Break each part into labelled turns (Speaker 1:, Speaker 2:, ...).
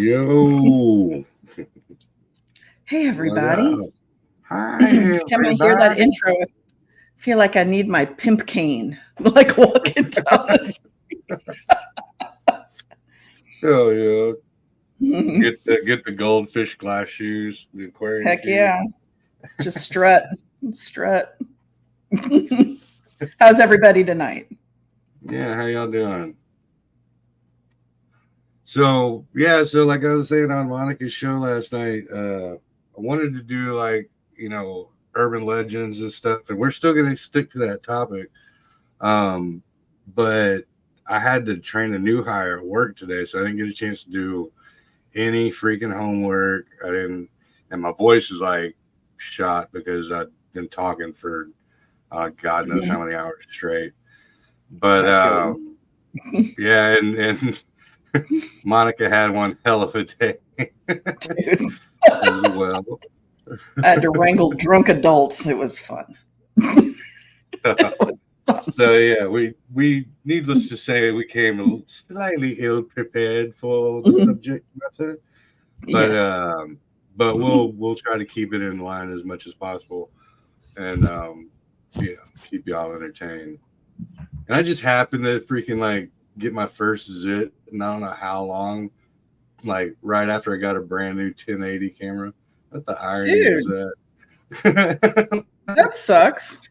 Speaker 1: Yo.
Speaker 2: Hey, everybody.
Speaker 1: Hi,
Speaker 2: Can I hear that intro? I feel like I need my pimp cane, like walking down the street.
Speaker 1: Oh, yeah. Get the goldfish glass shoes, the aquarium
Speaker 2: Heck
Speaker 1: shoes.
Speaker 2: yeah. Just strut. How's everybody tonight?
Speaker 1: Yeah, how y'all doing? So like I was saying on Monica's show last night, I wanted to do urban legends and stuff, and we're still gonna stick to that topic. But I had to train a new hire at work today, so I didn't get a chance to do any freaking homework. I didn't, and my voice is like shot because I've been talking for God knows how many hours straight. But yeah, and Monica had one hell of a day as well.
Speaker 2: I had to wrangle drunk adults. It was fun.
Speaker 1: So yeah, we needless to say, we came slightly ill prepared for the subject matter, but
Speaker 2: Yes.
Speaker 1: But we'll try to keep it in line as much as possible, and keep y'all entertained. And I just happened to freaking get my first zit, and I don't know how long, right after I got a brand new 1080 camera. What the irony is that?
Speaker 2: That sucks.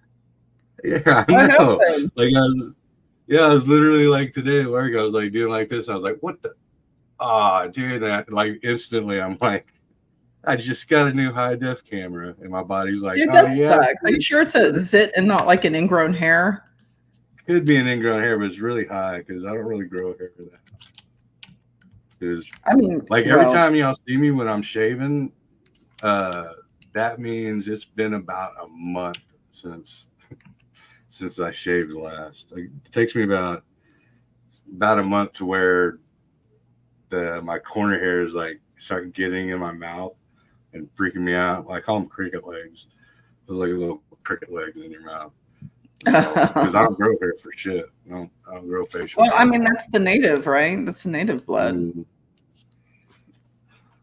Speaker 1: Yeah, I know. I was literally today at work, I was doing like this. I was like, what the? Dude, that instantly I'm like, I just got a new high def camera, and my body's like,
Speaker 2: dude, that sucks. Are you sure it's a zit and not like an ingrown hair?
Speaker 1: Could be an ingrown hair, but it's really high because I don't really grow hair for that. Because every time y'all see me when I'm shaving, that means it's been about a month since I shaved last. It takes me about a month to where my corner hairs start getting in my mouth and freaking me out. I call them cricket legs. There's little cricket legs in your mouth. Because I don't grow hair for shit. I don't grow facial hair.
Speaker 2: Well, I mean, that's the native, right? That's the native blood.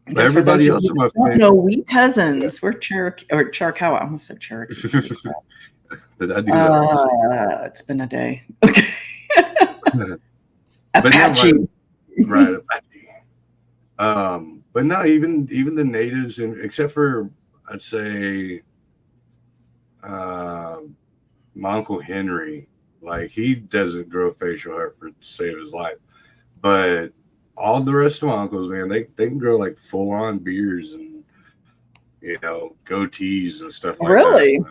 Speaker 1: But everybody else in my family.
Speaker 2: No, we peasants. We're Cherokee or Chiricahua. I almost said Cherokee.
Speaker 1: Did I do that?
Speaker 2: It's been a day. Okay. Apache.
Speaker 1: Right, Apache. But no, even the natives, except for I'd say my Uncle Henry, he doesn't grow facial hair to save his life. But all the rest of my uncles, man, they can grow full on beards and goatees and stuff like that.
Speaker 2: Really?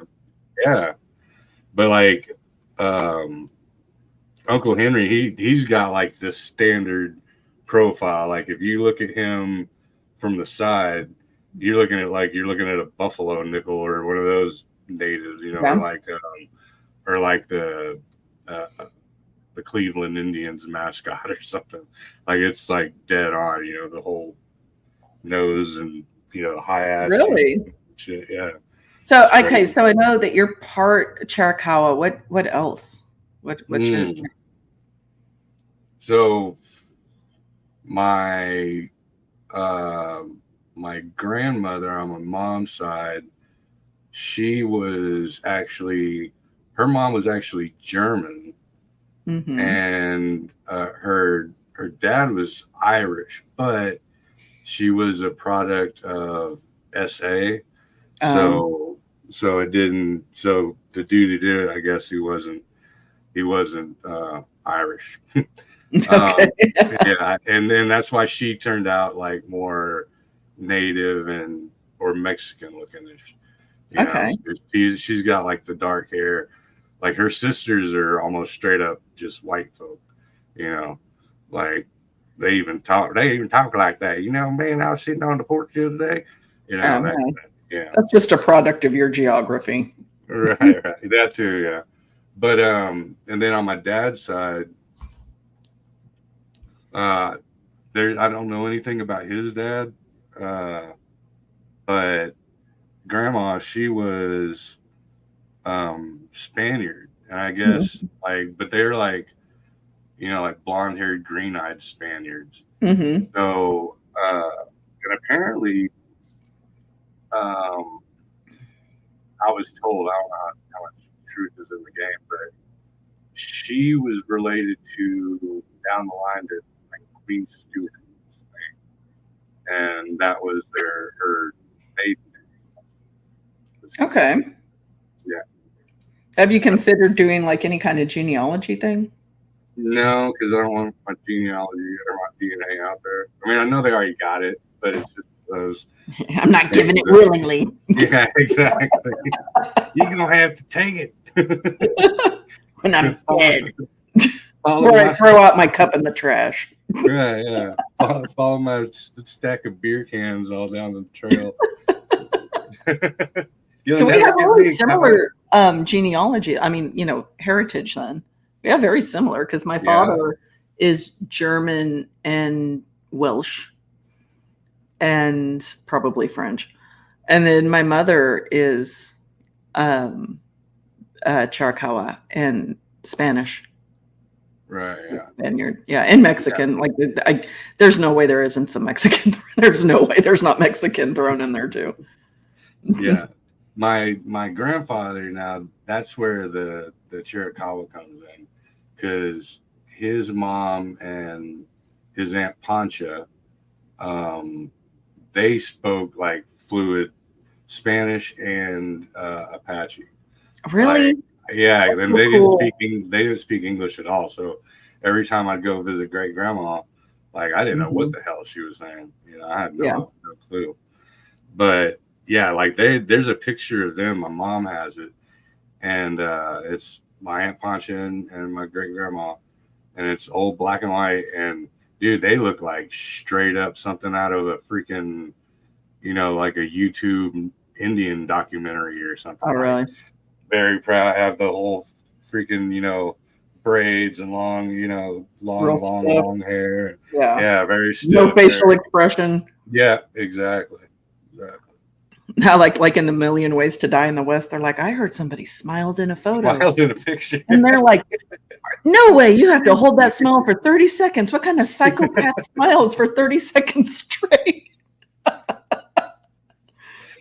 Speaker 1: Yeah. But Uncle Henry, he's got this standard profile. If you look at him from the side, you're looking at a buffalo nickel or one of those natives, or the Cleveland Indians mascot or something. It's dead on, the whole nose and high ass.
Speaker 2: Really?
Speaker 1: Shit, yeah.
Speaker 2: So okay, so I know that you're part Chiricahua. What else? What's your?
Speaker 1: So my grandmother on my mom's side, her mom was actually German, and her dad was Irish, but she was a product of SA. So it didn't. So the dude who did it, I guess he wasn't Irish.
Speaker 2: Okay.
Speaker 1: Yeah, and then that's why she turned out more native or Mexican looking.
Speaker 2: Okay.
Speaker 1: She's got the dark hair. Her sisters are almost straight up just white folk. They even talk like that. Man, I was sitting on the porch the other day. Yeah.
Speaker 2: That's just a product of your geography.
Speaker 1: Right. That too, yeah. But and then on my dad's side, I don't know anything about his dad, but grandma, she was Spaniard, and I guess but they're blonde-haired, green-eyed Spaniards.
Speaker 2: Mm-hmm.
Speaker 1: So And apparently, I was told, I don't know how much truth is in the game, but she was related to down the line to like Queen Stewart, and that was her maiden name.
Speaker 2: Okay.
Speaker 1: Yeah.
Speaker 2: Have you considered doing like any kind of genealogy thing?
Speaker 1: No, because I don't want my genealogy or my DNA out there. I mean, I know they already got it, but it's just those.
Speaker 2: I'm not giving it willingly.
Speaker 1: Yeah, exactly. You're gonna have to take it
Speaker 2: when I'm dead. Or I throw out my cup in the trash.
Speaker 1: Right, yeah. Follow my stack of beer cans all down the trail.
Speaker 2: So we have really similar genealogy. I mean, heritage then. We have very similar because my father is German and Welsh and probably French. And then my mother is Chiricahua and Spanish.
Speaker 1: Right, yeah.
Speaker 2: Spaniard, yeah, and Mexican. Yeah. Like, there's no way there isn't some Mexican. There's no way there's not Mexican thrown in there too.
Speaker 1: Yeah. My grandfather, now that's where the Chiricahua comes in, because his mom and his Aunt Pancha, they spoke like fluid Spanish and Apache.
Speaker 2: Really?
Speaker 1: Yeah, and they didn't speak English at all. So every time I'd go visit great grandma, like I didn't know what the hell she was saying. I had no clue. But yeah, like there's a picture of them. My mom has it, and it's my Aunt Pancha and my great grandma, and it's old black and white. And dude, they look like straight up something out of a freaking, like a YouTube Indian documentary or something.
Speaker 2: Oh, really?
Speaker 1: Very proud. Have the whole freaking, braids and long, long hair. Yeah, very stiff.
Speaker 2: No facial expression.
Speaker 1: Yeah, exactly.
Speaker 2: Now, like in the Million Ways to Die in the West, they're like, I heard somebody smiled in a photo.
Speaker 1: Smiled in a picture.
Speaker 2: And they're like, no way, you have to hold that smile for 30 seconds. What kind of psychopath smiles for 30 seconds straight?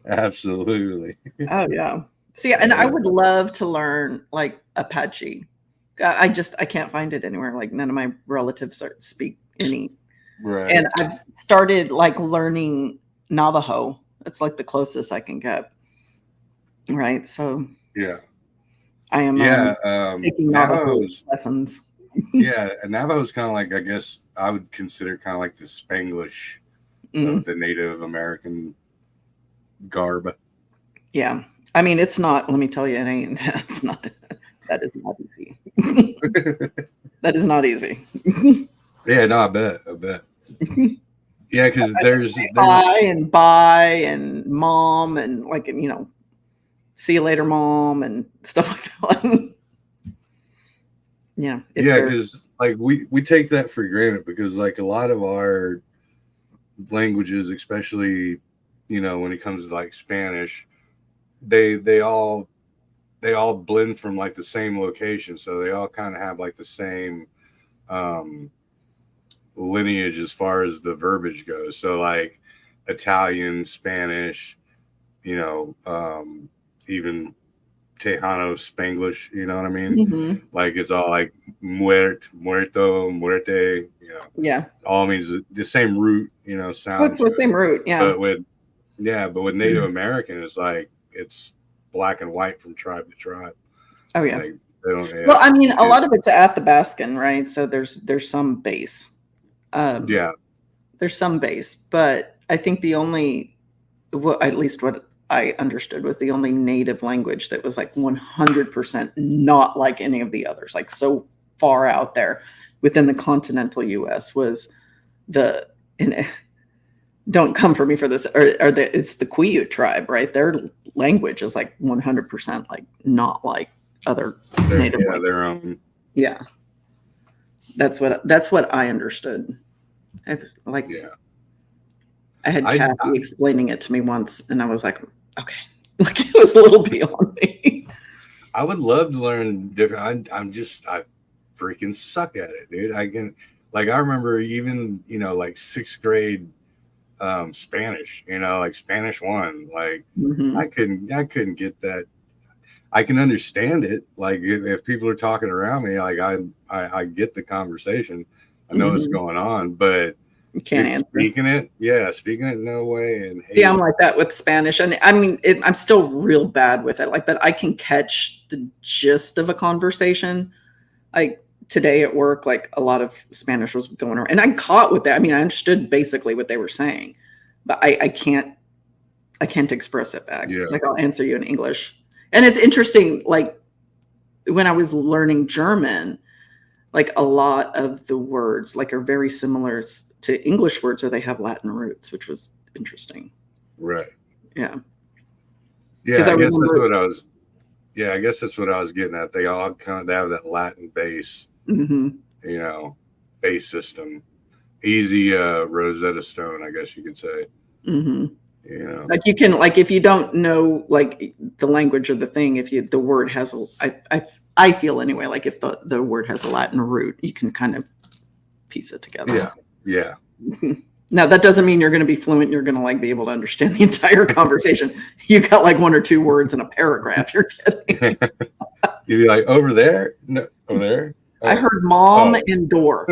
Speaker 1: Absolutely.
Speaker 2: Oh, yeah. See, and I would love to learn like Apache. I can't find it anywhere. Like none of my relatives speak any.
Speaker 1: Right.
Speaker 2: And I've started like learning Navajo. It's like the closest I can get. Right. So
Speaker 1: yeah.
Speaker 2: I am taking Navajo lessons.
Speaker 1: Yeah. And Navajo is kind of like, I guess I would consider kind of like the Spanglish of the Native American garb.
Speaker 2: Yeah. I mean, it's not, let me tell you, that is not easy. That is not easy.
Speaker 1: Yeah, no, I bet. Yeah, because there's
Speaker 2: hi and bye and mom and like, see you later, mom, and stuff like that. Yeah.
Speaker 1: Yeah, because like we take that for granted because like a lot of our languages, especially, when it comes to like Spanish, they all blend from like the same location, so they all kind of have like the same lineage as far as the verbiage goes. So like Italian, Spanish, even Tejano Spanglish, you know what I mean?
Speaker 2: Mm-hmm.
Speaker 1: Like it's all like muerto, muerte,
Speaker 2: yeah,
Speaker 1: all means the same root, sound.
Speaker 2: What's the same root? Yeah.
Speaker 1: But with Native American, it's like it's black and white from tribe to tribe.
Speaker 2: Oh yeah.
Speaker 1: Like, they don't,
Speaker 2: well, I mean, a lot of it's Athabascan, right? So there's some base. There's some base, but I think at least what I understood was the only native language that was like 100% not like any of the others, like so far out there within the continental U.S. was don't come for me for this, it's the Quiute tribe, right? Their language is like 100% like not like other native languages.
Speaker 1: Their own.
Speaker 2: Yeah, that's what I understood. I had Kathy explaining it to me once, and I was like, okay, like it was a little beyond me.
Speaker 1: I would love to learn different. I freaking suck at it, dude. I remember even like 6th grade Spanish, like Spanish 1. Like I couldn't get that. I can understand it. Like if people are talking around me, like I get the conversation. I know what's going on, but
Speaker 2: you can't answer.
Speaker 1: Speaking it, no way. And
Speaker 2: see, I'm like that with Spanish, and I mean, I'm still real bad with it. Like, but I can catch the gist of a conversation. Like today at work, like a lot of Spanish was going around, and I caught with that. I mean, I understood basically what they were saying, but I can't express it back.
Speaker 1: Yeah.
Speaker 2: Like I'll answer you in English. And it's interesting, like when I was learning German, like a lot of the words like are very similar to English words, or they have Latin roots, which was interesting.
Speaker 1: Right.
Speaker 2: Yeah.
Speaker 1: Yeah, I guess that's what I was. Yeah, I guess that's what I was getting at. They all they have that Latin base, base system, easy Rosetta Stone, I guess you could say. Like you can, like if you don't know like the language of the thing, if the word has I feel anyway, like if the word has a Latin root, you can kind of piece it together. Yeah.
Speaker 2: Now that doesn't mean you're going to be fluent. You're going to like be able to understand the entire conversation. You got like 1 or 2 words in a paragraph. You're kidding.
Speaker 1: You'd be like, over there? No, over there?
Speaker 2: Oh. I heard mom and door.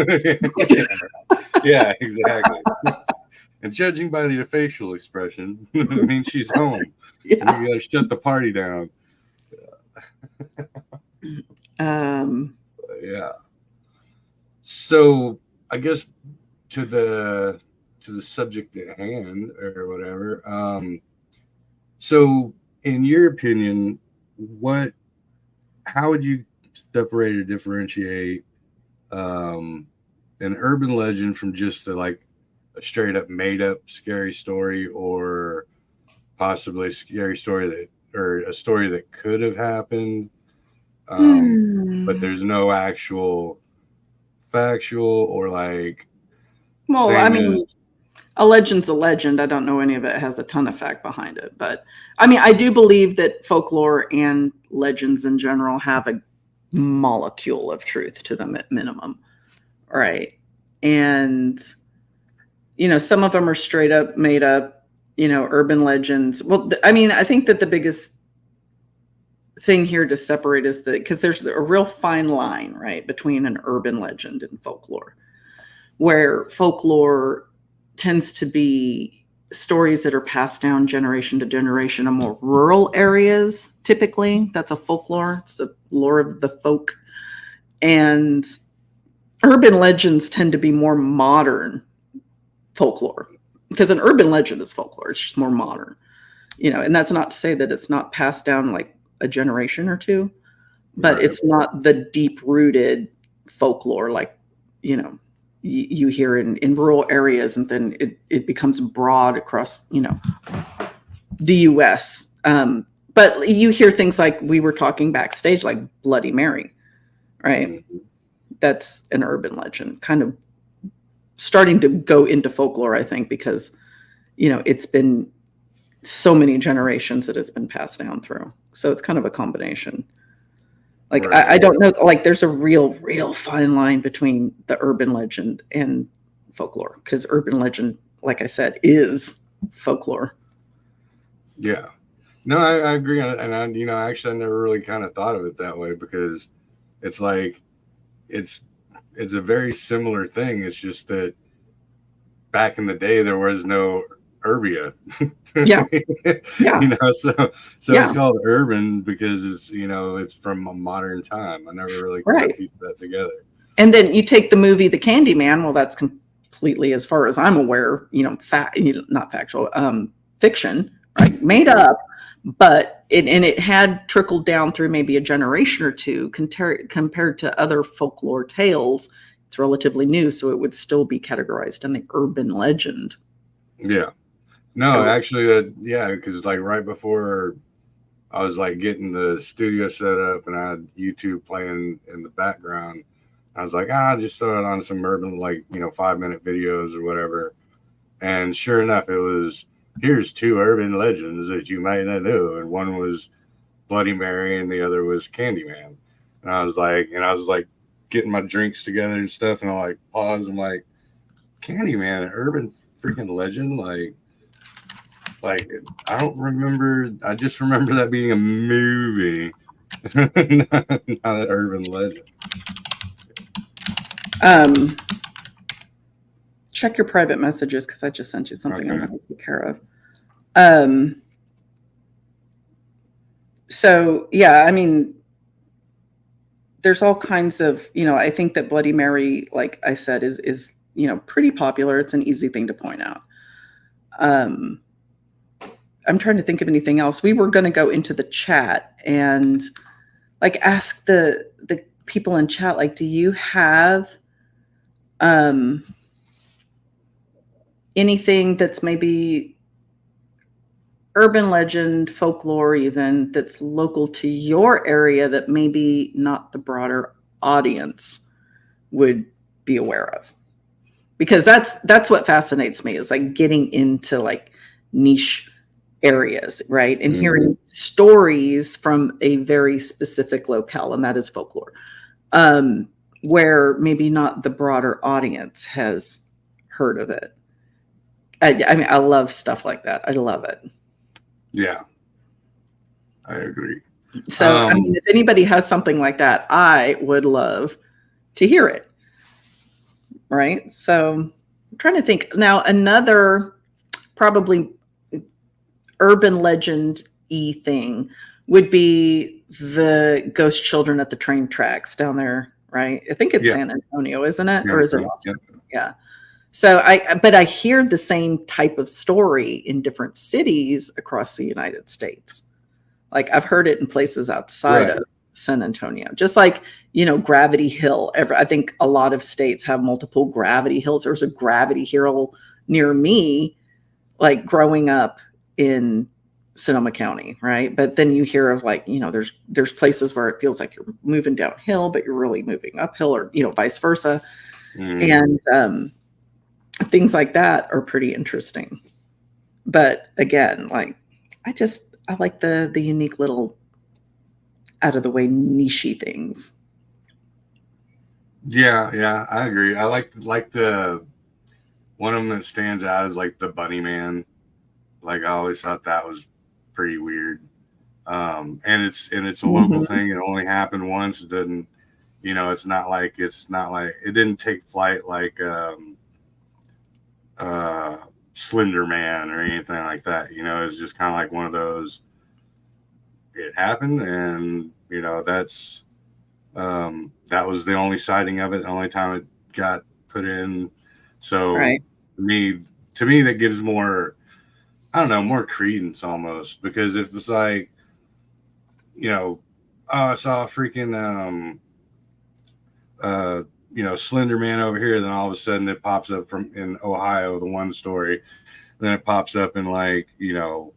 Speaker 1: Yeah, exactly. And judging by your facial expression, it means she's home. Yeah. You got to shut the party down. Yeah. So I guess to the subject at hand or whatever. So in your opinion, how would you separate or differentiate an urban legend from just a straight up made up scary story, or possibly a scary story or a story that could have happened, but there's no actual factual or like.
Speaker 2: Well, I mean, a legend's a legend. I don't know any of it has a ton of fact behind it, but I mean, I do believe that folklore and legends in general have a molecule of truth to them at minimum, right? And some of them are straight up made up, urban legends. Well, I mean, I think that the biggest thing here to separate is because there's a real fine line, right, between an urban legend and folklore, where folklore tends to be stories that are passed down generation to generation in more rural areas. Typically, that's a folklore. It's the lore of the folk. And urban legends tend to be more modern folklore, because an urban legend is folklore. It's just more modern, and that's not to say that it's not passed down like a generation or two, but right. It's not the deep rooted folklore like, you hear in rural areas, and then it becomes broad across, the US. But you hear things like we were talking backstage, like Bloody Mary, right? Mm-hmm. That's an urban legend, kind of starting to go into folklore, I think, because, it's been so many generations that it's been passed down through. So it's kind of a combination. Like, right. I don't know, like there's a real fine line between the urban legend and folklore, because urban legend, like I said, is folklore.
Speaker 1: Yeah. No, I agree. And actually I never really kind of thought of it that way, because it's like, it's a very similar thing. It's just that back in the day, there was no Urbia.
Speaker 2: Yeah.
Speaker 1: So it's called urban because it's, it's from a modern time. I never really pieced that together.
Speaker 2: And then you take the movie The Candyman. Well, that's completely, as far as I'm aware, not factual, fiction, right? Made up, but it had trickled down through maybe a generation or two compared to other folklore tales. It's relatively new, so it would still be categorized in the urban legend.
Speaker 1: Yeah. No, actually, because it's like right before I was like getting the studio set up and I had YouTube playing in the background. I was like, just throw it on some urban, 5-minute videos or whatever. And sure enough, it was, here's 2 urban legends that you might not know. And one was Bloody Mary and the other was Candyman. And I was like getting my drinks together and stuff. And I paused. I'm like, Candyman, an urban freaking legend. Like I don't remember. I just remember that being a movie, not an urban legend.
Speaker 2: Check your private messages because I just sent you something I'm going to take care of. So yeah, I mean, there's all kinds of, I think that Bloody Mary, like I said, is pretty popular. It's an easy thing to point out. I'm trying to think of anything else. We were going to go into the chat and like ask the people in chat, like, do you have anything that's maybe urban legend, folklore, even that's local to your area that maybe not the broader audience would be aware of? Because that's what fascinates me, is like getting into like niche areas, right? And hearing stories from a very specific locale, and that is folklore, where maybe not the broader audience has heard of it. I mean, I love stuff like that. I love it.
Speaker 1: Yeah, I agree.
Speaker 2: So, I mean, if anybody has something like that, I would love to hear it. Right? So, I'm trying to think. Now, another probably urban legend-y thing would be the ghost children at the train tracks down there, right? I think it's San Antonio, isn't it? Or is it Austin? Yeah. So but I hear the same type of story in different cities across the United States. Like I've heard it in places outside of San Antonio, just like, Gravity Hill. I think a lot of states have multiple Gravity Hills. There's a Gravity Hill near me, like growing up in Sonoma County, right? But then you hear of like, there's places where it feels like you're moving downhill, but you're really moving uphill, or, vice versa. And things like that are pretty interesting. But again, like I like the unique little out of the way niche-y things.
Speaker 1: Yeah, I agree. I like the one of them that stands out is like the Bunny Man. Like I always thought that was pretty weird. And it's a local thing. It only happened once. It didn't, it's not like it didn't take flight like Slender Man or anything like that. It's just kind of like one of those. It happened, and that's that was the only sighting of it, the only time it got put in. So to me, that gives more, I don't know, more credence almost, because if it's like, I saw a freaking Slender Man over here, then all of a sudden it pops up from in Ohio, the one story, then it pops up in like, BF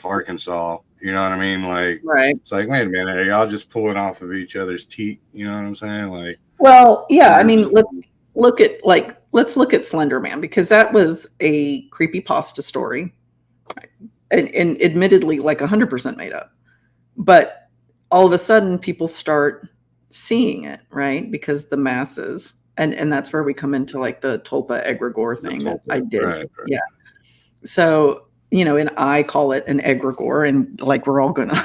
Speaker 1: Arkansas, you know what I mean? Like, it's like, wait a minute, are y'all just pulling off of each other's teeth? You know what I'm saying? Like,
Speaker 2: well, yeah, I mean, let's look at Slender Man, because that was a creepypasta story, and admittedly like 100% made up, but all of a sudden people start seeing it, right? Because the masses, and that's where we come into like the Tulpa egregore thing that I did. Right. Yeah. So, and I call it an egregore, and like we're all gonna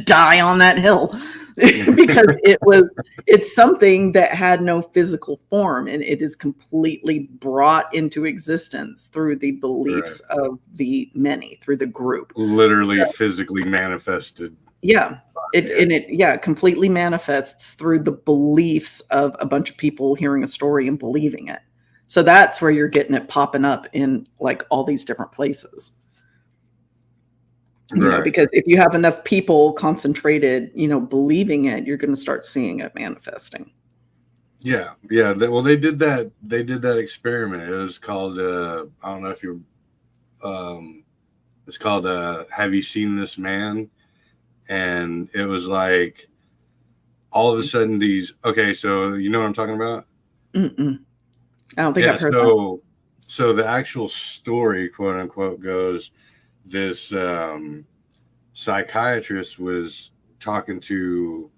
Speaker 2: die on that hill because it's something that had no physical form, and it is completely brought into existence through the beliefs of the many, through the group.
Speaker 1: Literally physically manifested.
Speaker 2: Yeah. It completely manifests through the beliefs of a bunch of people hearing a story and believing it. So that's where you're getting it popping up in like all these different places. Because if you have enough people concentrated, believing it, you're going to start seeing it manifesting.
Speaker 1: Yeah. Well, they did that experiment. It was called, I don't know if you, it's called, Have You Seen This Man? And it was like, all of a sudden okay, so you know what I'm talking about?
Speaker 2: Mm-mm. I don't think I've heard that.
Speaker 1: So the actual story, quote unquote, goes, this psychiatrist was talking to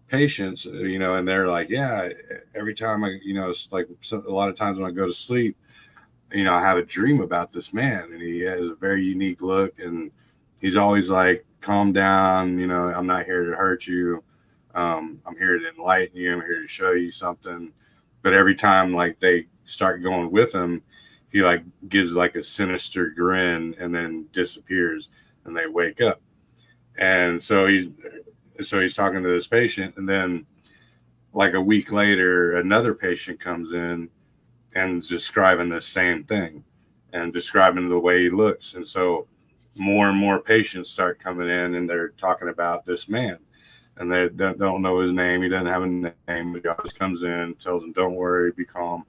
Speaker 1: patients, and they're like, yeah, every time it's like a lot of times when I go to sleep, I have a dream about this man, and he has a very unique look, and he's always like, calm down, I'm not here to hurt you. I'm here to enlighten you. I'm here to show you something. But every time like they start going with him, he like gives like a sinister grin and then disappears, and they wake up. And so he's talking to this patient, and then like a week later, another patient comes in and is describing the same thing and describing the way he looks. And so more and more patients start coming in, and they're talking about this man, and they don't know his name. He doesn't have a name, but he always comes in, tells them, don't worry, be calm.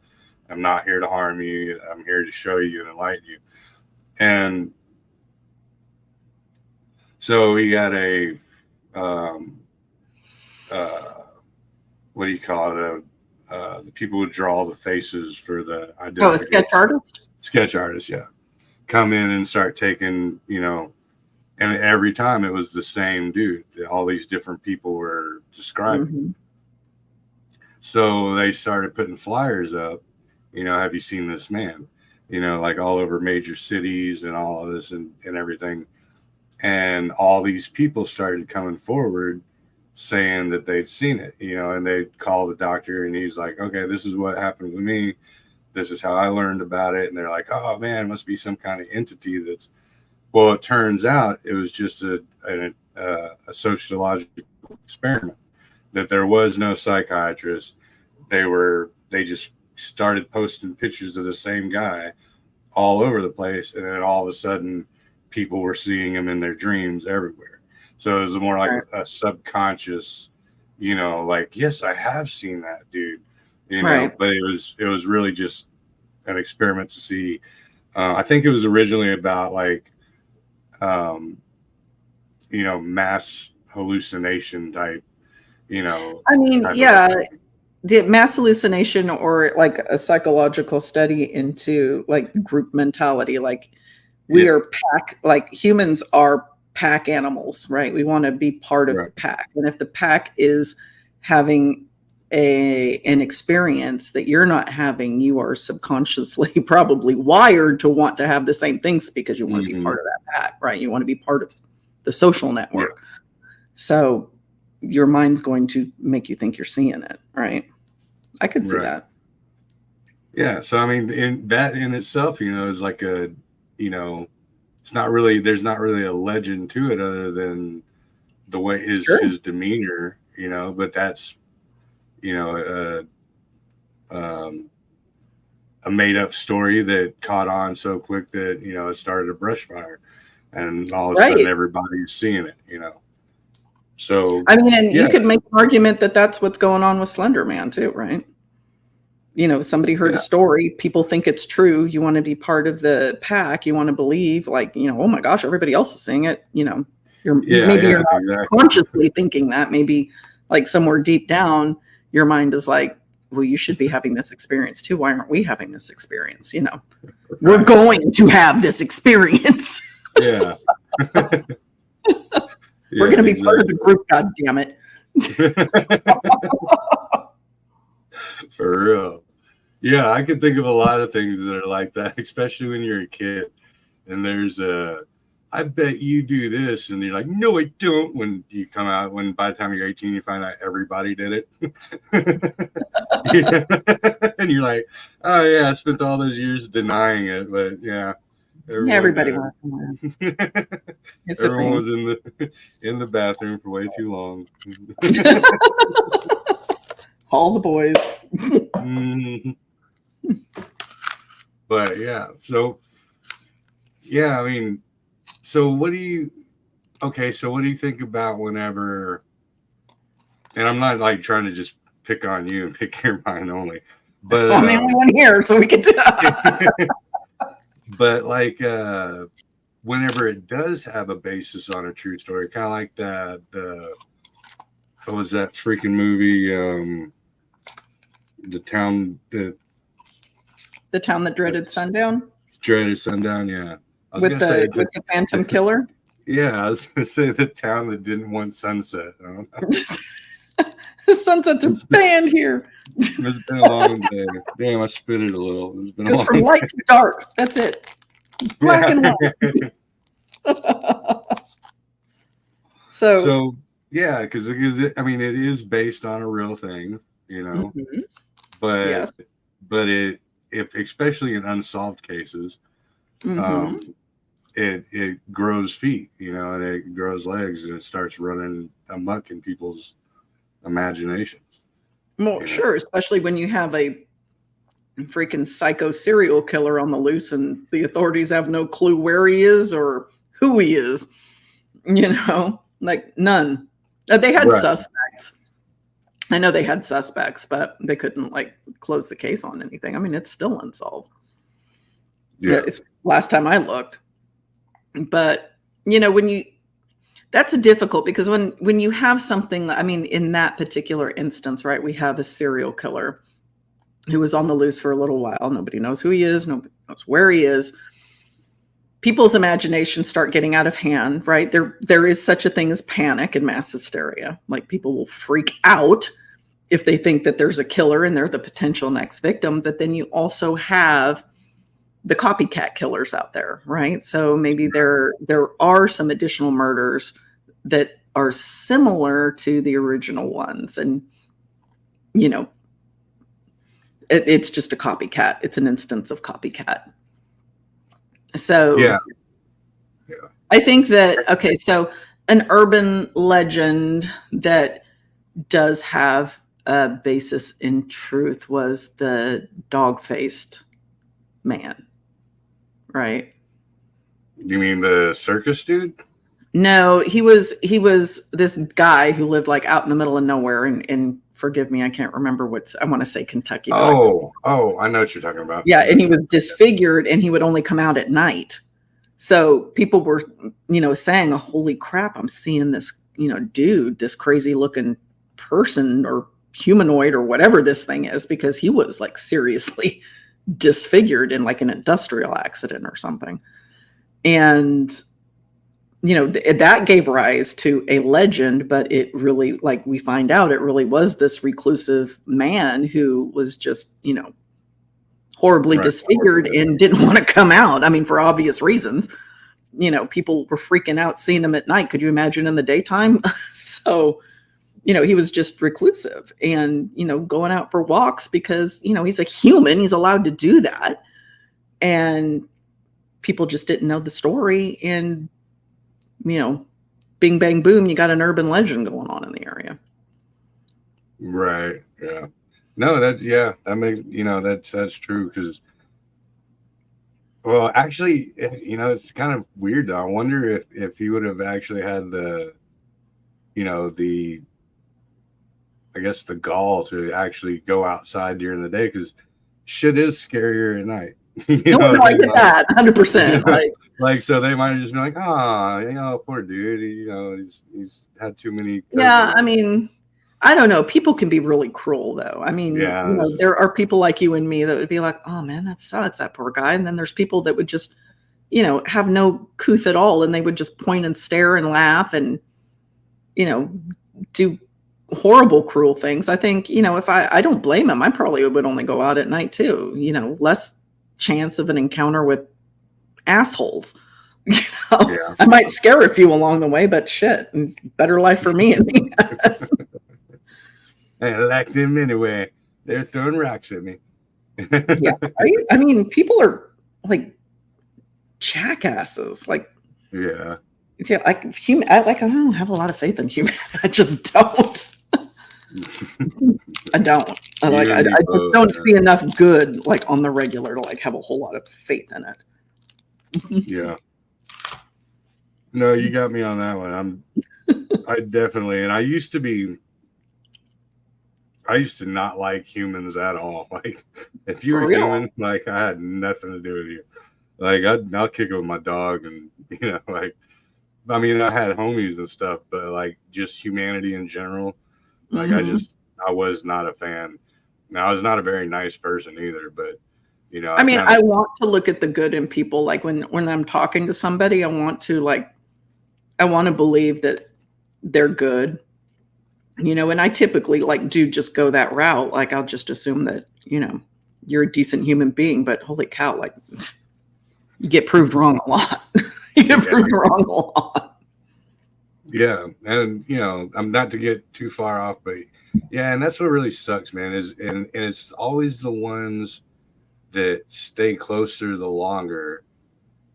Speaker 1: I'm not here to harm you. I'm here to show you and enlighten you. And so he got a, what do you call it? The people who draw the faces for the identity.
Speaker 2: Oh, a sketch artist?
Speaker 1: Sketch artist, yeah. Come in and start taking, and every time it was the same dude. All these different people were describing.
Speaker 2: Mm-hmm.
Speaker 1: So they started putting flyers up, have you seen this man? Like all over major cities and all of this and everything. And all these people started coming forward saying that they'd seen it, and they'd call the doctor, and he's like, okay, this is what happened with me. This is how I learned about it. And they're like, oh man, it must be some kind of entity that's, well, it turns out it was just a sociological experiment, that there was no psychiatrist. They just started posting pictures of the same guy all over the place. And then all of a sudden people were seeing him in their dreams everywhere. So it was more like a subconscious, like, yes, I have seen that dude,
Speaker 2: Right.
Speaker 1: But it was really just an experiment to see. I think it was originally about like, mass hallucination type,
Speaker 2: I mean, yeah, the mass hallucination, or like a psychological study into like group mentality. Like we are pack, like humans are pack animals, right? We want to be part of the pack. And if the pack is having an experience that you're not having, you are subconsciously probably wired to want to have the same things, because you want to be part of that pack, right? You want to be part of the social network. So your mind's going to make you think you're seeing it, right? I could see that.
Speaker 1: Yeah. So I mean, that in itself, is like a, it's not really, there's not really a legend to it other than the way his demeanor, but that's, a made up story that caught on so quick that, it started a brush fire, and all of a sudden everybody's seeing it, So,
Speaker 2: I mean, and you could make an argument that that's what's going on with Slender Man too, right? Somebody heard a story, people think it's true. You want to be part of the pack. You want to believe, like, oh my gosh, everybody else is seeing it. You're not consciously thinking that. Maybe like somewhere deep down, your mind is like, well, you should be having this experience too. Why aren't we having this experience? We're going to have this experience.
Speaker 1: Yeah.
Speaker 2: We're going to be part of the group, God damn it.
Speaker 1: For real. Yeah, I can think of a lot of things that are like that, especially when you're a kid. And there's I bet you do this, and you're like, no, I don't. When you come out, by the time you're 18, you find out everybody did it. And you're like, oh yeah, I spent all those years denying it, but yeah.
Speaker 2: Everybody wants
Speaker 1: Everyone was in the bathroom for way too long.
Speaker 2: All the boys.
Speaker 1: But yeah, so yeah, I mean, so what do you think about whenever, and I'm not like trying to just pick on you and pick your mind only, but
Speaker 2: I'm the only one here, so we can do that.
Speaker 1: But like whenever it does have a basis on a true story, kind of like what was that freaking movie? The town that dreaded sundown. Dreaded sundown, yeah.
Speaker 2: With the Phantom Killer.
Speaker 1: Yeah, I was gonna say the town that didn't want sunset. I don't know.
Speaker 2: Sunsets are banned here.
Speaker 1: It's been a long day. Damn, I spit it a little. It's been a long
Speaker 2: from light to dark. That's it. Black and white.
Speaker 1: So yeah, because it is based on a real thing, but if especially in unsolved cases, it grows feet, and it grows legs, and it starts running amok in people's imaginations.
Speaker 2: Well, sure, especially when you have a freaking psycho serial killer on the loose and the authorities have no clue where he is or who he is, like none. They had suspects. I know they had suspects, but they couldn't close the case on anything. I mean, it's still unsolved. Yeah. It's last time I looked. But, that's difficult because when you have something, in that particular instance, right, we have a serial killer who was on the loose for a little while. Nobody knows who he is. Nobody knows where he is. People's imaginations start getting out of hand, right? There is such a thing as panic and mass hysteria. Like people will freak out if they think that there's a killer and they're the potential next victim. But then you also have the copycat killers out there, right? So maybe there are some additional murders that are similar to the original ones. And, it's just a copycat. It's an instance of copycat. So yeah. I think that, okay, so an urban legend that does have a basis in truth was the dog-faced man, right?
Speaker 1: You mean the circus dude?
Speaker 2: No, he was this guy who lived out in the middle of nowhere, and forgive me, I can't remember I want to say Kentucky.
Speaker 1: I know what you're talking about.
Speaker 2: Yeah, and he was disfigured, and he would only come out at night. So people were, saying, oh, holy crap, I'm seeing this, dude, this crazy looking person or humanoid or whatever this thing is, because he was seriously disfigured in an industrial accident or something. And that gave rise to a legend, but it really, we find out, it really was this reclusive man who was just, horribly disfigured and didn't want to come out. For obvious reasons. People were freaking out seeing him at night. Could you imagine in the daytime? So, he was just reclusive and, going out for walks because, he's a human. He's allowed to do that. And people just didn't know the story. And, bing, bang, boom, you got an urban legend going on in the area.
Speaker 1: Right. Yeah. No, that makes, that's true. Cause well, actually, it's kind of weird though. I wonder if he would have actually had the gall to actually go outside during the day. Cause shit is scarier at night.
Speaker 2: I get that 100%.
Speaker 1: So they might have just been like, oh, poor dude. He's had too many.
Speaker 2: Yeah. I don't know. People can be really cruel though. There are people like you and me that would be like, oh man, that sucks, that poor guy. And then there's people that would just, have no couth at all. And they would just point and stare and laugh and, do horrible, cruel things. I think, if I don't blame him, I probably would only go out at night too, less chance of an encounter with assholes. I might scare a few along the way, but shit, better life for me.
Speaker 1: I like them anyway. They're throwing rocks at me.
Speaker 2: Yeah, right? People are jackasses.
Speaker 1: Yeah.
Speaker 2: Yeah, I don't have a lot of faith in human. I just don't. I don't. I just don't see enough good on the regular to have a whole lot of faith in it.
Speaker 1: Yeah. No, you got me on that one. I definitely, and I used to not like humans at all. If you were human, I had nothing to do with you. I'll kick it with my dog, and I had homies and stuff, but just humanity in general, I was not a fan. Now, I was not a very nice person either, but
Speaker 2: I want to look at the good in people. When I'm talking to somebody, I want to believe that they're good. And I typically like do just go that route. Like I'll just assume that, you're a decent human being, but holy cow, like you get proved wrong a lot. You get proved wrong a lot.
Speaker 1: Yeah. And, I'm not to get too far off, but yeah. And that's what really sucks, man, and it's always the ones that stay closer the longer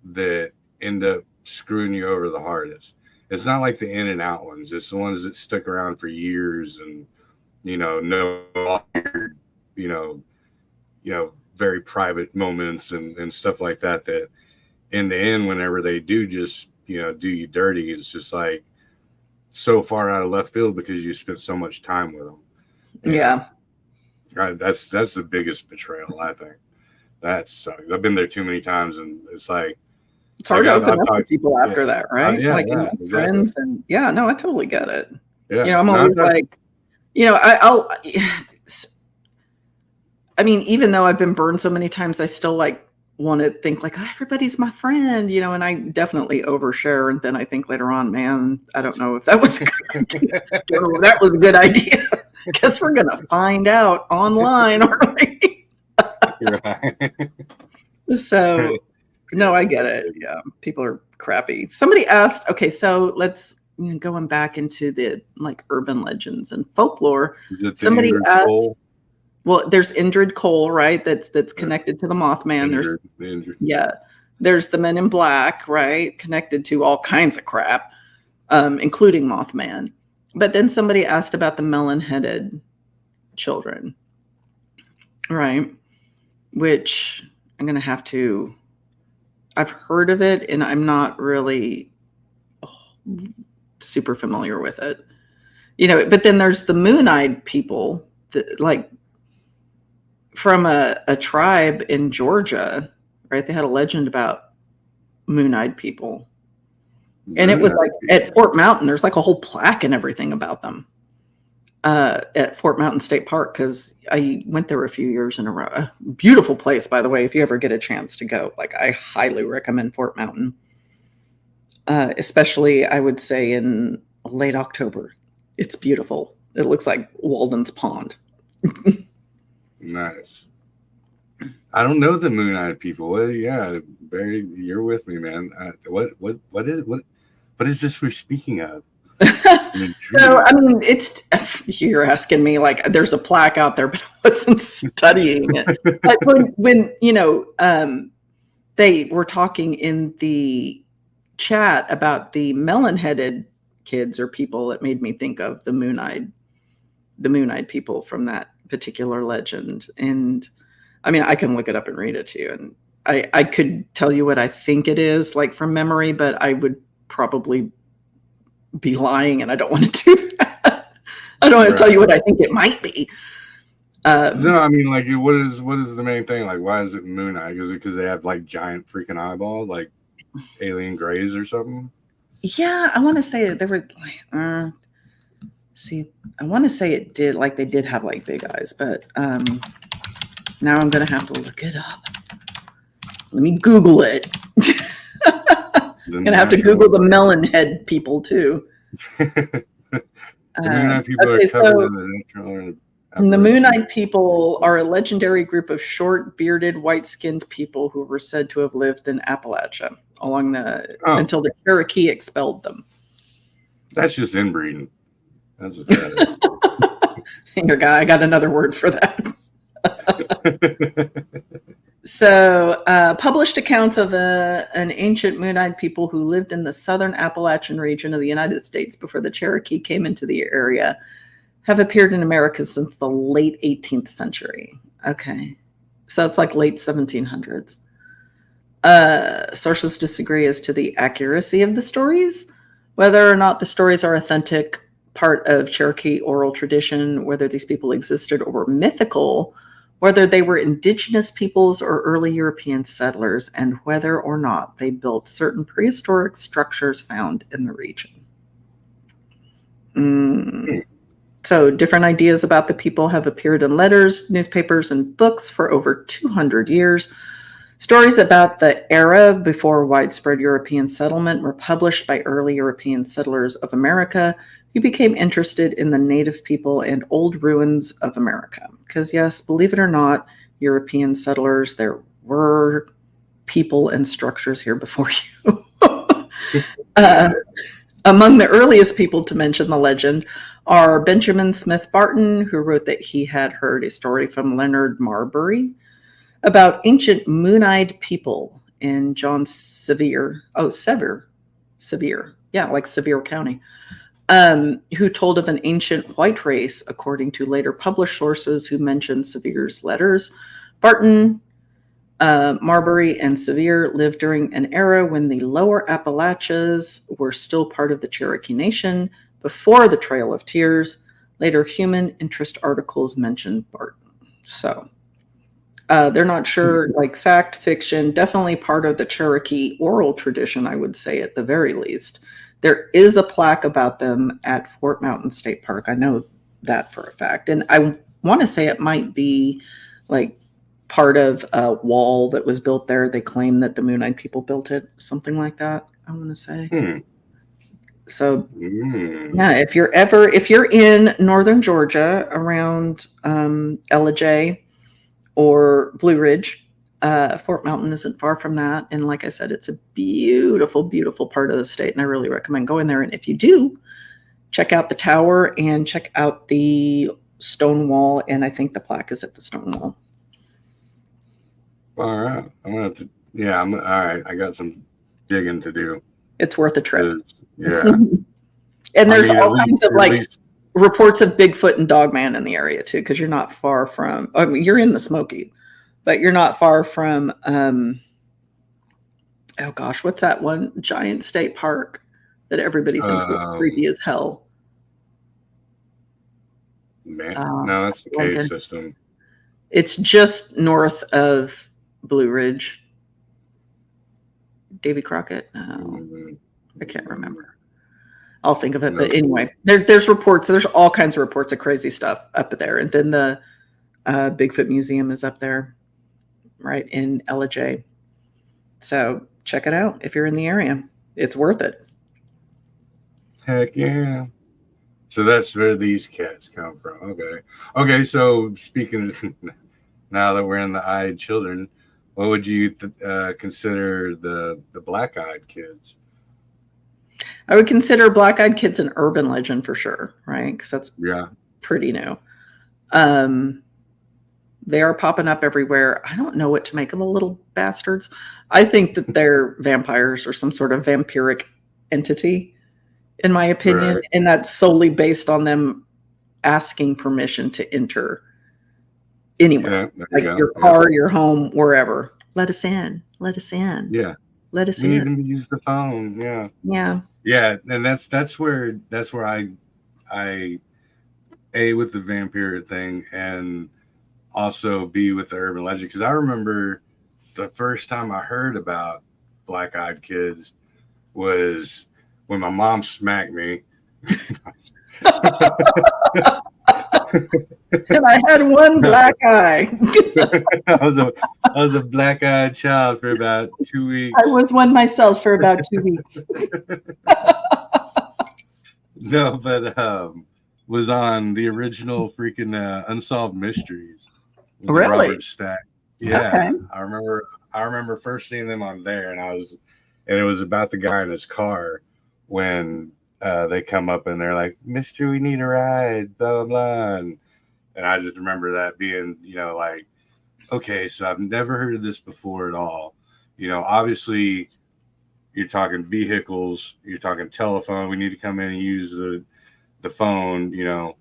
Speaker 1: that end up screwing you over the hardest. It's not like the in and out ones. It's the ones that stick around for years and, know very private moments and stuff like that, that in the end, whenever they do just, do you dirty, it's just like so far out of left field because you spent so much time with them.
Speaker 2: Yeah.
Speaker 1: That's the biggest betrayal, I think. That sucks. I've been there too many times, and it's like,
Speaker 2: it's hard to open up to people after that, right?
Speaker 1: Exactly.
Speaker 2: Friends and no, I totally get it.
Speaker 1: Yeah.
Speaker 2: I'm always like, I mean, even though I've been burned so many times, I still like want to think like, oh, everybody's my friend, and I definitely overshare. And then I think later on, man, I don't know if that was a good idea. I don't know if that was a good idea. Guess we're going to find out online, aren't we?
Speaker 1: Right.
Speaker 2: So, no, I get it. Yeah, people are crappy. Somebody asked, okay, so let's going back into the like urban legends and folklore. Somebody asked, Cole? Well, there's Indrid Cole, right? That's connected to the Mothman. There's the Men in Black, right? Connected to all kinds of crap, including Mothman. But then somebody asked about the melon-headed children, right? Which I'm going to have to, I've heard of it and I'm not really super familiar with it. But then there's the moon-eyed people that, like, from a tribe in Georgia, right? They had a legend about moon-eyed people. And it was like at Fort Mountain, there's like a whole plaque and everything about them at Fort Mountain State Park, because I went there a few years in a row. A beautiful place, by the way, if you ever get a chance to go. Like, I highly recommend Fort Mountain, especially, I would say, in late October. It's beautiful. It looks like Walden's Pond.
Speaker 1: Nice. I don't know the moon-eyed people. Well, yeah, Barry, you're with me, man. What is this we're speaking of?
Speaker 2: So, I mean, you're asking me, like, there's a plaque out there, but I wasn't studying it. But when they were talking in the chat about the melon-headed kids or people, it made me think of the moon-eyed people from that particular legend. And I mean, I can look it up and read it to you, and I could tell you what I think it is, like, from memory, but I would probably be lying, and I don't want to do that. I don't want to tell you what I think it might be.
Speaker 1: No, I mean, like, what is the main thing? Like, why is it moon-eye? Is it because they have like giant freaking eyeballs, like alien grays or something?
Speaker 2: Yeah, I want to say that they were like, I want to say it did, like, they did have like big eyes, but now I'm gonna have to look it up. Let me Google it. I'm gonna have to Google the melon head people too.
Speaker 1: The moon-eyed people are covered in the natural.
Speaker 2: The moon-eyed people are a legendary group of short, bearded, white-skinned people who were said to have lived in Appalachia until the Cherokee expelled them.
Speaker 1: That's just inbreeding. That's what that is.
Speaker 2: Here, guy, I got another word for that. So, published accounts of an ancient moon-eyed people who lived in the southern Appalachian region of the United States before the Cherokee came into the area have appeared in America since the late 18th century. Okay. So it's like late 1700s. Sources disagree as to the accuracy of the stories, whether or not the stories are authentic, part of Cherokee oral tradition, whether these people existed or were mythical, whether they were indigenous peoples or early European settlers, and whether or not they built certain prehistoric structures found in the region. So different ideas about the people have appeared in letters, newspapers, and books for over 200 years. Stories about the era before widespread European settlement were published by early European settlers of America who became interested in the native people and old ruins of America. Because, yes, believe it or not, European settlers, there were people and structures here before you. Among the earliest people to mention the legend are Benjamin Smith Barton, who wrote that he had heard a story from Leonard Marbury about ancient moon-eyed people in John Sevier, like Sevier County, who told of an ancient white race, according to later published sources who mentioned Sevier's letters. Barton, Marbury, and Sevier lived during an era when the lower Appalachians were still part of the Cherokee Nation before the Trail of Tears. Later human interest articles mentioned Barton. So they're not sure, like fact, fiction, definitely part of the Cherokee oral tradition, I would say at the very least. There is a plaque about them at Fort Mountain State Park. I know that for a fact. And I want to say it might be like part of a wall that was built there. They claim that the Moon-eyed people built it, something like that, I want to say. So, yeah, if you're in northern Georgia around Ellijay or Blue Ridge, Fort Mountain isn't far from that. And like I said, it's a beautiful, beautiful part of the state. And I really recommend going there. And if you do, check out the tower and check out the stone wall. And I think the plaque is at the stone wall.
Speaker 1: All right. I'm going to have to, all right. I got some digging to do.
Speaker 2: It's worth a trip.
Speaker 1: Yeah.
Speaker 2: And there's all kinds of reports of Bigfoot and Dogman in the area too, because you're not far from, I mean, you're in the Smoky, but you're not far from, oh gosh, what's that one giant state park that everybody thinks is creepy as hell?
Speaker 1: No, that's the cave system.
Speaker 2: It's just north of Blue Ridge. Davy Crockett? No, I can't remember. I'll think of it. But anyway, there's reports. There's all kinds of reports of crazy stuff up there. And then the Bigfoot Museum is up there, right in Ellijay. So check it out if you're in the area. It's worth it.
Speaker 1: Heck yeah. So that's where these cats come from. Okay. So speaking of, now that we're in the eyed children, what would you consider the black-eyed kids?
Speaker 2: I would consider black-eyed kids an urban legend for sure, right? Because that's pretty new. They are popping up everywhere. I don't know what to make of the little bastards. I think that they're vampires or some sort of vampiric entity, in my opinion. Right. And that's solely based on them asking permission to enter anywhere. Like your car, your home, wherever. Let us in. Let us in.
Speaker 1: Yeah.
Speaker 2: Let us in.
Speaker 1: We need them to use the phone. Yeah.
Speaker 2: Yeah.
Speaker 1: Yeah. And that's where I A, with the vampire thing, and also B, with the urban legend. Because I remember the first time I heard about black-eyed kids was when my mom smacked me.
Speaker 2: And I had one black eye.
Speaker 1: I was a black-eyed child for about 2 weeks.
Speaker 2: I was one myself for about 2 weeks.
Speaker 1: No, but was on the original freaking Unsolved Mysteries.
Speaker 2: Really?
Speaker 1: Robert Stack. Yeah. Okay. I remember first seeing them on there, and it was about the guy in his car when they come up and they're like, "Mister, we need a ride," blah, blah, blah. And I just remember that being, like, okay, so I've never heard of this before at all. Obviously you're talking vehicles, you're talking telephone. We need to come in and use the phone, blah,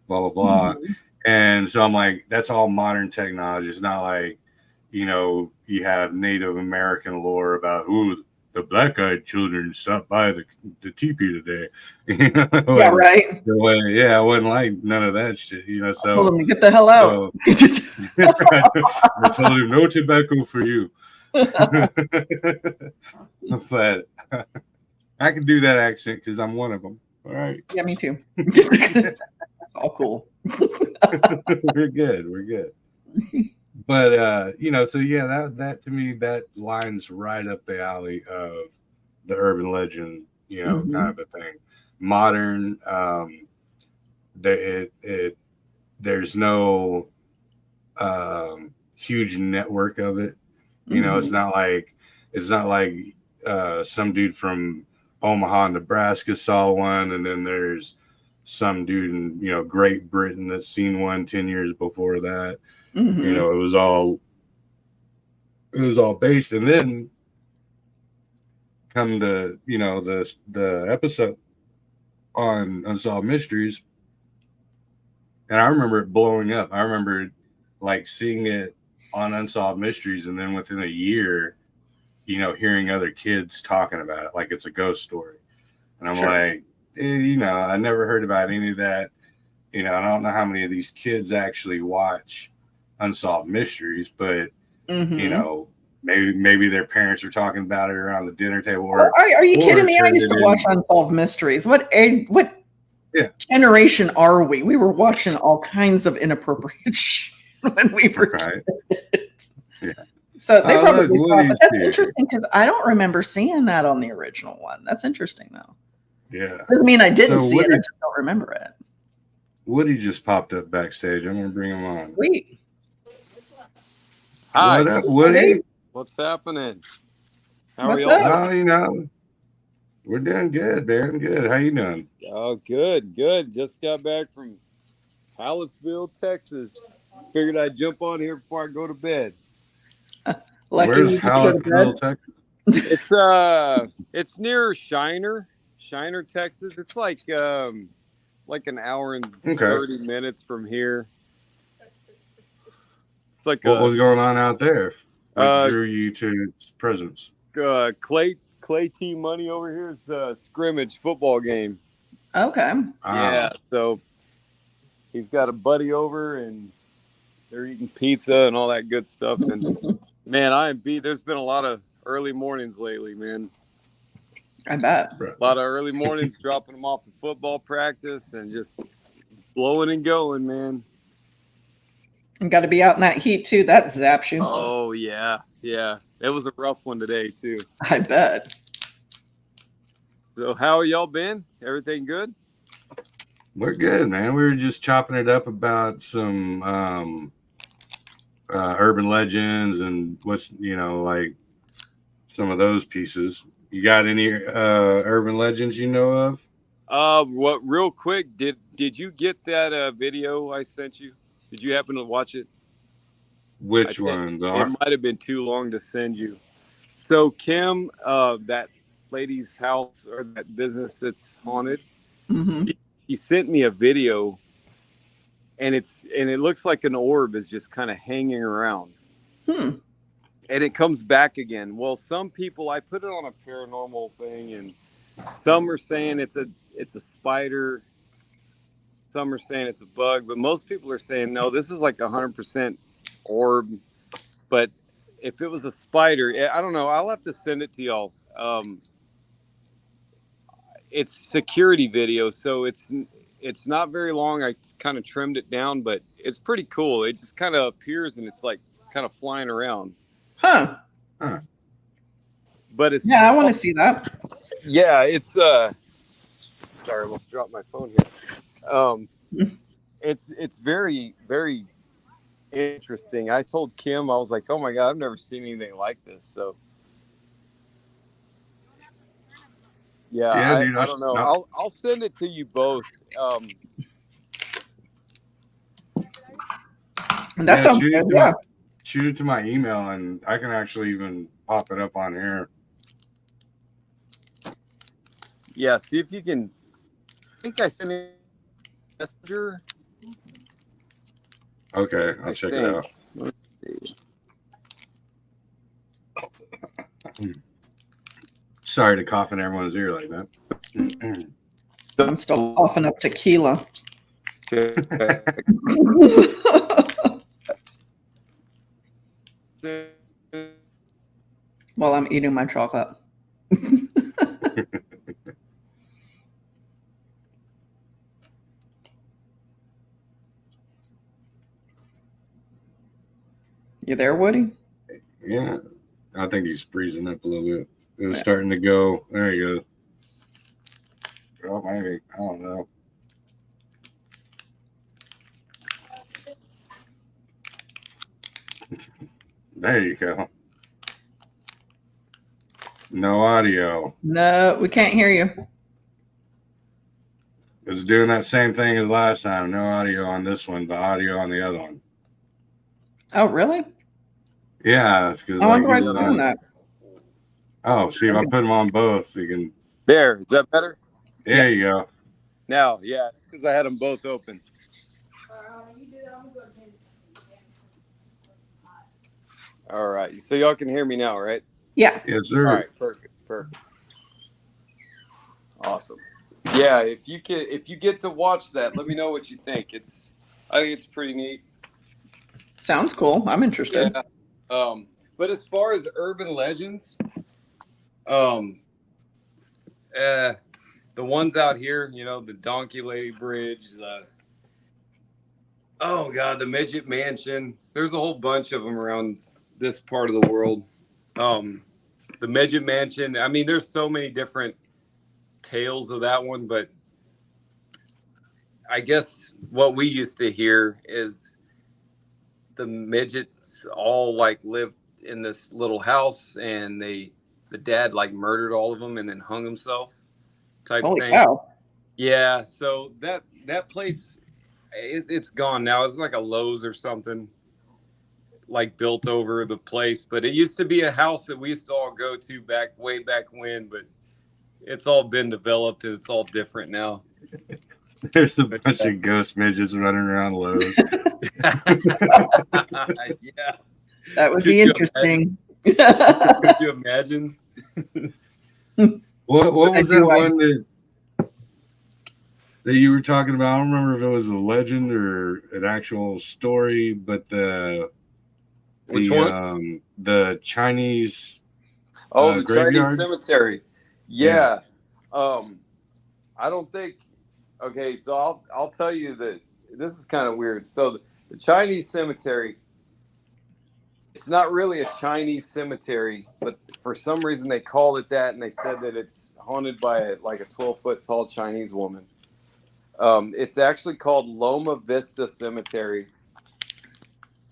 Speaker 1: blah, blah. Mm-hmm. And so I'm like, that's all modern technology. It's not like, you have Native American lore about, the black-eyed children stopped by the teepee today.
Speaker 2: Yeah, right.
Speaker 1: I wouldn't like none of that shit. So
Speaker 2: I told him to get the hell out.
Speaker 1: I told him no tobacco for you. But I can do that accent because I'm one of them. All right.
Speaker 2: Yeah, me too. That's all cool.
Speaker 1: We're good. But you know, so yeah, that to me, that lines right up the alley of the urban legend, you know, kind of a thing. Modern, there's no huge network of it. You know, it's not like some dude from Omaha, Nebraska saw one, and then there's some dude in, you know, Great Britain that's seen one 10 years before that. You know, it was all based. And then come the, you know, the episode on Unsolved Mysteries, and I remember it blowing up. I remember like seeing it on Unsolved Mysteries, and then within a year, you know, hearing other kids talking about it like it's a ghost story. And I'm like, you know, I never heard about any of that. You know, I don't know how many of these kids actually watch Unsolved Mysteries, but you know, maybe their parents are talking about it around the dinner table. Or,
Speaker 2: are you kidding me? I used to watch Unsolved Mysteries. What generation are we? We were watching all kinds of inappropriate shit when we were kids. Yeah. So they probably saw it. But that's interesting because I don't remember seeing that on the original one. That's interesting, though.
Speaker 1: Yeah.
Speaker 2: Doesn't mean I didn't see it. I just don't remember it.
Speaker 1: Woody just popped up backstage. I'm going to bring him on.
Speaker 2: Sweet.
Speaker 3: Hi.
Speaker 1: What up, Woody?
Speaker 3: What's happening? How are y'all?
Speaker 1: Oh, you know, we're doing good, man. Good. How you doing?
Speaker 3: Oh, good. Just got back from Hallettsville, Texas. Figured I'd jump on here before I go to bed.
Speaker 1: Where's Hallettsville, Texas?
Speaker 3: It's near Shiner, Texas. It's like an hour and 30 minutes from here. It's like
Speaker 1: what was going on out there? What drew you to its presence?
Speaker 3: Clay T Money over here is a scrimmage football game.
Speaker 2: Okay.
Speaker 3: Yeah, so he's got a buddy over and they're eating pizza and all that good stuff. And man, I am beat. There's been a lot of early mornings lately, man.
Speaker 2: I bet.
Speaker 3: A lot of early mornings dropping them off at football practice and just blowing and going, man.
Speaker 2: And got to be out in that heat too. That zaps you.
Speaker 3: Oh yeah. It was a rough one today too.
Speaker 2: I bet.
Speaker 3: So how y'all been? Everything good?
Speaker 1: We're good, man. We were just chopping it up about some urban legends and what's, you know, like some of those pieces. You got any urban legends you know of?
Speaker 3: What? Real quick, did you get that video I sent you? Did you happen to watch it?
Speaker 1: Which one?
Speaker 3: It might have been too long to send you. So Kim, that lady's house or that business that's haunted, he sent me a video, and it looks like an orb is just kind of hanging around, and it comes back again. Well, some people, I put it on a paranormal thing, and some are saying it's a spider. Some are saying it's a bug, but most people are saying, no, this is like 100% orb. But if it was a spider, I don't know. I'll have to send it to y'all. It's security video, so it's not very long. I kind of trimmed it down, but it's pretty cool. It just kind of appears and it's like kind of flying around.
Speaker 2: Huh.
Speaker 3: But it's
Speaker 2: I want to see that.
Speaker 3: Yeah, it's sorry, I almost dropped my phone here. It's very, very interesting. I told Kim, I was like, oh my God, I've never seen anything like this. So yeah, dude, I don't know. No. I'll send it to you both.
Speaker 2: That sounds good. Yeah.
Speaker 1: Shoot it to my email, and I can actually even pop it up on here.
Speaker 3: Yeah, see if you can. I think I sent it Messenger.
Speaker 1: Okay, I'll check it out.
Speaker 3: Let's see.
Speaker 1: Sorry to cough in everyone's ear like that.
Speaker 2: I'm still coughing up tequila. While I'm eating my chocolate. You there, Woody?
Speaker 1: Yeah. I think he's freezing up a little bit. It was starting to go. There you go. Oh, maybe. I don't know. There you go. No audio.
Speaker 2: No, we can't hear you.
Speaker 1: It's doing that same thing as last time. No audio on this one, but audio on the other one.
Speaker 2: Oh, really?
Speaker 1: Yeah, because
Speaker 2: I wonder why it's doing that.
Speaker 1: Oh, see, if I put them on both, you can.
Speaker 3: There, is that better?
Speaker 1: There you go.
Speaker 3: Now, yeah, it's because I had them both open. All right, so y'all can hear me now, right?
Speaker 2: Yeah.
Speaker 1: Yes, sir.
Speaker 3: All right, perfect. Awesome. Yeah, if you get to watch that, let me know what you think. I think it's pretty neat.
Speaker 2: Sounds cool. I'm interested.
Speaker 3: Yeah. But as far as urban legends, the ones out here, the Donkey Lady Bridge, the Midget Mansion. There's a whole bunch of them around this part of the world. The Midget Mansion. I mean, there's so many different tales of that one, but I guess what we used to hear is the midgets all lived in this little house, and the dad murdered all of them and then hung himself type
Speaker 2: Holy
Speaker 3: thing.
Speaker 2: Cow.
Speaker 3: Yeah, so that place, it's gone now. It's like a Lowe's or something built over the place, but it used to be a house that we used to all go to way back when, but it's all been developed and it's all different now.
Speaker 1: There's a bunch of ghost midgets running around Lowe's.
Speaker 3: Yeah.
Speaker 2: That would be interesting.
Speaker 3: Could you imagine?
Speaker 1: What was that one that you were talking about? I don't remember if it was a legend or an actual story, but
Speaker 3: Which one?
Speaker 1: The Chinese
Speaker 3: the
Speaker 1: graveyard?
Speaker 3: Chinese cemetery. Yeah. I don't think. Okay, so I'll tell you that this is kind of weird. So the Chinese cemetery, it's not really a Chinese cemetery, but for some reason they called it that, and they said that it's haunted by a 12-foot tall Chinese woman. It's actually called Loma Vista Cemetery.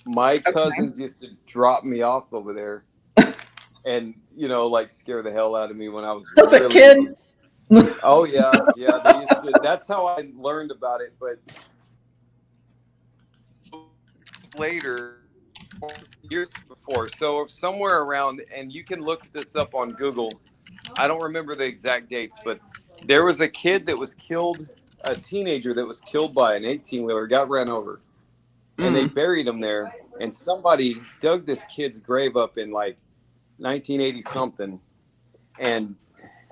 Speaker 3: My cousins used to drop me off over there, and scare the hell out of me when I was
Speaker 2: as a kid.
Speaker 3: Oh yeah. They used to. That's how I learned about it. But later, years before, so somewhere around, and you can look this up on Google. I don't remember the exact dates, but there was a kid that was killed, a teenager that was killed by an 18-wheeler, got ran over, and they buried him there. And somebody dug this kid's grave up in 1980 something, and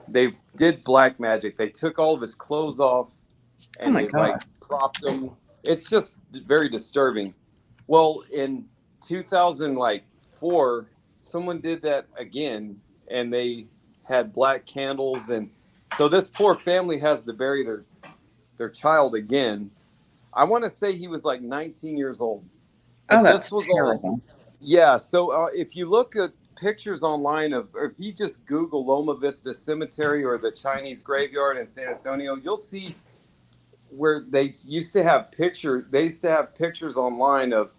Speaker 3: they did black magic. They took all of his clothes off and they propped him. It's just very disturbing. Well, in 2004, someone did that again, and they had black candles, and so this poor family has to bury their child again. I want to say he was 19 years old.
Speaker 2: Oh, that's terrible.
Speaker 3: Yeah. So if you look at pictures online or if you just Google Loma Vista Cemetery or the Chinese graveyard in San Antonio, you'll see where they used to have pictures. They used to have pictures online of,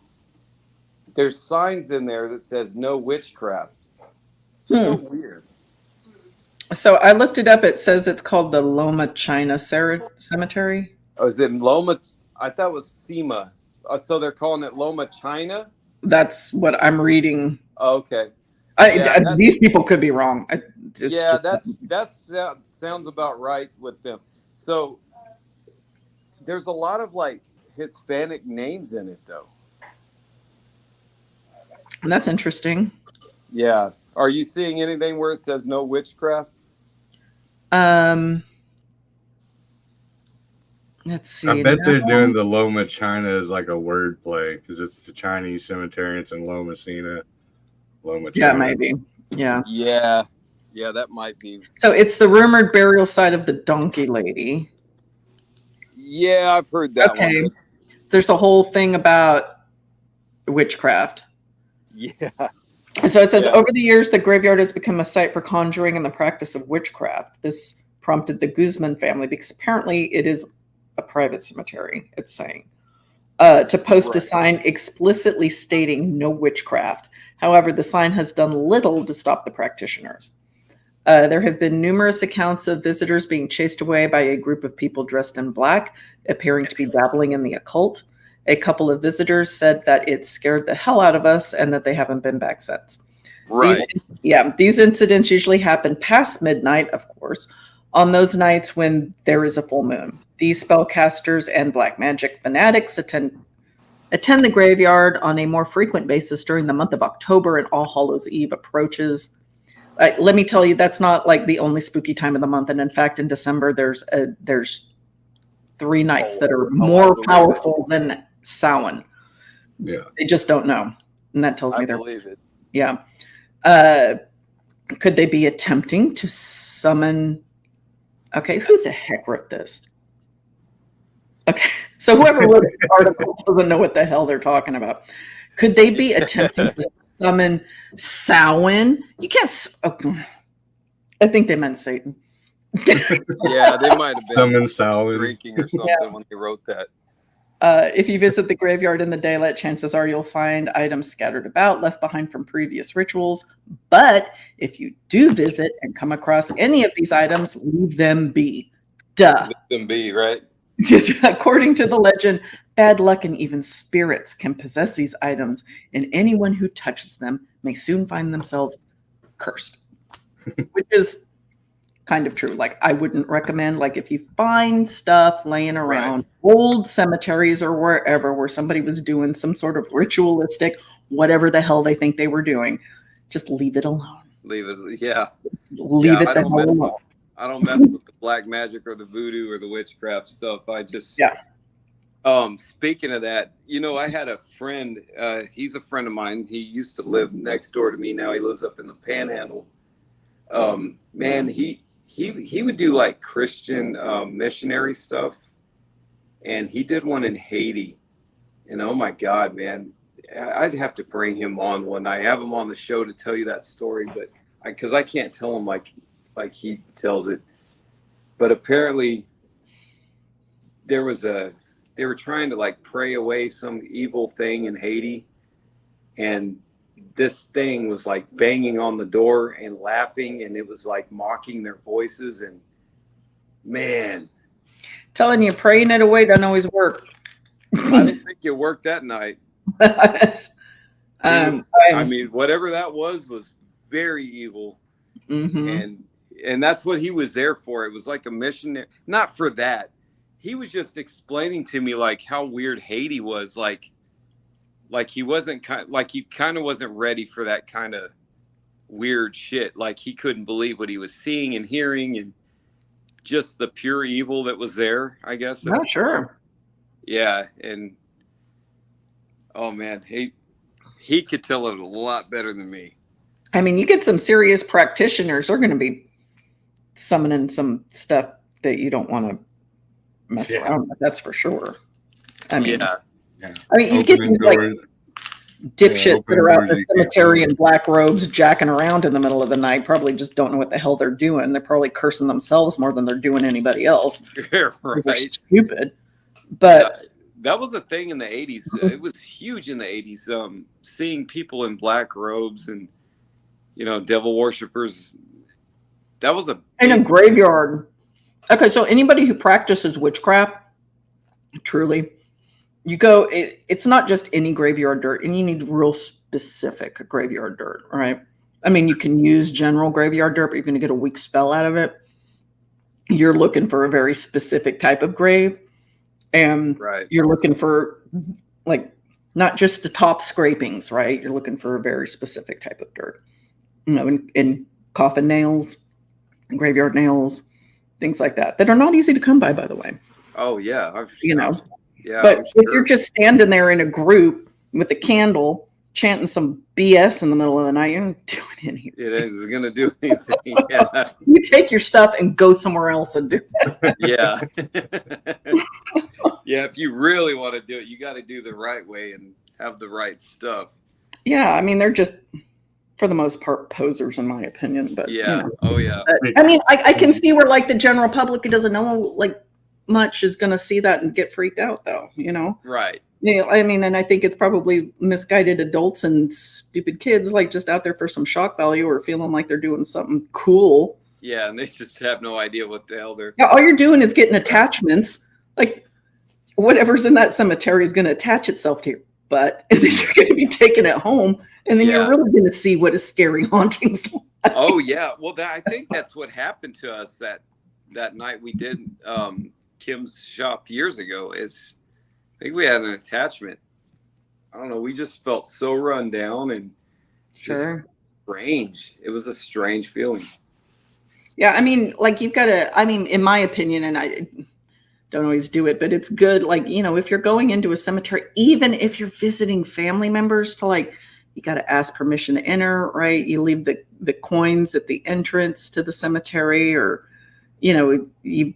Speaker 3: there's signs in there that says no witchcraft. So weird.
Speaker 2: So I looked it up. It says it's called the Loma China Cemetery.
Speaker 3: Oh, is it Loma? I thought it was SEMA. So they're calling it Loma China?
Speaker 2: That's what I'm reading.
Speaker 3: Oh, okay.
Speaker 2: These people could be wrong.
Speaker 3: That sounds about right with them. So there's a lot of Hispanic names in it, though.
Speaker 2: And that's interesting.
Speaker 3: Yeah. Are you seeing anything where it says no witchcraft?
Speaker 2: Let's see.
Speaker 1: I bet they're doing the Loma China as a word play because it's the Chinese cemetery. It's in Loma China. Loma China.
Speaker 2: Yeah, maybe. Yeah.
Speaker 3: Yeah, that might be.
Speaker 2: So it's the rumored burial site of the Donkey Lady.
Speaker 3: Yeah, I've heard that one.
Speaker 2: There's a whole thing about witchcraft.
Speaker 3: Yeah.
Speaker 2: So it says, over the years, the graveyard has become a site for conjuring and the practice of witchcraft. This prompted the Guzman family, because apparently it is a private cemetery, it's saying, to post a sign explicitly stating no witchcraft. However, the sign has done little to stop the practitioners. There have been numerous accounts of visitors being chased away by a group of people dressed in black, appearing to be dabbling in the occult. A couple of visitors said that it scared the hell out of us and that they haven't been back since.
Speaker 3: Right.
Speaker 2: These incidents usually happen past midnight, of course, on those nights when there is a full moon. These spellcasters and black magic fanatics attend the graveyard on a more frequent basis during the month of October, and All Hallows Eve approaches. Let me tell you, that's not like the only spooky time of the month. And in fact, in December, there's 3 nights that are more powerful than Samhain.
Speaker 1: Yeah.
Speaker 2: They just don't know. And that tells me
Speaker 4: I believe it.
Speaker 2: Yeah. Could they be attempting to summon? Okay, who the heck wrote this? Okay, so whoever wrote the article doesn't know what the hell they're talking about. Could they be attempting to summon Samhain? You can't. I think they meant Satan.
Speaker 3: Yeah, they might have been
Speaker 1: summon
Speaker 3: drinking or something when they wrote that.
Speaker 2: If you visit the graveyard in the daylight, chances are you'll find items scattered about, left behind from previous rituals. But if you do visit and come across any of these items, leave them be. Duh.
Speaker 3: Leave them be, right?
Speaker 2: According to the legend, bad luck and even spirits can possess these items, and anyone who touches them may soon find themselves cursed. Which is kind of true. Like, I wouldn't recommend, like, if you find stuff laying around old cemeteries or wherever where somebody was doing some sort of ritualistic, whatever the hell they think they were doing, just leave it alone.
Speaker 3: Leave it, yeah.
Speaker 2: Leave it the hell alone.
Speaker 3: I don't mess with the black magic or the voodoo or the witchcraft stuff. I just, speaking of that, you know, I had a friend, he's a friend of mine. He used to live next door to me. Now he lives up in the Panhandle. Man, he would do like Christian missionary stuff, and he did one in Haiti. And oh my God, man, I'd have to bring him on one night. I have him on the show to tell you that story, but because I can't tell him like he tells it. But apparently, they were trying to like pray away some evil thing in Haiti, and this thing was like banging on the door and laughing, and it was like mocking their voices. And man,
Speaker 2: telling you, praying it away doesn't always work.
Speaker 3: I didn't think it worked that night. I mean, whatever that was very evil.
Speaker 2: Mm-hmm.
Speaker 3: And that's what he was there for. It was like a missionary, not for that. He was just explaining to me like how weird Haiti was, like he kind of wasn't ready for that kind of weird shit. Like he couldn't believe what he was seeing and hearing, and just the pure evil that was there, I guess.
Speaker 2: Not sure.
Speaker 3: Yeah, and oh man, he could tell it a lot better than me.
Speaker 2: I mean, you get some serious practitioners, they're going to be summoning some stuff that you don't want to mess around with. That's for sure. I mean, you get these like dipshits that are out in the cemetery in black robes jacking around in the middle of the night, probably just don't know what the hell they're doing. They're probably cursing themselves more than they're doing anybody else.
Speaker 3: Right.
Speaker 2: They're stupid. But
Speaker 3: that was a thing in the 80s. It was huge in the 80s. Seeing people in black robes and, you know, devil worshippers. That was
Speaker 2: in a graveyard. Okay, so anybody who practices witchcraft, truly, you go, it's not just any graveyard dirt, and you need real specific graveyard dirt, right? I mean, you can use general graveyard dirt, but you're going to get a weak spell out of it. You're looking for a very specific type of grave, and you're looking for, like, not just the top scrapings, right? You're looking for a very specific type of dirt. You know, in coffin nails, graveyard nails, things like that are not easy to come by the way.
Speaker 3: Oh yeah,
Speaker 2: you know. Yeah, but if you're just standing there in a group with a candle chanting some BS in the middle of the night, you're not doing anything.
Speaker 3: It isn't gonna do anything. Yeah.
Speaker 2: You take your stuff and go somewhere else and do it.
Speaker 3: Yeah. Yeah, if you really want to do it, you got to do the right way and have the right stuff.
Speaker 2: Yeah, I mean, they're just, for the most part, posers, in my opinion. But
Speaker 4: yeah,
Speaker 2: you know.
Speaker 4: oh yeah.
Speaker 2: But, I mean, I can see where like the general public who doesn't know like much is going to see that and get freaked out, though. You know,
Speaker 4: Right?
Speaker 2: Yeah, I mean, and I think it's probably misguided adults and stupid kids, like just out there for some shock value or feeling like they're doing something cool.
Speaker 4: Yeah, and they just have no idea what the hell they're.
Speaker 2: Yeah, all you're doing is getting attachments. Like whatever's in that cemetery is going to attach itself to your butt, and then you're going to be taking it home, and then you're really going to see what a scary hauntings like.
Speaker 4: Oh yeah, well, I think that's what happened to us that night we did Kim's shop years ago. Is I think we had an attachment. I don't know. We just felt so run down and just strange. It was a strange feeling.
Speaker 2: Yeah, I mean, like you've got to. I mean, in my opinion, and I don't always do it, but it's good. Like, you know, if you're going into a cemetery, even if you're visiting family members, to like, you got to ask permission to enter, right? You leave the coins at the entrance to the cemetery, or, you know, you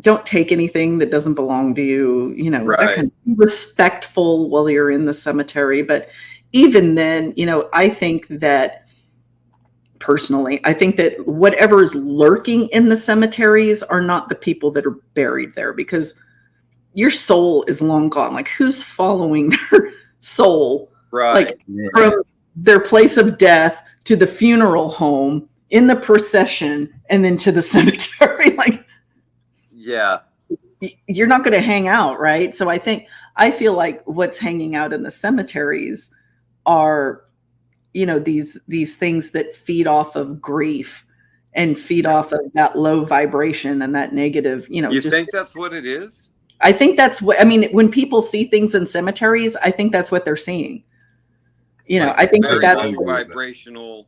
Speaker 2: don't take anything that doesn't belong to you, you know, that kind of respectful while you're in the cemetery. But even then, you know, I think that personally, I think that whatever is lurking in the cemeteries are not the people that are buried there, because your soul is long gone. Like, who's following their soul, like from their place of death to the funeral home, in the procession, and then to the cemetery? Like,
Speaker 4: yeah,
Speaker 2: you're not going to hang out, right? So I feel like what's hanging out in the cemeteries are, you know, these things that feed off of grief and feed off of that low vibration and that negative, you know.
Speaker 4: You think that's what it is?
Speaker 2: I think that's what, I mean, when people see things in cemeteries, I think that's what they're seeing. You know,
Speaker 4: like
Speaker 2: I think
Speaker 4: that's vibrational,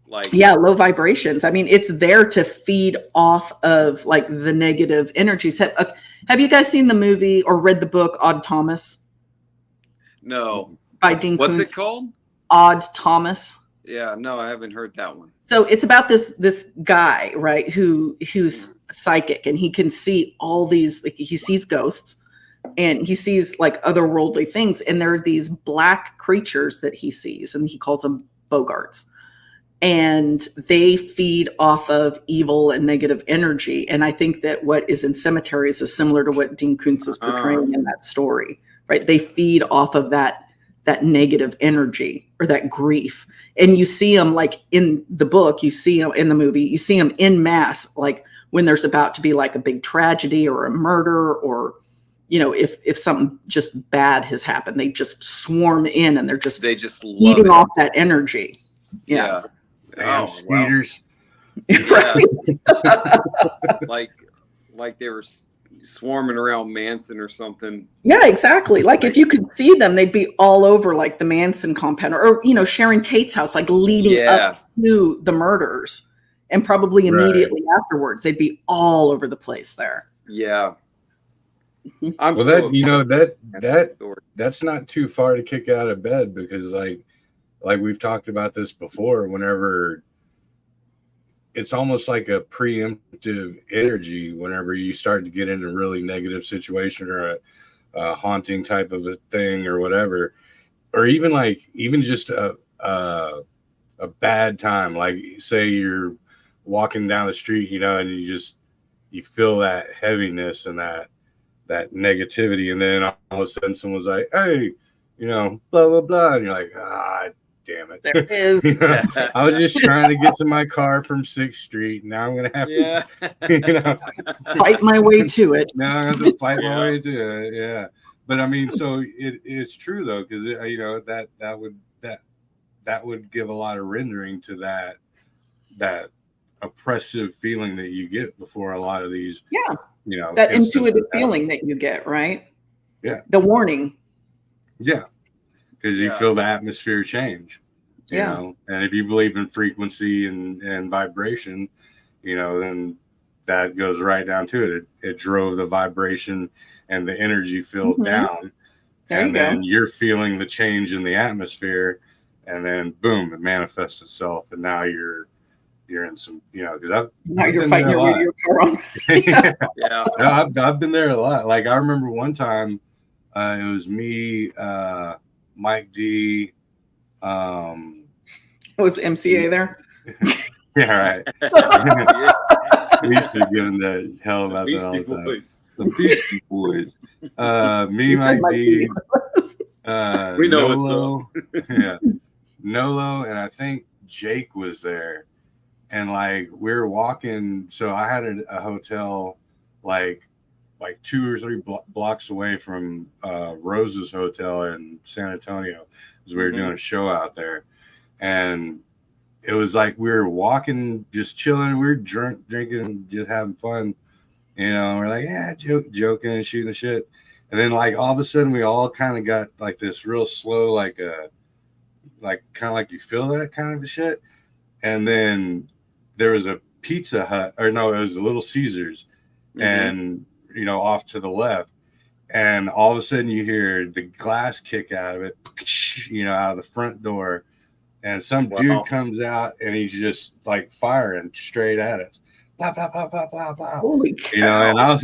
Speaker 4: like,
Speaker 2: yeah, low vibrations. I mean, it's there to feed off of like the negative energies. Have you guys seen the movie or read the book Odd Thomas?
Speaker 4: No.
Speaker 2: By Dean
Speaker 4: What's
Speaker 2: Koontz?
Speaker 4: it called?
Speaker 2: Odd Thomas.
Speaker 4: Yeah, no, I haven't heard that one.
Speaker 2: So it's about this guy, right, who's psychic, and he can see all these, like, he sees ghosts and he sees like otherworldly things, and there are these black creatures that he sees, and he calls them bogarts, and they feed off of evil and negative energy. And I think that what is in cemeteries is similar to what Dean Koontz is portraying in that story, right? They feed off of that negative energy or that grief. And you see them, like in the book, you see them in the movie, you see them in mass, like when there's about to be like a big tragedy or a murder, or, you know, if something just bad has happened, they just swarm in and they just eating off that energy. Yeah.
Speaker 1: Damn, speeders.
Speaker 4: Yeah. like they were swarming around Manson or something.
Speaker 2: Yeah, exactly. Like if you could see them, they'd be all over like the Manson compound, or you know, Sharon Tate's house, like leading up to the murders, and probably immediately afterwards, they'd be all over the place there.
Speaker 4: Yeah.
Speaker 1: That's not too far to kick out of bed, because like we've talked about this before, whenever it's almost like a preemptive energy whenever you start to get in a really negative situation or a haunting type of a thing or whatever, or even just a bad time. Like say you're walking down the street, you know, and you feel that heaviness and that negativity, and then all of a sudden someone's like, hey, you know, blah blah blah, and you're like, damn it.
Speaker 2: There is.
Speaker 1: You know, I was just trying to get to my car from 6th Street. Now I'm going to have to, you know,
Speaker 2: fight my way to it.
Speaker 1: Now I have to fight my way to it. Yeah. But I mean, so it's true though, because you know, that would give a lot of rendering to that oppressive feeling that you get before a lot of these.
Speaker 2: Yeah.
Speaker 1: You know,
Speaker 2: that intuitive feeling that you get, right?
Speaker 1: Yeah.
Speaker 2: The warning.
Speaker 1: Yeah. Because you feel the atmosphere change, you know, and if you believe in frequency and vibration, you know, then that goes right down to it. It drove the vibration and the energy field down, then you're feeling the change in the atmosphere, and then boom, it manifests itself, and now you're in some, you know, because
Speaker 2: now you're fighting your car on.
Speaker 1: No, I've been there a lot. Like I remember one time, it was me, Mike D,
Speaker 2: Was MCA there?
Speaker 1: Yeah, right. We used to give them the hell about that all the time.
Speaker 4: Boys.
Speaker 1: The Beastie Boys. Me, Mike D.
Speaker 4: We know
Speaker 1: Nolo. Yeah. Nolo, and I think Jake was there. And like we were walking, so I had a hotel like 2 or 3 blocks away from Rose's hotel in San Antonio, because we were doing a show out there. And it was like we were walking, just chilling. We were drinking, just having fun. You know, we're like, yeah, joking and shooting the shit. And then like all of a sudden we all kind of got like this real slow, like kind of like you feel that kind of a shit. And then there was a Pizza Hut, or no, it was a Little Caesars, and you know, off to the left. And all of a sudden you hear the glass kick out of it, you know, out of the front door. And some dude comes out and he's just like firing straight at us. Blah, blah, blah, blah, blah, blah.
Speaker 2: Holy cow.
Speaker 1: You know, and I was,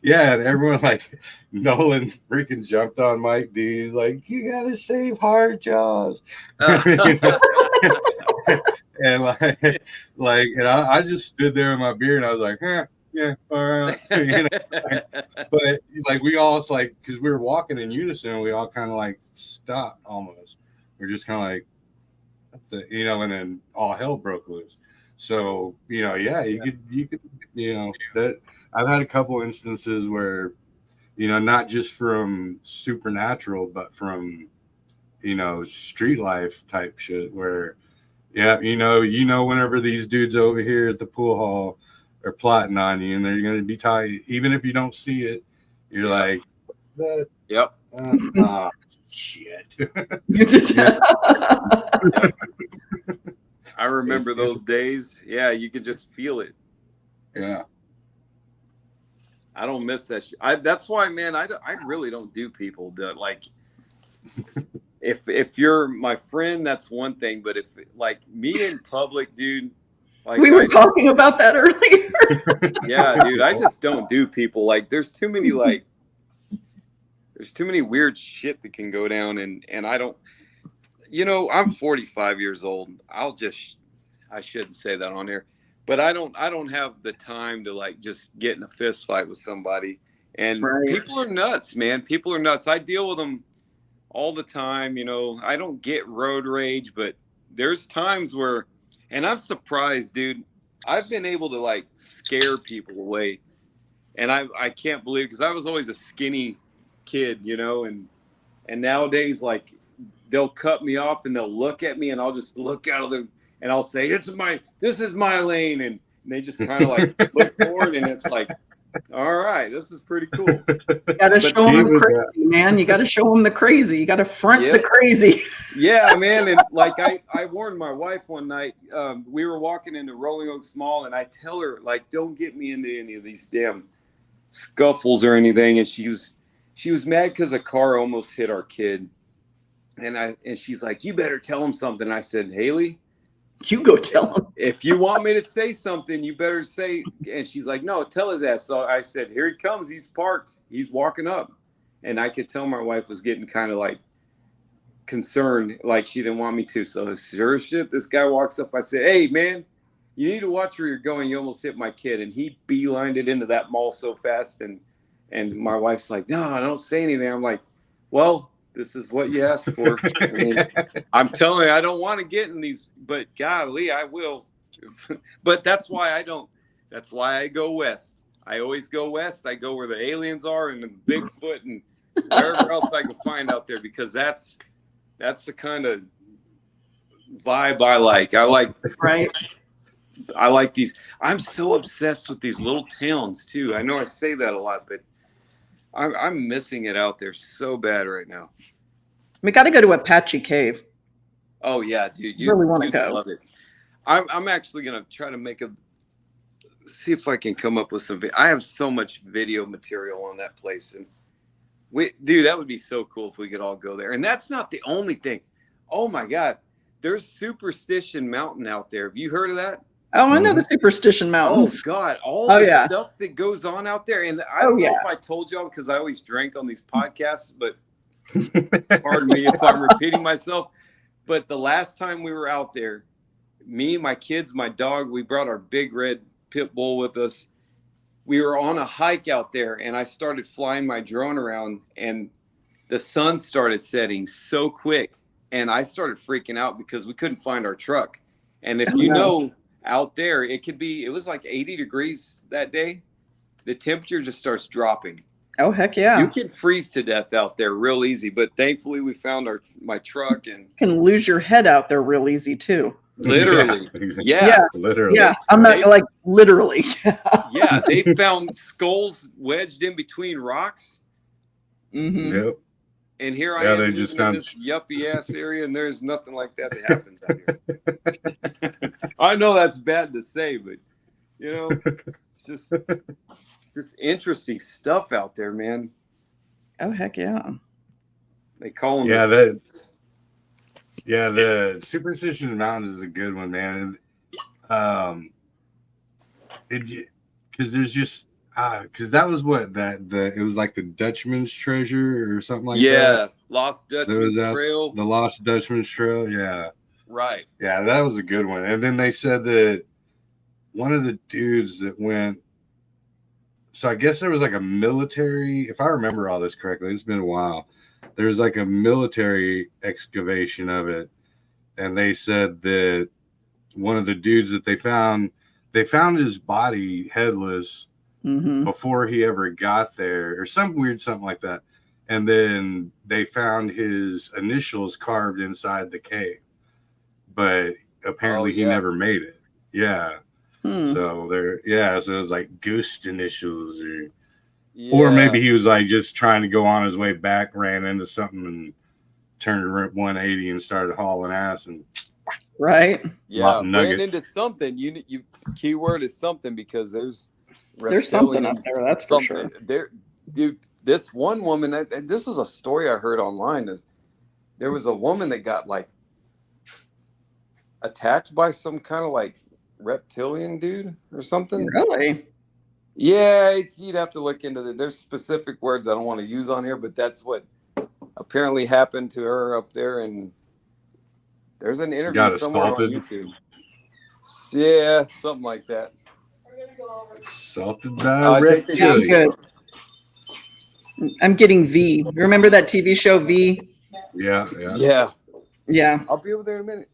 Speaker 1: yeah, and everyone like Nolan freaking jumped on Mike D. He's like, you got to save hard jaws. And and I just stood there with my beer and I was like, yeah, all right. You know, but like we all like, because we were walking in unison, we all kind of like stopped almost. We're just kind of like, you know, and then all hell broke loose. So, you know, yeah, you could, you know, that I've had a couple instances where, you know, not just from supernatural, but from, you know, street life type shit where, yeah, you know, whenever these dudes over here at the pool hall are plotting on you and they're going to be tied, even if you don't see it, you're like, that,
Speaker 4: yep.
Speaker 1: Shit.
Speaker 2: You just
Speaker 4: I remember those days. Yeah, you could just feel it.
Speaker 1: Yeah.
Speaker 4: I don't miss that shit. That's why, man, I really don't do people that like if you're my friend, that's one thing, but if like me in public, dude, like
Speaker 2: we were talking about that earlier.
Speaker 4: Yeah, dude, I just don't do people like there's too many weird shit that can go down and I don't, you know, I'm 45 years old. I shouldn't say that on here, but I don't have the time to like just get in a fist fight with somebody. And people are nuts, man. People are nuts. I deal with them all the time. You know, I don't get road rage, but there's times where, and I'm surprised, dude, I've been able to like scare people away. And I can't believe, because I was always a skinny kid, you know, and nowadays, like, they'll cut me off and they'll look at me and I'll just look out of the, and I'll say, this is my lane. And they just kind of like look forward and it's like, all right, this is pretty cool.
Speaker 2: You got to show them the crazy, man. You got to show them the crazy. You got to front the crazy.
Speaker 4: Yeah, man. And like, I warned my wife one night, we were walking into Rolling Oaks Mall and I tell her, like, don't get me into any of these damn scuffles or anything. And she was mad because a car almost hit our kid. And she's like, you better tell him something. I said, Haley,
Speaker 2: you go tell him.
Speaker 4: If you want me to say something, you better say. And she's like, no, tell his ass. So I said, here he comes. He's parked. He's walking up. And I could tell my wife was getting kind of like concerned, like she didn't want me to. So sure as shit, this guy walks up. I said, hey, man, you need to watch where you're going. You almost hit my kid. And he beelined it into that mall so fast. And my wife's like, no, I don't say anything. I'm like, well, this is what you asked for. I mean, I'm telling you, I don't want to get in these, but golly, I will. But that's why I don't. That's why I go west. I always go west. I go where the aliens are and the Bigfoot and wherever else I can find out there, because that's the kind of vibe I like. I like these. I'm so obsessed with these little towns too. I know I say that a lot, but I'm missing it out there so bad right now.
Speaker 2: We got to go to Apache Cave.
Speaker 4: Oh yeah, dude,
Speaker 2: you really want to go.
Speaker 4: Love it. I'm actually gonna try to see if I can come up with some. I have so much video material on that place, and that would be so cool if we could all go there. And that's not the only thing. Oh my God, there's Superstition Mountain out there. Have you heard of that?
Speaker 2: Oh, I know the Superstition Mountains.
Speaker 4: Oh God, all the stuff that goes on out there. And I don't know if I told y'all, because I always drank on these podcasts, but pardon me if I'm repeating myself. But the last time we were out there, me, my kids, my dog, we brought our big red pit bull with us. We were on a hike out there, and I started flying my drone around, and the sun started setting so quick, and I started freaking out because we couldn't find our truck. And if you know, out there, it was like 80 degrees that day. The temperature just starts dropping.
Speaker 2: Oh, heck yeah.
Speaker 4: You can freeze to death out there real easy, but thankfully we found my truck. And
Speaker 2: you can lose your head out there real easy too.
Speaker 4: Literally.
Speaker 2: Yeah.
Speaker 1: Literally.
Speaker 2: Yeah. I'm not like literally.
Speaker 4: Yeah. They found skulls wedged in between rocks.
Speaker 2: Mm-hmm.
Speaker 1: Yep.
Speaker 4: And here I am
Speaker 1: they
Speaker 4: in
Speaker 1: just
Speaker 4: this yuppie ass area, and there's nothing like that happens out here. I know that's bad to say, but it's just interesting stuff out there, man.
Speaker 2: Oh, heck yeah.
Speaker 4: They call them
Speaker 1: the Superstition Mountains is a good one, man. Because there's just because that was it was like the Dutchman's treasure or something like that.
Speaker 4: Yeah, Lost Dutchman's Trail.
Speaker 1: The Lost Dutchman's Trail, yeah.
Speaker 4: Right.
Speaker 1: Yeah, that was a good one. And then they said that one of the dudes that went, so I guess there was like a military, if I remember all this correctly, it's been a while. There's like a military excavation of it. And they said that one of the dudes that they found his body headless before he ever got there, or something like that. And then they found his initials carved inside the cave, but apparently he never made it. Yeah. So so it was like ghost initials, or maybe he was like just trying to go on his way back, ran into something and turned 180 and started hauling ass and
Speaker 4: ran into something. You keyword is something, because there's
Speaker 2: something up there, that's for sure.
Speaker 4: There, dude, this one woman, and this is a story I heard online, is there was a woman that got like attacked by some kind of like reptilian dude or something.
Speaker 2: Really?
Speaker 4: Yeah, you'd have to look into there's specific words I don't want to use on here, but that's what apparently happened to her up there. And there's an interview somewhere on YouTube. Yeah, something like that.
Speaker 1: Assaulted by reptilian.
Speaker 2: I'm getting V. Remember that TV show V?
Speaker 1: Yeah.
Speaker 4: I'll be over there in a minute.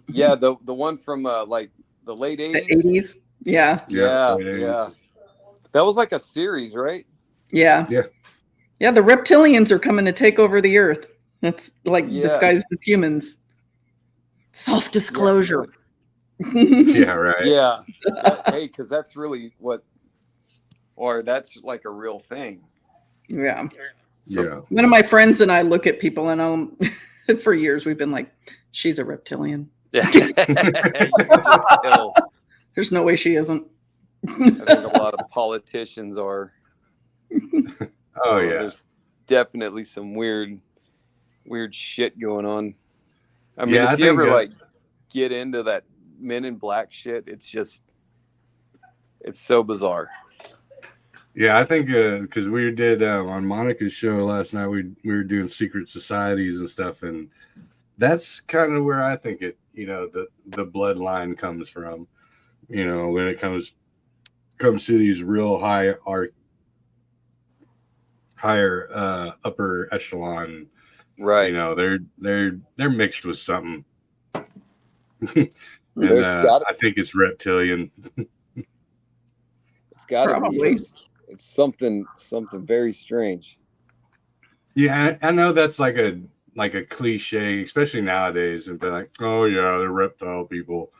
Speaker 4: Yeah, the one from like the late 80s.
Speaker 2: The 80s. Yeah.
Speaker 4: That was like a series, right?
Speaker 2: Yeah. The reptilians are coming to take over the earth. That's like disguised as humans. Self-disclosure.
Speaker 1: Yeah, right.
Speaker 4: Yeah. Hey, because that's really that's like a real thing.
Speaker 2: Yeah.
Speaker 4: So,
Speaker 2: one of my friends and I look at people, and for years we've been like, she's a reptilian.
Speaker 4: Yeah. You can just tell.
Speaker 2: There's no way she isn't.
Speaker 4: I think a lot of politicians are.
Speaker 1: Oh yeah.
Speaker 4: There's definitely some weird shit going on. I mean, if you ever like get into that Men in Black shit, it's so bizarre.
Speaker 1: Yeah, I think because we did on Monica's show last night, we were doing secret societies and stuff, and that's kind of where I think it, the bloodline comes from. When it comes to these real higher upper echelon,
Speaker 4: right?
Speaker 1: They're mixed with something. And I think it's reptilian.
Speaker 4: It's got to be. It's something very strange.
Speaker 1: Yeah, I know that's like a cliche, especially nowadays, and be like, oh yeah, they're reptile people,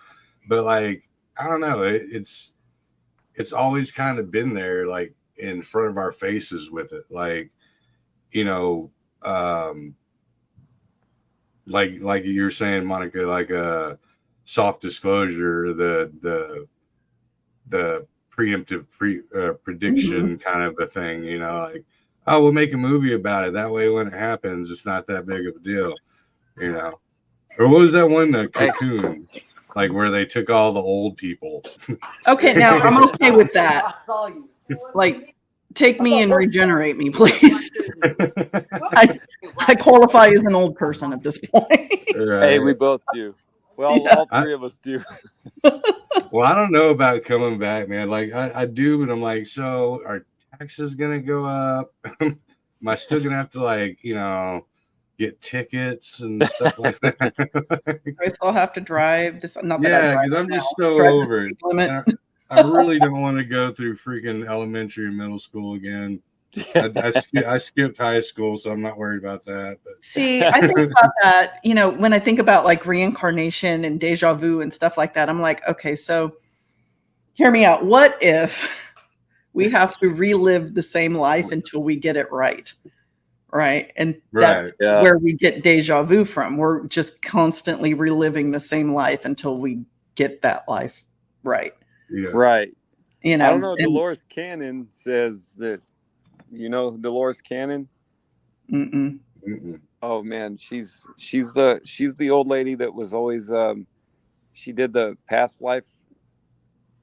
Speaker 1: but like I don't know, it's always kind of been there, like in front of our faces with it, like like you're saying, Monica, like a soft disclosure, the preemptive prediction kind of a thing, like, oh, we'll make a movie about it. That way, when it happens, it's not that big of a deal, Or what was that one, the Cocoon, like where they took all the old people?
Speaker 2: Okay, now I'm okay with that. Like take me and regenerate me, please. I qualify as an old person at this point.
Speaker 3: Right. Hey, we both do. Well, all three of us do.
Speaker 1: Well, I don't know about coming back, man. Like I do, but I'm like, so are taxes gonna go up? Am I still gonna have to, like, get tickets and stuff like that?
Speaker 2: I still have to drive this. Not
Speaker 1: that because I'm just so over it. I really don't want to go through freaking elementary and middle school again. I skipped high school, so I'm not worried about that. But.
Speaker 2: See, I think about that, when I think about like reincarnation and deja vu and stuff like that, I'm like, okay, so hear me out. What if we have to relive the same life until we get it right? Right. And that's where we get deja vu from. We're just constantly reliving the same life until we get that life right.
Speaker 3: Yeah. Right. I don't know. Dolores Cannon says that. Dolores Cannon?
Speaker 2: Mm-mm.
Speaker 3: Oh man, she's the old lady that was always she did the past life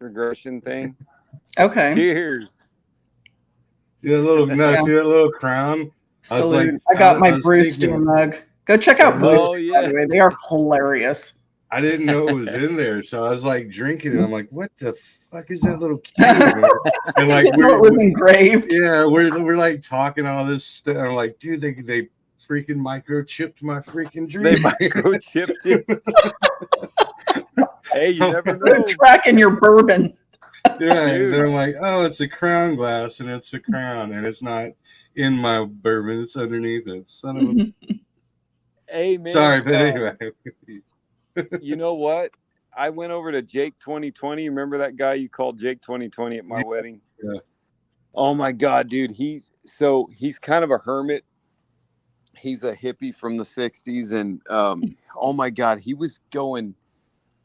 Speaker 3: regression thing.
Speaker 2: Okay.
Speaker 3: Cheers.
Speaker 1: See that little crown?
Speaker 2: Salute. I got my Brewster mug. Go check out Brewster. Oh yeah, by the way. They are hilarious.
Speaker 1: I didn't know it was in there, so I was like drinking it. I'm like, what the fuck is that little cube? And like,
Speaker 2: it was engraved.
Speaker 1: Yeah, we're like talking all this stuff. I'm like, dude, they freaking microchipped my freaking drink.
Speaker 3: They microchipped it. Hey, you never know.
Speaker 2: They're tracking your bourbon.
Speaker 1: Yeah, and then I'm like, oh, it's a crown glass, and it's a crown, and it's not in my bourbon; it's underneath it. Son of a.
Speaker 3: Hey, man.
Speaker 1: Sorry, but anyway.
Speaker 3: You know what? I went over to Jake 2020. Remember that guy you called Jake 2020 at my wedding?
Speaker 1: Yeah.
Speaker 3: Oh my God, dude. He's kind of a hermit. He's a hippie from the 60s. And oh my God, he was going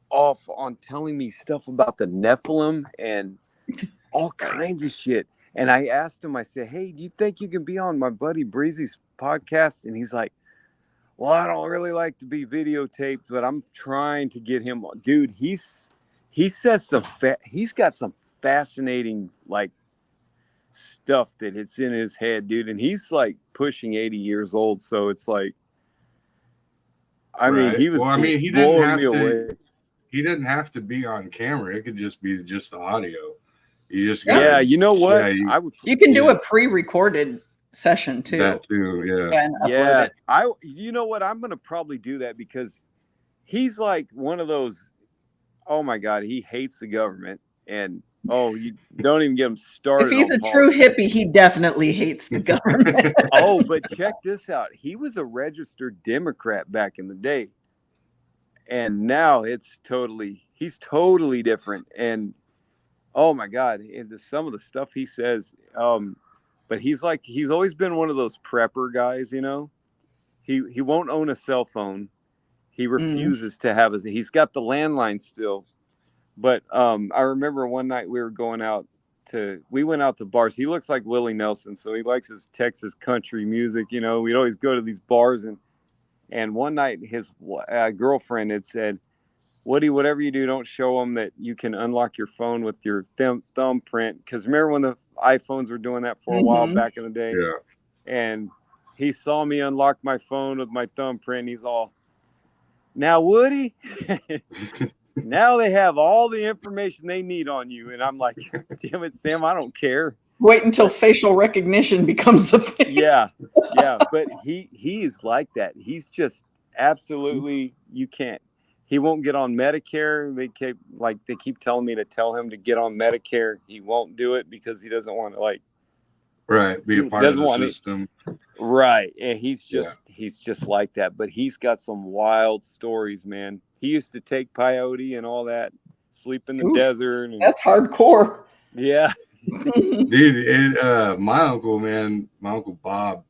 Speaker 3: off on telling me stuff about the Nephilim and all kinds of shit. And I asked him, I said, hey, do you think you can be on my buddy Breezy's podcast? And he's like, well, I don't really like to be videotaped, but I'm trying to get him on. Dude, he says he's got some fascinating like stuff that it's in his head, dude. And he's like pushing 80 years old. So it's like, I mean, he was,
Speaker 1: he didn't have to, he didn't have to be on camera. It could just be the audio. You just got
Speaker 3: you know what?
Speaker 2: You can do a pre-recorded session too.
Speaker 1: That too,
Speaker 3: yeah. You know what? I'm gonna probably do that because he's like one of those. Oh my God, he hates the government, and you don't even get him started.
Speaker 2: If he's a true hippie, he definitely hates the government.
Speaker 3: But check this out. He was a registered Democrat back in the day, and now he's totally different. And oh my God, and some of the stuff he says. But he's always been one of those prepper guys, He won't own a cell phone. He refuses to have he's got the landline still. But I remember one night we went out to bars. He looks like Willie Nelson, so he likes his Texas country music, We'd always go to these bars and one night his girlfriend had said, Woody, whatever you do, don't show them that you can unlock your phone with your thumbprint. Because remember when the iPhones were doing that for a while back in the day?
Speaker 1: Yeah.
Speaker 3: And he saw me unlock my phone with my thumbprint. And he's all, now, Woody, now they have all the information they need on you. And I'm like, damn it, Sam, I don't care.
Speaker 2: Wait until facial recognition becomes a thing.
Speaker 3: Yeah. But he is like that. He's just absolutely, you can't. He won't get on Medicare. They keep telling me to tell him to get on Medicare. He won't do it because he doesn't want to
Speaker 1: be a part of the system.
Speaker 3: Right. And he's just like that. But he's got some wild stories, man. He used to take peyote and all that, sleep in the desert. And,
Speaker 2: that's hardcore.
Speaker 3: Yeah.
Speaker 1: Dude, my uncle Bob,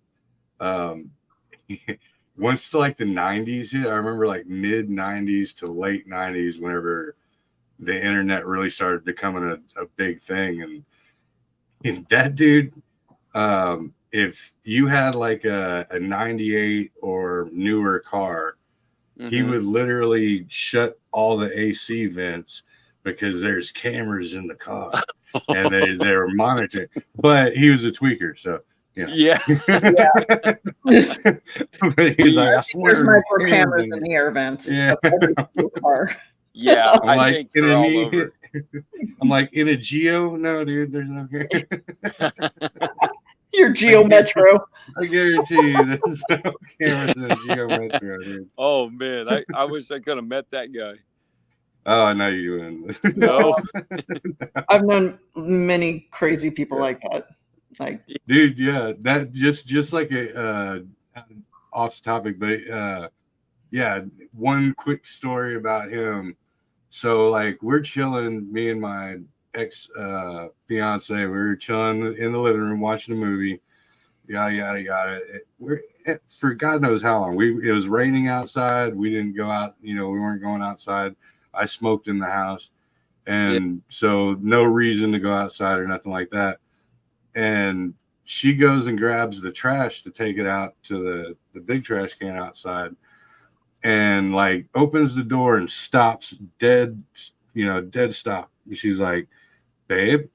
Speaker 1: once to like the 90s, I remember like mid 90s to late 90s, whenever the internet really started becoming a big thing. And that dude, if you had like a 98 or newer car, he would literally shut all the AC vents because there's cameras in the car. and they were monitoring. But he was a tweaker, so
Speaker 3: yeah.
Speaker 1: But he's like, I swear,
Speaker 2: there's micro cameras in the air vents.
Speaker 1: Yeah.
Speaker 2: Car.
Speaker 3: Yeah,
Speaker 1: I'm
Speaker 3: I think they're all over.
Speaker 1: I'm like, in a Geo? No, dude, there's no.
Speaker 2: Your Geo Metro.
Speaker 1: I guarantee you, there's no cameras in a Geo Metro, dude.
Speaker 3: Oh man, I wish I could have met that guy.
Speaker 1: Oh, I know you wouldn't.
Speaker 3: No,
Speaker 2: I've known many crazy people like that. Like,
Speaker 1: dude, yeah, that just like a off topic, but yeah, one quick story about him. So like we're chilling, me and my ex fiance, we were chilling in the living room watching a movie. Yada yada yada. For God knows how long. It was raining outside. We didn't go out. We weren't going outside. I smoked in the house, and so no reason to go outside or nothing like that. And she goes and grabs the trash to take it out to the big trash can outside, and like opens the door and stops dead stop. She's like, babe,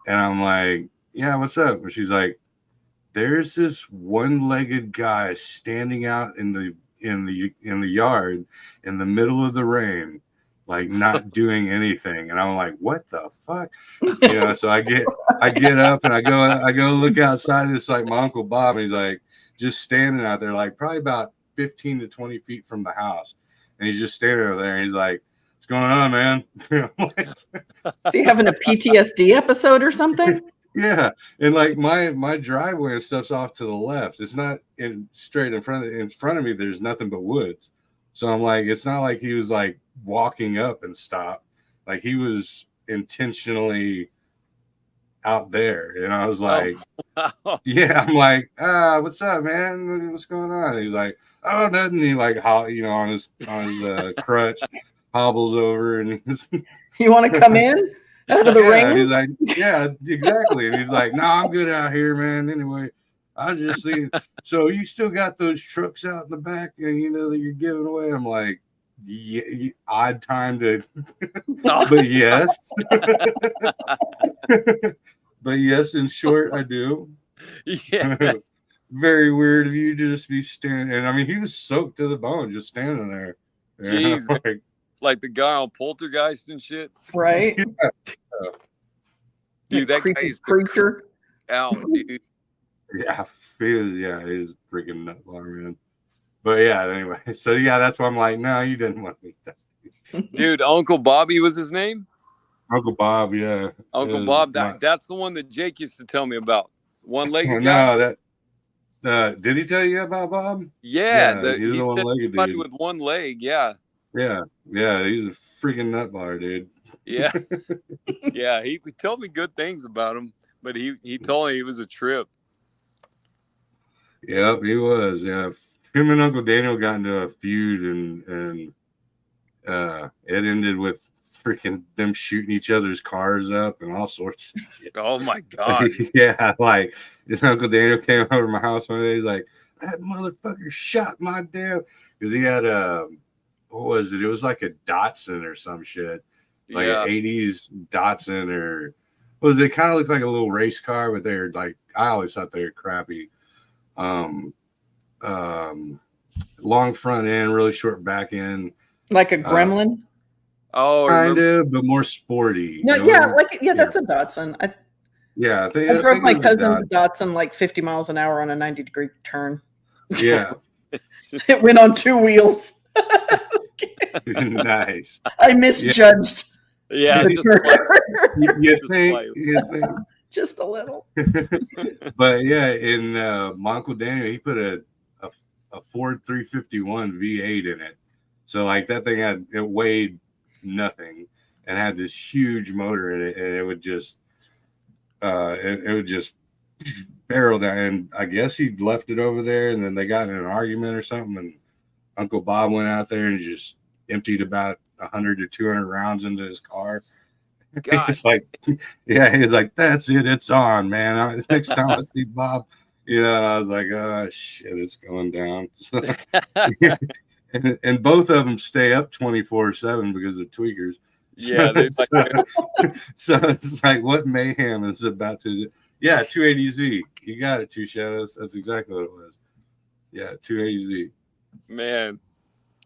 Speaker 1: and I'm like, yeah, what's up? And she's like, there's this one-legged guy standing out in the yard in the middle of the rain, like not doing anything. And I'm like, what the fuck? So I get up and I go look outside, and it's like my Uncle Bob, and he's like just standing out there, like probably about 15 to 20 feet from the house. And he's just standing over there, and he's like, what's going on, man?
Speaker 2: Is he having a PTSD episode or something?
Speaker 1: Yeah, and like my driveway and stuff's off to the left. It's not straight in front of me. There's nothing but woods. So I'm like, it's not like he was like walking up and stopped. Like he was intentionally out there. And I was like, yeah, I'm like, what's up, man? What's going on? And he's like, oh, nothing. He like, on his crutch, hobbles over, and
Speaker 2: you want to come in? Out of the rain?
Speaker 1: He's like, yeah, exactly. And he's like, no, I'm good out here, man. Anyway, I was just seeing. So you still got those trucks out in the back, and that you're giving away. I'm like, yeah, odd time to, but yes, but yes. In short, I do.
Speaker 3: Yeah.
Speaker 1: Very weird of you to just be standing. And I mean, he was soaked to the bone, just standing there.
Speaker 3: Jeez. Like the guy on Poltergeist and shit,
Speaker 2: right?
Speaker 3: Dude, that guy is
Speaker 2: creature
Speaker 3: out, dude.
Speaker 1: Yeah, he is freaking nutbar, man. But yeah, anyway, so yeah, that's why I'm like, no, you didn't want me.
Speaker 3: Dude, Uncle Bobby was his name.
Speaker 1: Uncle Bob, yeah.
Speaker 3: Uncle Bob. That's the one that Jake used to tell me about. One-legged guy.
Speaker 1: No, did he tell you about Bob?
Speaker 3: Yeah,
Speaker 1: he's the one-legged dude
Speaker 3: with one leg. Yeah.
Speaker 1: Yeah, he's a freaking nutbar, dude.
Speaker 3: Yeah, yeah. He told me good things about him, but he told me he was a trip.
Speaker 1: Yep, he was. Yeah, him and Uncle Daniel got into a feud, and it ended with freaking them shooting each other's cars up and all sorts of shit.
Speaker 3: Oh my god!
Speaker 1: Yeah, like his Uncle Daniel came over to my house one day. He's like, that motherfucker shot my damn, because he had what was it? It was like a Datsun or some shit, like an 80s Datsun, or was it kind of looked like a little race car, but they're like, I always thought they were crappy. Long front end, really short back end,
Speaker 2: like a Gremlin.
Speaker 1: Kind of, but more sporty.
Speaker 2: No, that's a Datsun. I drove my cousin's Datsun like 50 miles an hour on a 90-degree turn.
Speaker 1: Yeah,
Speaker 2: it went on two wheels.
Speaker 1: Nice.
Speaker 2: I misjudged.
Speaker 3: Yeah,
Speaker 1: you think
Speaker 2: just a little.
Speaker 1: But yeah, in my Uncle Daniel, he put a Ford 351 V8 in it. So like that thing it weighed nothing and had this huge motor in it, and it would just barrel down. And I guess he left it over there, and then they got in an argument or something, and Uncle Bob went out there and just emptied about 100 to 200 rounds into his car. It's like, yeah, he's like, that's it, it's on, man. Next time I see Bob, and I was like, oh shit, it's going down. And both of them stay up 24/7 because they're tweakers.
Speaker 3: Yeah,
Speaker 1: so it's like, what mayhem is about to? Yeah, 280Z. You got it, Two Shadows. That's exactly what it was. Yeah, 280Z.
Speaker 3: Man,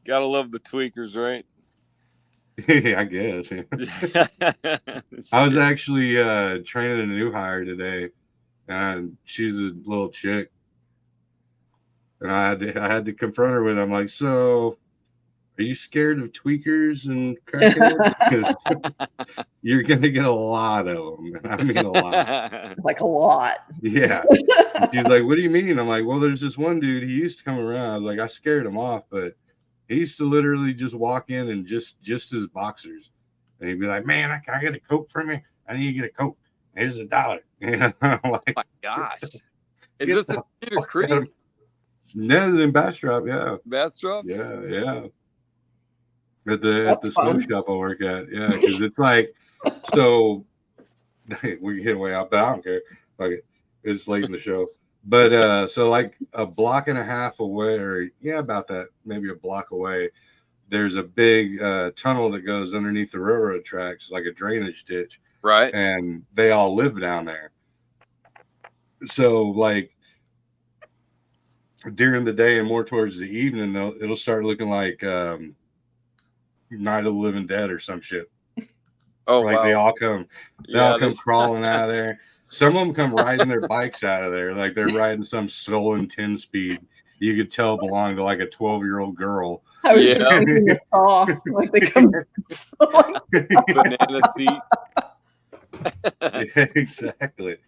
Speaker 3: gotta love the tweakers, right?
Speaker 1: I guess. I was actually training a new hire today, and she's a little chick, and I had to confront her with. I'm like, so, are you scared of tweakers and crackheads? Because you're gonna get a lot of them. And I mean a lot.
Speaker 2: Like a lot.
Speaker 1: Yeah. And she's like, what do you mean? I'm like, well, there's this one dude. He used to come around. I was like, I scared him off, but he used to literally just walk in and just his boxers, and he'd be like, man, can I get a Coke from you? I need to get a Coke. Here's $1. You know, like,
Speaker 3: oh my gosh. Is this a Cedar Creek?
Speaker 1: No, in Bastrop, yeah.
Speaker 3: Bastrop?
Speaker 1: Yeah. At the smoke shop I work at, yeah, because it's like, so we can get way out, but I don't care. Like, it's late in the show. But so like a block and a half away, or about that, maybe a block away, there's a big tunnel that goes underneath the railroad tracks, like a drainage ditch.
Speaker 3: Right.
Speaker 1: And they all live down there. So like during the day and more towards the evening, it'll start looking like Night of the Living Dead or some shit.
Speaker 3: Oh,
Speaker 1: like
Speaker 3: wow.
Speaker 1: They all come crawling out of there. Some of them come riding their bikes out of there, like they're riding some stolen 10-speed. You could tell belonged to like a 12-year-old girl.
Speaker 2: I was just thinking the saw, like they come
Speaker 3: banana seat.
Speaker 1: Yeah, exactly.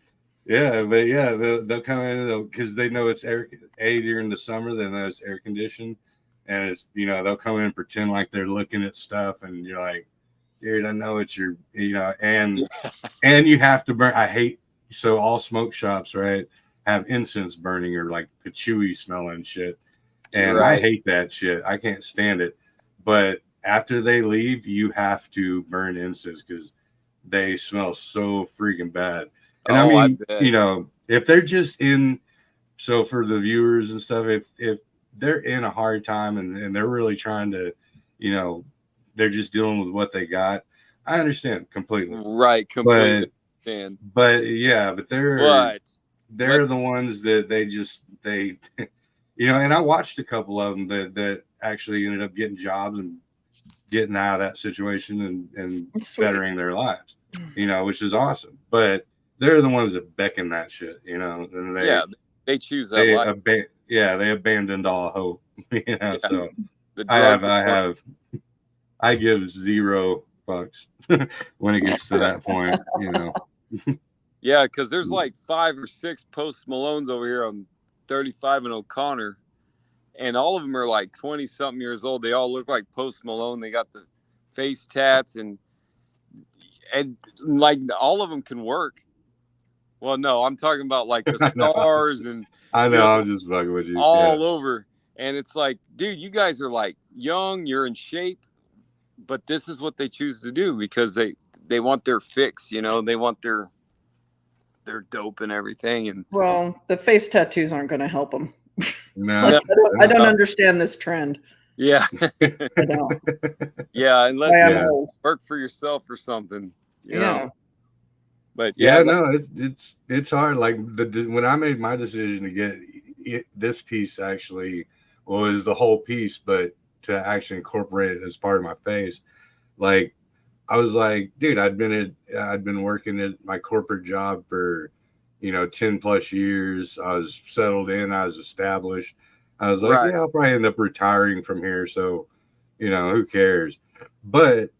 Speaker 1: Yeah, but yeah, they'll come in because they know it's during the summer. They know it's air conditioned, and it's they'll come in and pretend like they're looking at stuff, and you're like, dude, I know it's your and you have to burn. So all smoke shops, right, have incense burning or like patchouli smelling shit. And right. I hate that shit. I can't stand it. But after they leave, you have to burn incense because they smell so freaking bad. And I mean, if they're just so for the viewers and stuff, if they're in a hard time and they're really trying to, they're just dealing with what they got, I understand completely.
Speaker 3: Right, completely.
Speaker 1: But they're the ones that they and I watched a couple of them that actually ended up getting jobs and getting out of that situation and bettering their lives, which is awesome. But they're the ones that beckon that shit, and
Speaker 3: they choose that life.
Speaker 1: They abandoned all hope, so I give 0 fucks when it gets to that point,
Speaker 3: Yeah, because there's like 5 or 6 Post Malones over here on 35 and O'Connor, and all of them are like 20-something years old. They all look like Post Malone. They got the face tats and like all of them can work. Well, no, I'm talking about like the stars and
Speaker 1: I know I'm just fucking with you
Speaker 3: all over. And it's like, dude, you guys are like young, you're in shape, but this is what they choose to do because they want their fix, they want their dope and everything. And
Speaker 2: well, the face tattoos aren't going to help them.
Speaker 1: No,
Speaker 2: I don't understand this trend.
Speaker 3: Yeah.
Speaker 2: I don't.
Speaker 3: Yeah, unless you work for yourself or something. You know? But
Speaker 1: no, it's hard. Like when I made my decision to get this piece, actually was the whole piece, but to actually incorporate it as part of my face, like I was like, dude, I'd been working at my corporate job for 10 plus years. I was settled in, I was established. I was like, I'll probably end up retiring from here, so who cares? But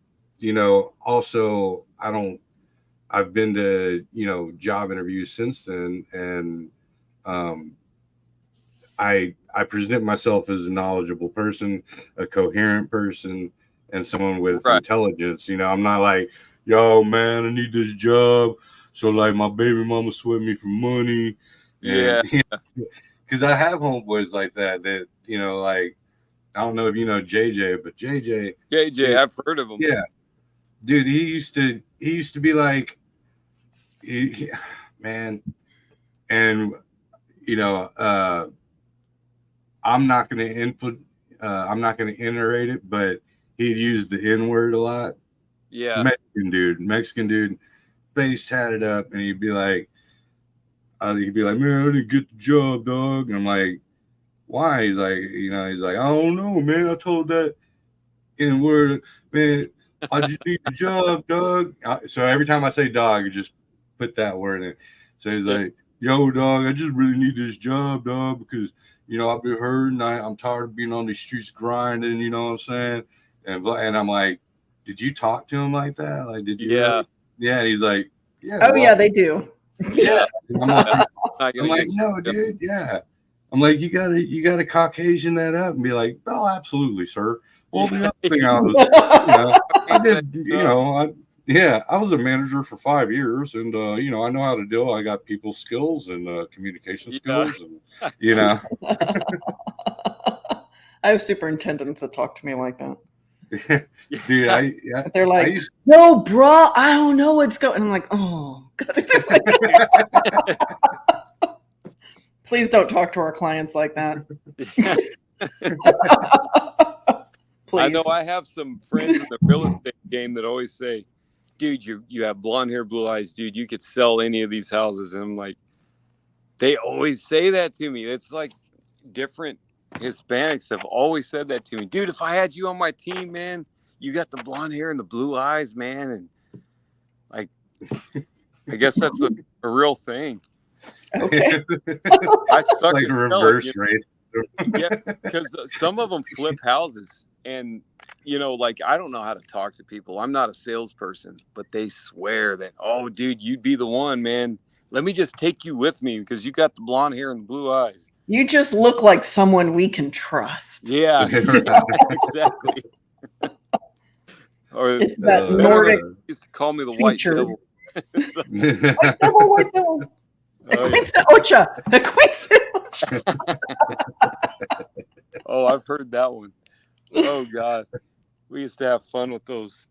Speaker 1: also I've been to job interviews since then, and I present myself as a knowledgeable person, a coherent person, and someone with intelligence. I'm not like, yo, man, I need this job, so like my baby mama sweat me for money. And, because I have homeboys like that like, I don't know if you know JJ, but JJ,
Speaker 3: I've heard of him.
Speaker 1: Yeah, dude, he used to be like, man, and I'm not going to iterate it, but he'd use the N-word a lot.
Speaker 3: Yeah.
Speaker 1: Mexican dude, face tatted up, and he'd be like, man, I didn't get the job, dog. And I'm like, why? He's like, I don't know, man. I told that in word, man, I just need the job, dog. So every time I say dog, you just put that word in. So he's like, yo, dog, I just really need this job, dog, because, I've been hurting. I'm tired of being on these streets grinding, you know what I'm saying? And I'm like, did you talk to him like that? Like, did you?
Speaker 3: Yeah.
Speaker 1: Really? Yeah. And he's like, yeah.
Speaker 2: Oh, yeah, they do.
Speaker 3: Yeah.
Speaker 1: I'm like, no, dude. Yeah. I'm like, you gotta Caucasian that up and be like, oh, absolutely, sir. Well, the other thing I was, I did, I was a manager for 5 years, and I know how to deal. I got people skills and communication skills, and
Speaker 2: I have superintendents that talk to me like that.
Speaker 1: Dude,
Speaker 2: they're like, no, bro, I don't know what's going. And I'm like, oh, please don't talk to our clients like that.
Speaker 3: I know I have some friends in the real estate game that always say, dude, you have blonde hair, blue eyes, dude, you could sell any of these houses. And I'm like, they always say that to me. It's like different Hispanics have always said that to me. Dude, if I had you on my team, man, you got the blonde hair and the blue eyes, man. And like, I guess that's a real thing.
Speaker 2: Okay.
Speaker 3: I suck
Speaker 1: like
Speaker 3: at
Speaker 1: a reverse rate.
Speaker 3: Yeah, because some of them flip houses, and like, I don't know how to talk to people. I'm not a salesperson, but they swear that, oh, dude, you'd be the one, man. Let me just take you with me because you got the blonde hair and the blue eyes.
Speaker 2: You just look like someone we can trust.
Speaker 3: Yeah, exactly. Or
Speaker 2: it's that Nordic.
Speaker 3: Used to call me the white devil.
Speaker 2: White devil.
Speaker 3: Oh, I've heard that one. Oh God, we used to have fun with those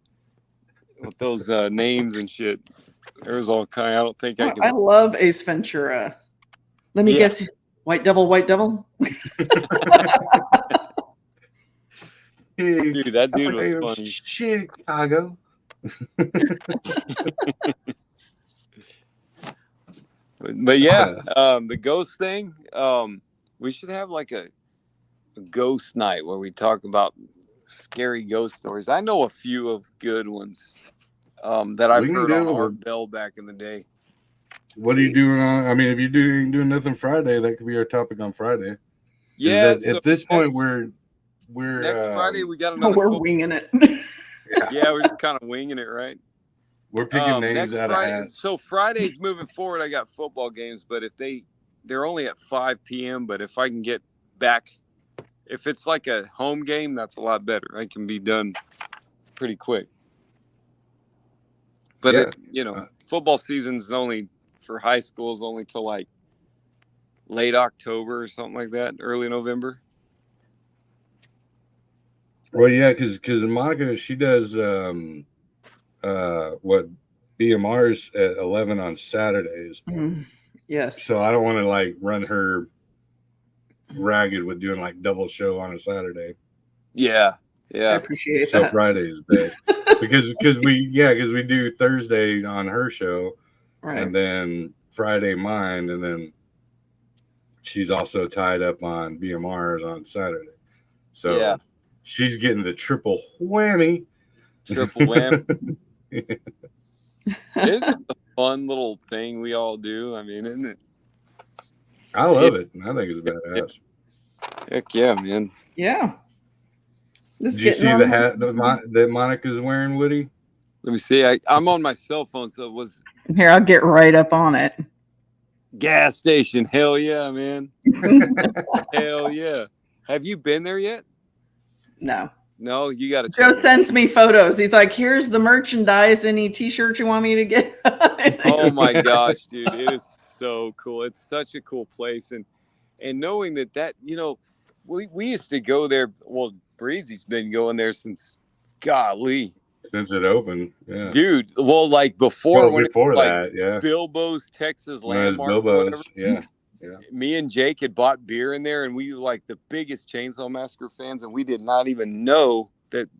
Speaker 3: names and shit. There was all kind. I don't think I can.
Speaker 2: I love Ace Ventura. Let me guess. White devil.
Speaker 3: Dude, that dude was funny.
Speaker 1: Chicago.
Speaker 3: But yeah, the ghost thing. We should have like a ghost night where we talk about scary ghost stories. I know a few of good ones that I've heard on our bell back in the day.
Speaker 1: What are you doing on? I mean, if you're doing nothing Friday, that could be our topic on Friday. Yeah. At this point, we're
Speaker 3: next Friday we got another.
Speaker 2: We're winging it.
Speaker 3: Yeah, we're just kind of winging it, right?
Speaker 1: We're picking names out of hats.
Speaker 3: So Fridays moving forward, I got football games, but if they're only at 5 p.m. But if I can get back, if it's like a home game, that's a lot better. I can be done pretty quick. But football season's only for high schools only till like late October or something like that, early November.
Speaker 1: Well, yeah, because Monica, she does what BMR's at 11 on Saturdays.
Speaker 2: Yes.
Speaker 1: So I don't want to like run her ragged with doing like double show on a Saturday.
Speaker 3: Yeah.
Speaker 2: I appreciate that.
Speaker 1: So Friday is big because we do Thursday on her show, right, and then Friday mine, and then she's also tied up on BMR's on Saturday. So she's getting the triple whammy.
Speaker 3: Triple whammy. It's a fun little thing we all do. I mean, isn't it?
Speaker 1: I love it. I think it's badass.
Speaker 3: Heck yeah, man.
Speaker 2: Yeah.
Speaker 1: Did you see the hat that Monica's wearing, Woody?
Speaker 3: Let me see. I'm on my cell phone, so it was.
Speaker 2: Here, I'll get right up on it.
Speaker 3: Gas station. Hell yeah, man. Hell yeah. Have you been there yet?
Speaker 2: No.
Speaker 3: No, you got to.
Speaker 2: Joe sends me photos. He's like, here's the merchandise. Any t-shirts you want me to get?
Speaker 3: Oh my gosh, dude. It is so cool. It's such a cool place. And knowing that, we used to go there. Well, Breezy's been going there since
Speaker 1: since it opened. Yeah.
Speaker 3: Dude. Well, like before
Speaker 1: that, yeah.
Speaker 3: Bilbo's Texas Landmark.
Speaker 1: Bilbo's, yeah.
Speaker 3: Me and Jake had bought beer in there, and we were like the biggest Chainsaw Massacre fans, and we did not even know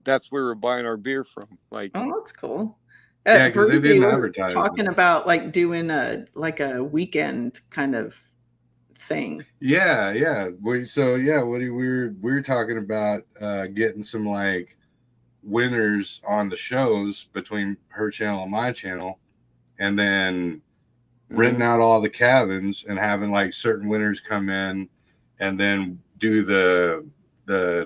Speaker 3: that's where we're buying our beer from. Like,
Speaker 2: oh, that's cool.
Speaker 1: Yeah, because they didn't advertise.
Speaker 2: Talking about like doing a weekend kind of thing.
Speaker 1: Yeah. We were talking about getting some like winners on the shows between her channel and my channel, and then renting out all the cabins and having like certain winners come in, and then do the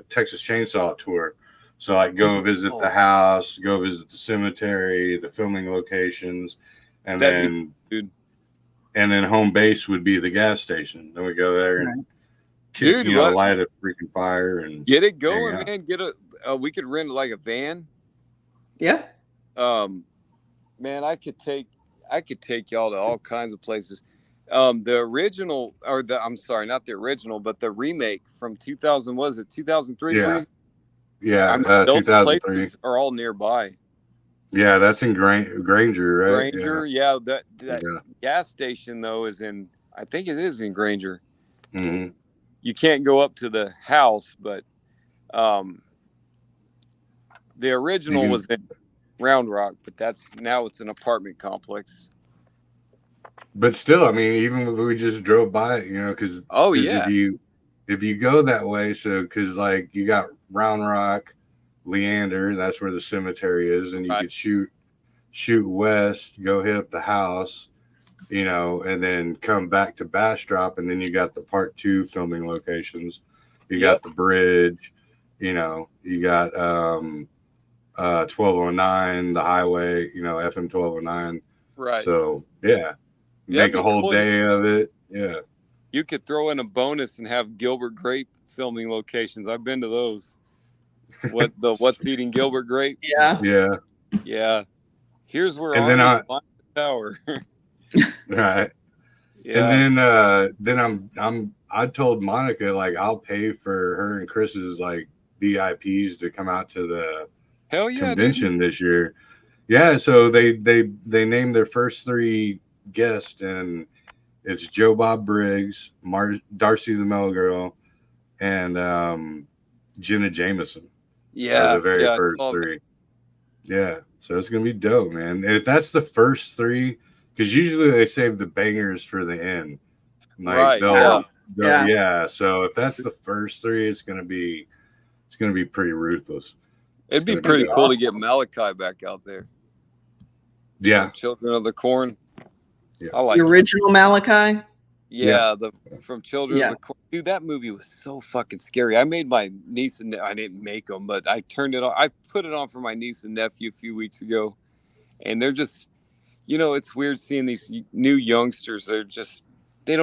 Speaker 1: Texas Chainsaw Tour. So like go visit the house, go visit the cemetery, the filming locations, and then home base would be the gas station. Then we go there and light a freaking fire and
Speaker 3: get it going, man. Get we could rent like a van.
Speaker 2: Yeah.
Speaker 3: Man, I could take y'all to all kinds of places. The original, I'm sorry, not the original, but the remake from 2000, was it 2003?
Speaker 1: Yeah,
Speaker 3: those
Speaker 1: 2003
Speaker 3: places are all nearby.
Speaker 1: Yeah, that's in Granger, right?
Speaker 3: Granger, that gas station though is in, I think it is in Granger.
Speaker 1: Mm-hmm.
Speaker 3: You can't go up to the house, but the original was in Round Rock, but now it's an apartment complex.
Speaker 1: But still, I mean, even if we just drove by it, because if you go that way, so because like you got Round Rock, Leander, that's where the cemetery is, and you could shoot west, go hit up the house, and then come back to Bastrop, and then you got the part 2 filming locations. You got the bridge, you got 1209, the highway, FM 1209.
Speaker 3: Right.
Speaker 1: So make a whole day of it. Yeah.
Speaker 3: You could throw in a bonus and have Gilbert Grape filming locations. I've been to those. What's Eating Gilbert Grape?
Speaker 2: Yeah.
Speaker 3: Yeah. Here's where
Speaker 1: I
Speaker 3: find the tower.
Speaker 1: Right.
Speaker 3: Yeah.
Speaker 1: And then I told Monica, like, I'll pay for her and Chris's like VIPs to come out to the convention this year. Yeah, so they named their first 3 guests, and it's Joe Bob Briggs, Darcy the Mellow Girl, and Jenna Jameson.
Speaker 3: Yeah,
Speaker 1: the very first 3. Yeah, so it's gonna be dope, man. If that's the first 3, because usually they save the bangers for the end. Like,
Speaker 3: right.
Speaker 1: So if that's the first 3, it's gonna be pretty ruthless.
Speaker 3: It'd be pretty cool to get Malachi back out there.
Speaker 1: Yeah,
Speaker 3: Children of the Corn.
Speaker 1: Yeah.
Speaker 3: I like
Speaker 2: the original Malachi.
Speaker 3: Yeah, from Children of the Corn. Dude, that movie was so fucking scary. I made my niece and I didn't make them, but I turned it on. I put it on for my niece and nephew a few weeks ago, and they're just, it's weird seeing these new youngsters. They're just, they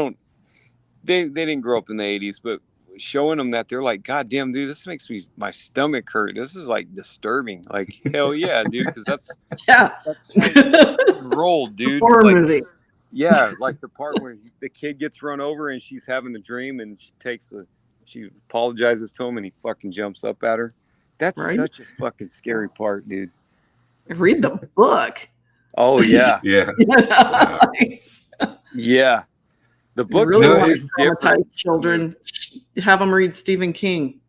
Speaker 3: didn't grow up in the 80s, but showing them that, they're like, God damn, dude, this makes my stomach hurt. This is like disturbing. Like, hell yeah, dude, because that's rolled, dude.
Speaker 2: Horror movie.
Speaker 3: Yeah, like the part where the kid gets run over and she's having the dream and she apologizes to him and he fucking jumps up at her. That's such a fucking scary part, dude.
Speaker 2: Read the book.
Speaker 3: Oh yeah.
Speaker 1: Yeah.
Speaker 3: Yeah. The book
Speaker 2: really
Speaker 3: is different.
Speaker 2: Children, have them read Stephen King.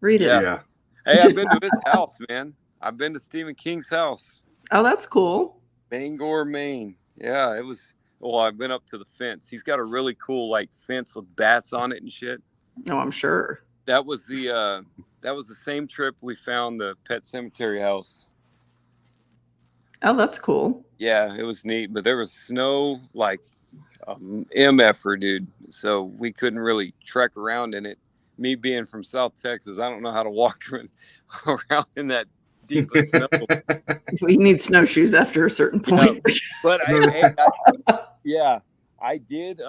Speaker 2: Read it.
Speaker 1: Yeah.
Speaker 3: Hey, I've been to his house, man. I've been to Stephen King's house.
Speaker 2: Oh, that's cool.
Speaker 3: Bangor, Maine. Yeah, it was. Well, I've been up to the fence. He's got a really cool like fence with bats on it and shit.
Speaker 2: Oh, I'm sure.
Speaker 3: That was the same trip we found the Pet Cemetery house.
Speaker 2: Oh, that's cool.
Speaker 3: Yeah, it was neat, but there was snow like MFer, dude. So we couldn't really trek around in it. Me being from South Texas, I don't know how to walk around in that deep of snow.
Speaker 2: We need snowshoes after a certain point.
Speaker 3: But I did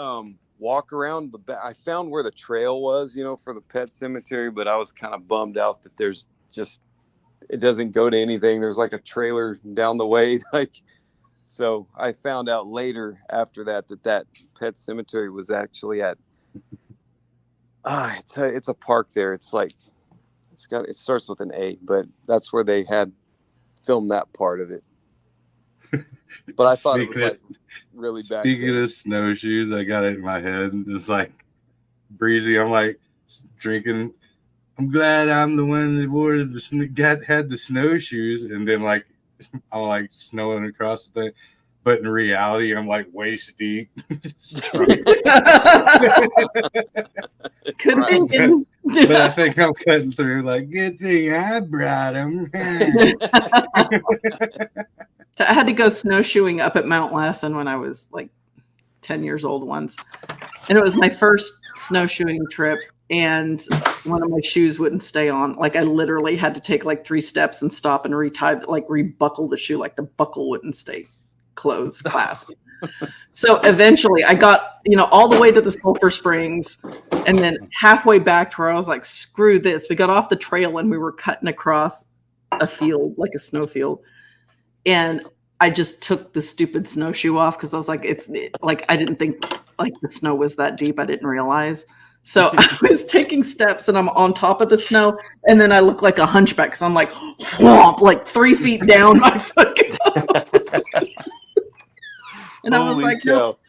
Speaker 3: walk around I found where the trail was, for the pet cemetery, but I was kind of bummed out that it doesn't go to anything. There's like a trailer down the way, so I found out later after that pet cemetery was actually at it's a park there. It's like it starts with an A, but that's where they had filmed that part of it. But I thought it was like really bad.
Speaker 1: Speaking of snowshoes, I got it in my head. It's like breezy. I'm like drinking. I'm glad I'm the one that wore had the snowshoes, and then like I'm like snowing across the thing. But in reality, I'm like waist deep. But I think I'm cutting through. Like, good thing I brought them.
Speaker 2: I had to go snowshoeing up at Mount Lassen when I was like 10 years old once. And it was my first snowshoeing trip. And one of my shoes wouldn't stay on. Like I literally had to take like 3 steps and stop and rebuckle the shoe. Like the buckle wouldn't stay closed, clasp. So eventually I got, all the way to the Sulphur Springs. And then halfway back to where I was like, screw this. We got off the trail and we were cutting across a field, like a snowfield. And I just took the stupid snowshoe off because I was like, I didn't think like the snow was that deep. I didn't realize. So I was taking steps and I'm on top of the snow. And then I look like a hunchback because I'm like, whomp, like 3 feet down my fucking. And I was like, nope,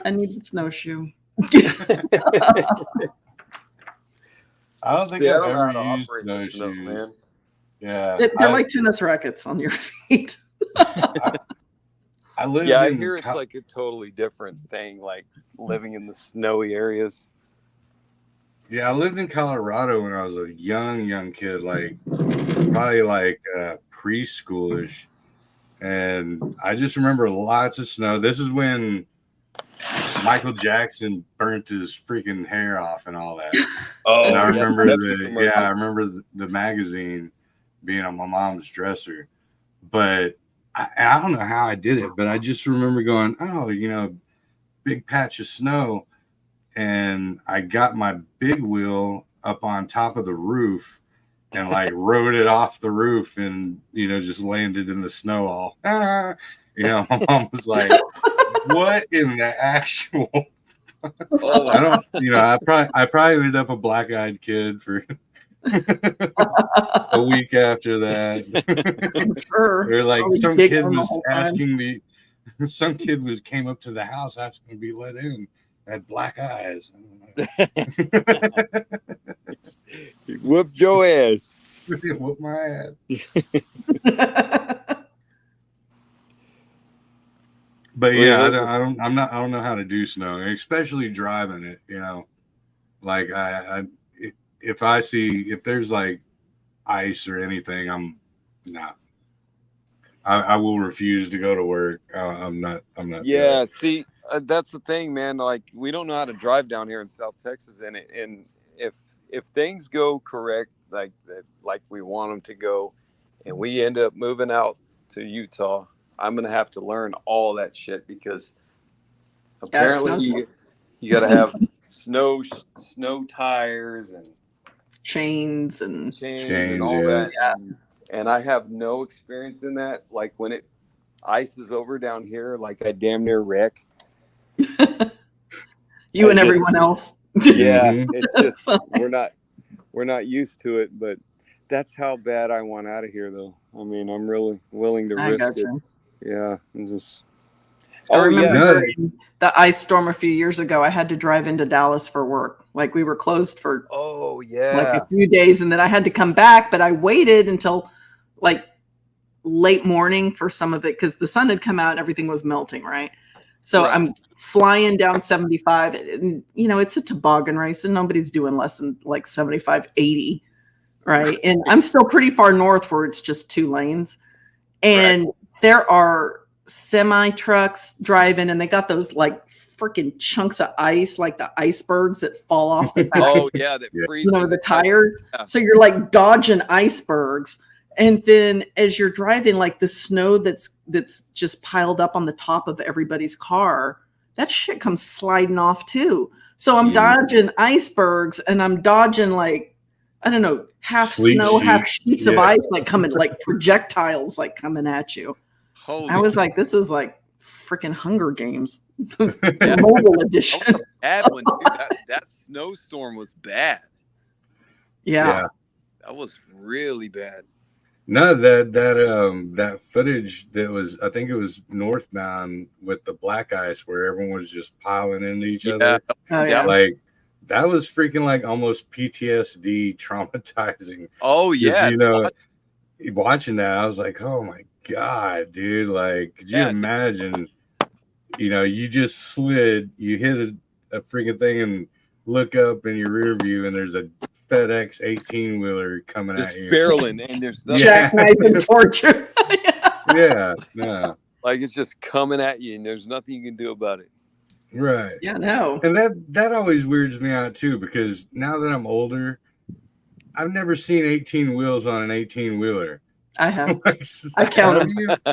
Speaker 2: I need the snowshoe.
Speaker 1: I don't think I've ever used snowshoes, man. Yeah,
Speaker 2: they're like tennis rackets on your feet.
Speaker 3: I hear it's like a totally different thing, like living in the snowy areas.
Speaker 1: Yeah, I lived in Colorado when I was a young kid, like probably like preschoolish, and I just remember lots of snow. This is when Michael Jackson burnt his freaking hair off and all that. Oh, and I remember I remember the magazine being on my mom's dresser, but I don't know how I did it, but I just remember going, oh, big patch of snow. And I got my big wheel up on top of the roof and like rode it off the roof and, just landed in the snow all. My mom was like, what in the actual? I don't, I probably ended up a black-eyed kid for a week after that.
Speaker 2: Sure.
Speaker 1: Or like some kid was asking me, came up to the house asking to be let in. Had black eyes.
Speaker 3: Whooped your ass.
Speaker 1: Whooped my ass. But yeah, I don't know how to do snow, especially driving it. Like if there's like ice or anything, I'm not. I will refuse to go to work. I'm not.
Speaker 3: Yeah, see. That's the thing, man. Like we don't know how to drive down here in South Texas, and if things go correct, like we want them to go, and we end up moving out to Utah, I'm gonna have to learn all that shit because apparently you got to have snow tires and chains and all that. Yeah. And I have no experience in that. Like when it ices over down here, like I damn near wreck.
Speaker 2: You and everyone else.
Speaker 3: Yeah, it's just we're not used to it, but that's how bad I want out of here though. I mean, I'm really willing to risk it. Yeah, I'm just
Speaker 2: I remember the ice storm a few years ago. I had to drive into Dallas for work. Like we were closed for like a few days, and then I had to come back, but I waited until like late morning for some of it because the sun had come out and everything was melting, right? So I'm flying down 75 and it's a toboggan race and nobody's doing less than like 75, 80, right? And I'm still pretty far north where it's just 2 lanes. And there are semi trucks driving and they got those like freaking chunks of ice, like the icebergs that fall off the back.
Speaker 3: That freeze.
Speaker 2: The tires. Yeah. So you're like dodging icebergs. And then as you're driving, like the snow that's just piled up on the top of everybody's car, that shit comes sliding off too. So I'm dodging icebergs and I'm dodging like, I don't know, half snow, half sheets of ice, like coming like projectiles, like coming at you. I was like, this is like freaking Hunger Games, mobile edition.
Speaker 4: Bad one, dude. That snowstorm was bad.
Speaker 2: Yeah,
Speaker 4: that was really bad.
Speaker 1: No, that footage that was, I think it was northbound with the black ice where everyone was just piling into each other.
Speaker 2: Oh, yeah.
Speaker 1: Like that was freaking like almost PTSD traumatizing.
Speaker 4: Oh yeah.
Speaker 1: You know, watching that, I was like, oh my God, dude. Like, could you imagine, you know, you just slid, you hit a freaking thing and look up in your rear view and there's a FedEx 18-wheeler coming
Speaker 3: just
Speaker 1: at you.
Speaker 3: barreling and there's
Speaker 2: jackknife and torture.
Speaker 1: Yeah.
Speaker 3: Like it's just coming at you and there's nothing you can do about it.
Speaker 1: Right.
Speaker 2: Yeah, no.
Speaker 1: And that always weirds me out too, because now that I'm older, I've never seen 18 wheels on an 18-wheeler.
Speaker 2: I have. I count them.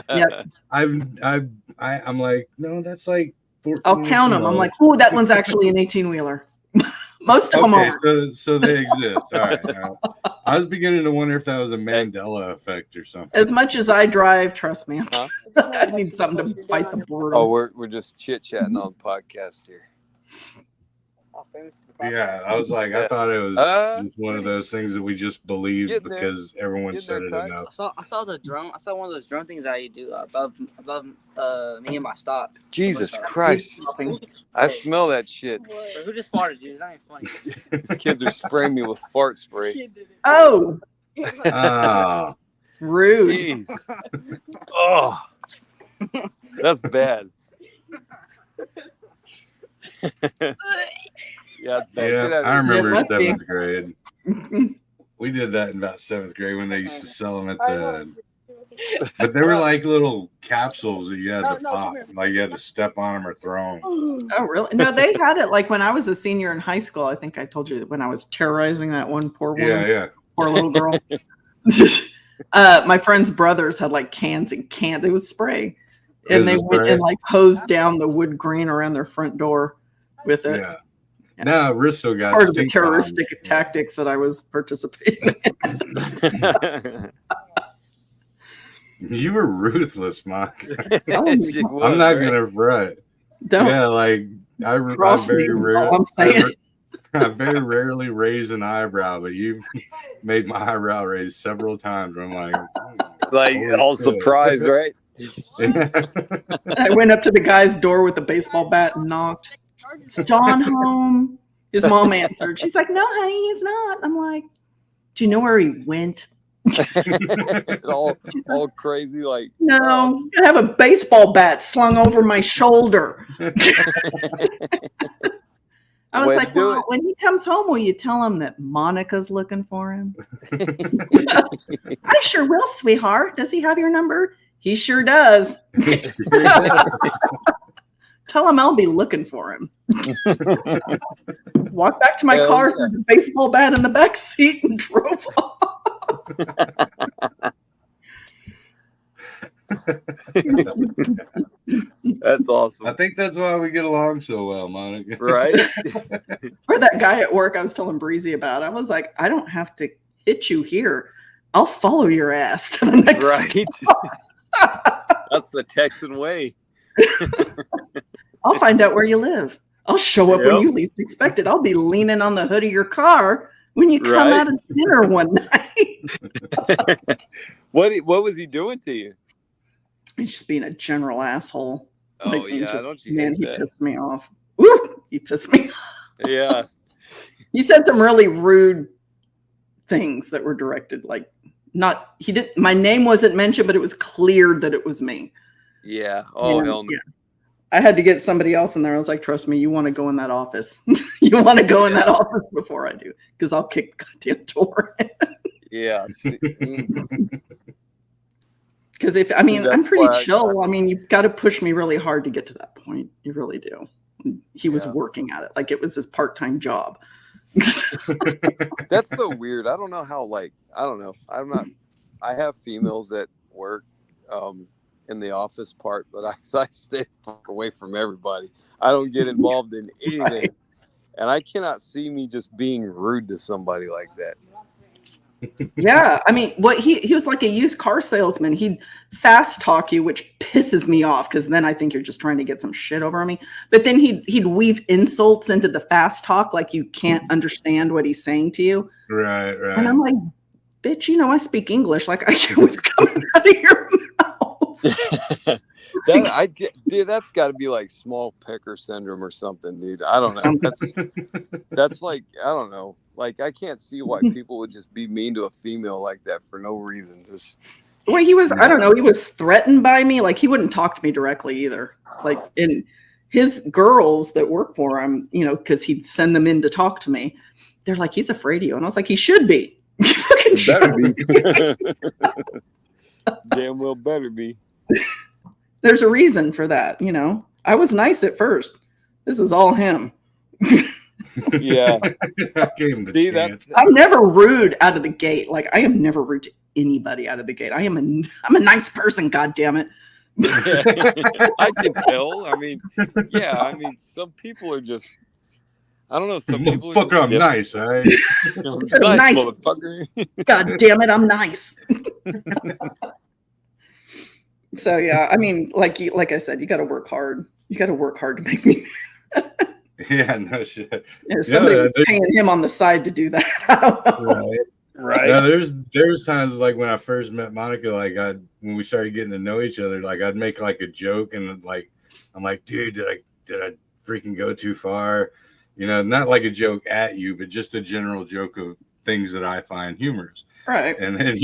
Speaker 2: Yeah.
Speaker 1: I'm like, no, that's like 14.
Speaker 2: I'll count them. I'm like, oh, that one's actually an 18-wheeler. Most of them are.
Speaker 1: So they exist. All right. Now, I was beginning to wonder if that was a Mandela effect or something.
Speaker 2: As much as I drive, trust me, I need something to fight the boredom.
Speaker 3: Oh, we're just chit-chatting on the podcast here.
Speaker 1: Yeah, I was like, I thought it was just one of those things that we just believed because everyone said it enough.
Speaker 5: I saw the drone. I saw one of those drone things that you do above me and my stop.
Speaker 3: Jesus Christ! I smell that shit.
Speaker 5: Who just farted, dude? That ain't funny.
Speaker 3: These kids are spraying me with fart spray.
Speaker 2: Oh, rude.
Speaker 3: Jeez. Oh, that's bad. Yeah,
Speaker 1: I remember 7th grade. We did that in about 7th grade when they used to sell them at the. But they were like little capsules that you had to pop, like you had to step on them or throw them.
Speaker 2: Oh, really? No, they had it like when I was a senior in high school. I think I told you that when I was terrorizing that one poor woman, poor little girl. My friend's brothers had like cans and cans. It was spray, and they went and like hosed down the wood grain around their front door with it.
Speaker 1: Yeah. No, Risto got
Speaker 2: part of the terroristic tactics that I was participating in.
Speaker 1: You were ruthless, Mark.
Speaker 2: I'm
Speaker 1: not gonna front.
Speaker 2: Don't.
Speaker 1: Yeah, like I very rarely raise an eyebrow, but you've made my eyebrow raise several times. I'm like
Speaker 3: all surprised, right?
Speaker 2: I went up to the guy's door with a baseball bat and knocked. Is John home? His mom answered. She's like, no, honey, he's not. I'm like, do you know where he went?
Speaker 3: all crazy, like
Speaker 2: no, I have a baseball bat slung over my shoulder. I was like, well, when he comes home, will you tell him that Monica's looking for him? I sure will, sweetheart. Does he have your number? He sure does. Tell him I'll be looking for him. Walked back to my car, threw the baseball bat in the back seat, and drove off.
Speaker 3: That's awesome.
Speaker 1: I think that's why we get along so well, Monica.
Speaker 3: Right?
Speaker 2: Or that guy at work I was telling Breezy about. I was like, I don't have to hit you here. I'll follow your ass to the next
Speaker 3: That's the Texan way.
Speaker 2: I'll find out where you live. I'll show up when you least expect it. I'll be leaning on the hood of your car when you come out of dinner one night.
Speaker 3: What was he doing to you?
Speaker 2: He's just being a general asshole.
Speaker 3: Oh, like, don't you
Speaker 2: man, he pissed me off. Woo! He pissed me off.
Speaker 3: Yeah.
Speaker 2: He said some really rude things that were directed, like my name wasn't mentioned, but it was clear that it was me.
Speaker 3: Yeah. Oh, hell no.
Speaker 2: Yeah. I had to get somebody else in there. I was like, trust me, you want to go in that office. You want to go in that office before I do, because I'll kick the goddamn door in.
Speaker 3: Yeah.
Speaker 2: Because I'm pretty chill. I mean, you've got to push me really hard to get to that point. You really do. He was working at it like it was his part-time job.
Speaker 3: That's so weird. I don't know how, I don't know. I have females that work in the office part, but I stay away from everybody. I don't get involved in anything. Right. And I cannot see me just being rude to somebody like that.
Speaker 2: Yeah, I mean, he was like a used car salesman. He'd fast talk you, which pisses me off, because then I think you're just trying to get some shit over on me. But then he'd weave insults into the fast talk, like you can't understand what he's saying to you.
Speaker 1: Right.
Speaker 2: And I'm like, bitch, I speak English. Like I hear what's coming out of your mouth.
Speaker 3: Dude, that's got to be like small pecker syndrome or something, dude. I don't know. That's like, I don't know. Like, I can't see why people would just be mean to a female like that for no reason. Just
Speaker 2: well, he was, I don't know, he was threatened by me. Like, he wouldn't talk to me directly either. Like, and his girls that work for him, you know, because he'd send them in to talk to me. They're like, he's afraid of you. And I was like, he should be. He fucking
Speaker 3: better be. Damn well better be.
Speaker 2: There's a reason for that, you know. I was nice at first. This is all him.
Speaker 3: Yeah.
Speaker 1: I gave him the chance.
Speaker 2: I'm never rude out of the gate. Like, I am never rude to anybody out of the gate. I'm a nice person, God damn it.
Speaker 3: I can tell. I mean, yeah, I mean, some people are just, I don't know, some people are
Speaker 1: fucker, I'm nice, eh?
Speaker 2: Nice,
Speaker 3: motherfucker.
Speaker 2: God damn it, I'm nice. So yeah, I mean, like I said, you got to work hard. You got to work hard to make me.
Speaker 1: Yeah, no shit.
Speaker 2: Yeah, somebody was paying him on the side to do that.
Speaker 3: Right.
Speaker 1: Yeah, there's times like when I first met Monica, like when we started getting to know each other, like I'd make like a joke and like I'm like, dude, did I freaking go too far? You know, not like a joke at you, but just a general joke of things that I find humorous.
Speaker 2: Right.
Speaker 1: And then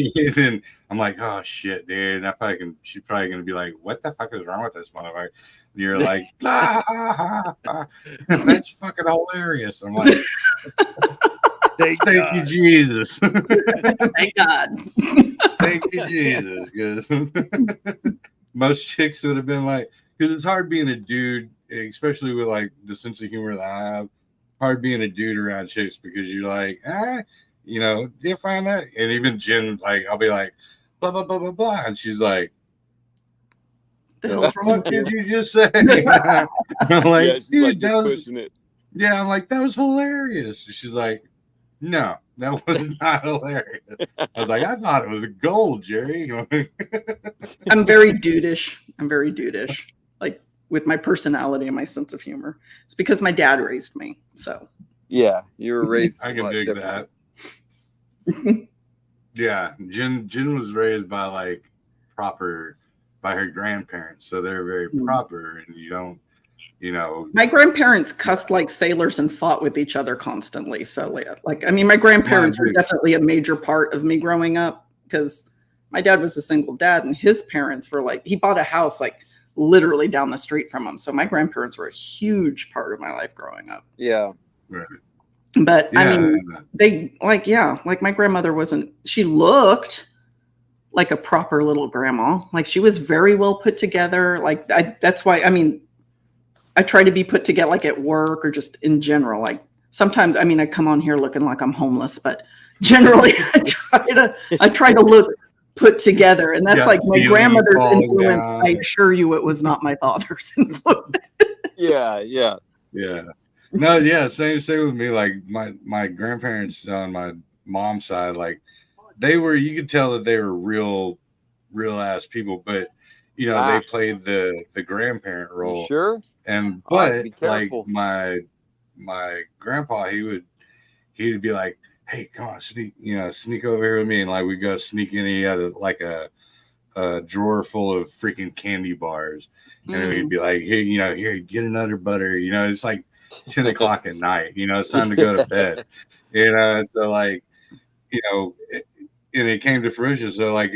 Speaker 1: I'm like, oh shit, dude. And she's probably gonna be like, what the fuck is wrong with this motherfucker? And you're like, that's fucking hilarious. I'm like, thank you, Jesus.
Speaker 2: Thank God.
Speaker 1: Thank you, Jesus. Because most chicks would have been like, because it's hard being a dude, especially with like the sense of humor that I have. Hard being a dude around chicks because you're like, you know, do you find that? And even Jen, like, I'll be like, blah, blah, blah, blah, blah. And she's like, the fuck did you just say? I'm like,
Speaker 3: yeah, she's like, that was pushing it.
Speaker 1: Yeah, I'm like, that was hilarious. And she's like, no, that was not hilarious. I was like, I thought it was gold, Jerry.
Speaker 2: I'm very dudeish. Like, with my personality and my sense of humor. It's because my dad raised me. So
Speaker 3: yeah, you were raised.
Speaker 1: I can dig that. Yeah, Jen was raised by her grandparents, so they're very proper, and you don't, you know. My
Speaker 2: grandparents cussed like sailors and fought with each other constantly. So like, I mean, my grandparents were definitely a major part of me growing up because my dad was a single dad, and his parents were like, he bought a house like literally down the street from him. So my grandparents were a huge part of my life growing up.
Speaker 3: Yeah.
Speaker 1: Right.
Speaker 2: But yeah. I mean, they like my grandmother she looked like a proper little grandma. Like she was very well put together. Like that's why, I mean, I try to be put together like at work or just in general. Like sometimes, I mean, I come on here looking like I'm homeless, but generally I try to look put together. And that's like my grandmother's influence. Down. I assure you it was not my father's influence.
Speaker 3: Yeah.
Speaker 1: No, yeah, same with me. Like my grandparents on my mom's side, like you could tell that they were real ass people, but you know, they played the grandparent role.
Speaker 3: Sure.
Speaker 1: But like my grandpa, he'd be like, hey, come on, sneak over here with me. And like we go sneak in, he had like a drawer full of freaking candy bars. And he'd be like, here, get another butter. You know, it's like 10 o'clock at night, you know, it's time to go to bed, you know. So like, you know, and it came to fruition. So like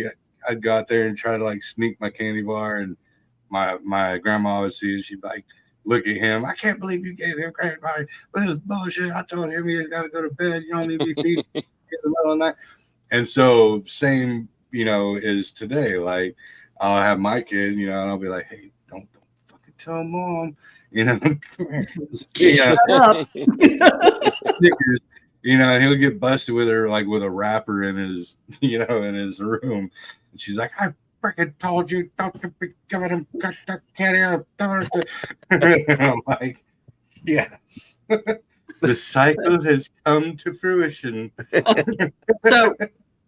Speaker 1: I'd go out there and try to like sneak my candy bar, and my grandma would see it. She'd be like, look at him, I can't believe you gave him candy bar. This is bullshit. I told him he's got to go to bed. You don't need to be feeding in the middle of the night. And so same, you know, is today. Like I'll have my kid, you know, and I'll be like, hey, don't fucking tell mom. You know,
Speaker 2: shut up.
Speaker 1: You know, and he'll get busted with her like with a wrapper in his, you know, in his room. And she's like, I freaking told you don't be giving him candy out. And I'm like, yes. The cycle has come to fruition.
Speaker 2: So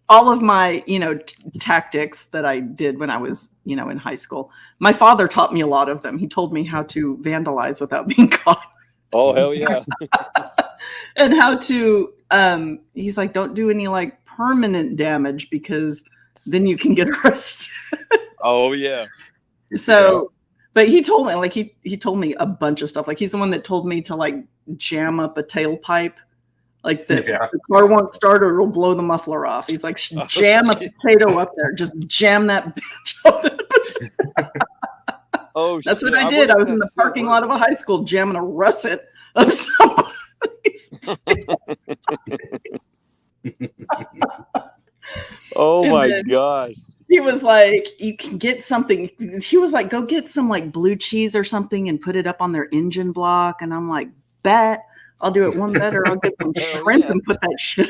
Speaker 2: all of my, you know, tactics that I did when I was, you know, in high school, my father taught me a lot of them. He told me how to vandalize without being caught.
Speaker 3: Oh, hell yeah.
Speaker 2: And how to, he's like, don't do any like permanent damage because then you can get arrested.
Speaker 3: Oh, yeah.
Speaker 2: So But he told me, like, he told me a bunch of stuff. Like, he's the one that told me to, like, jam up a tailpipe. Like, the car won't start or it'll blow the muffler off. He's like, jam a potato up there. Just jam that bitch up there.
Speaker 3: Oh,
Speaker 2: that's what I did. I was in the parking lot of a high school jamming a russet of somebody's
Speaker 3: Oh, my gosh.
Speaker 2: He was like, you can get something. He was like, go get some like blue cheese or something and put it up on their engine block. And I'm like, bet. I'll do it one better. I'll get some shrimp and put that shit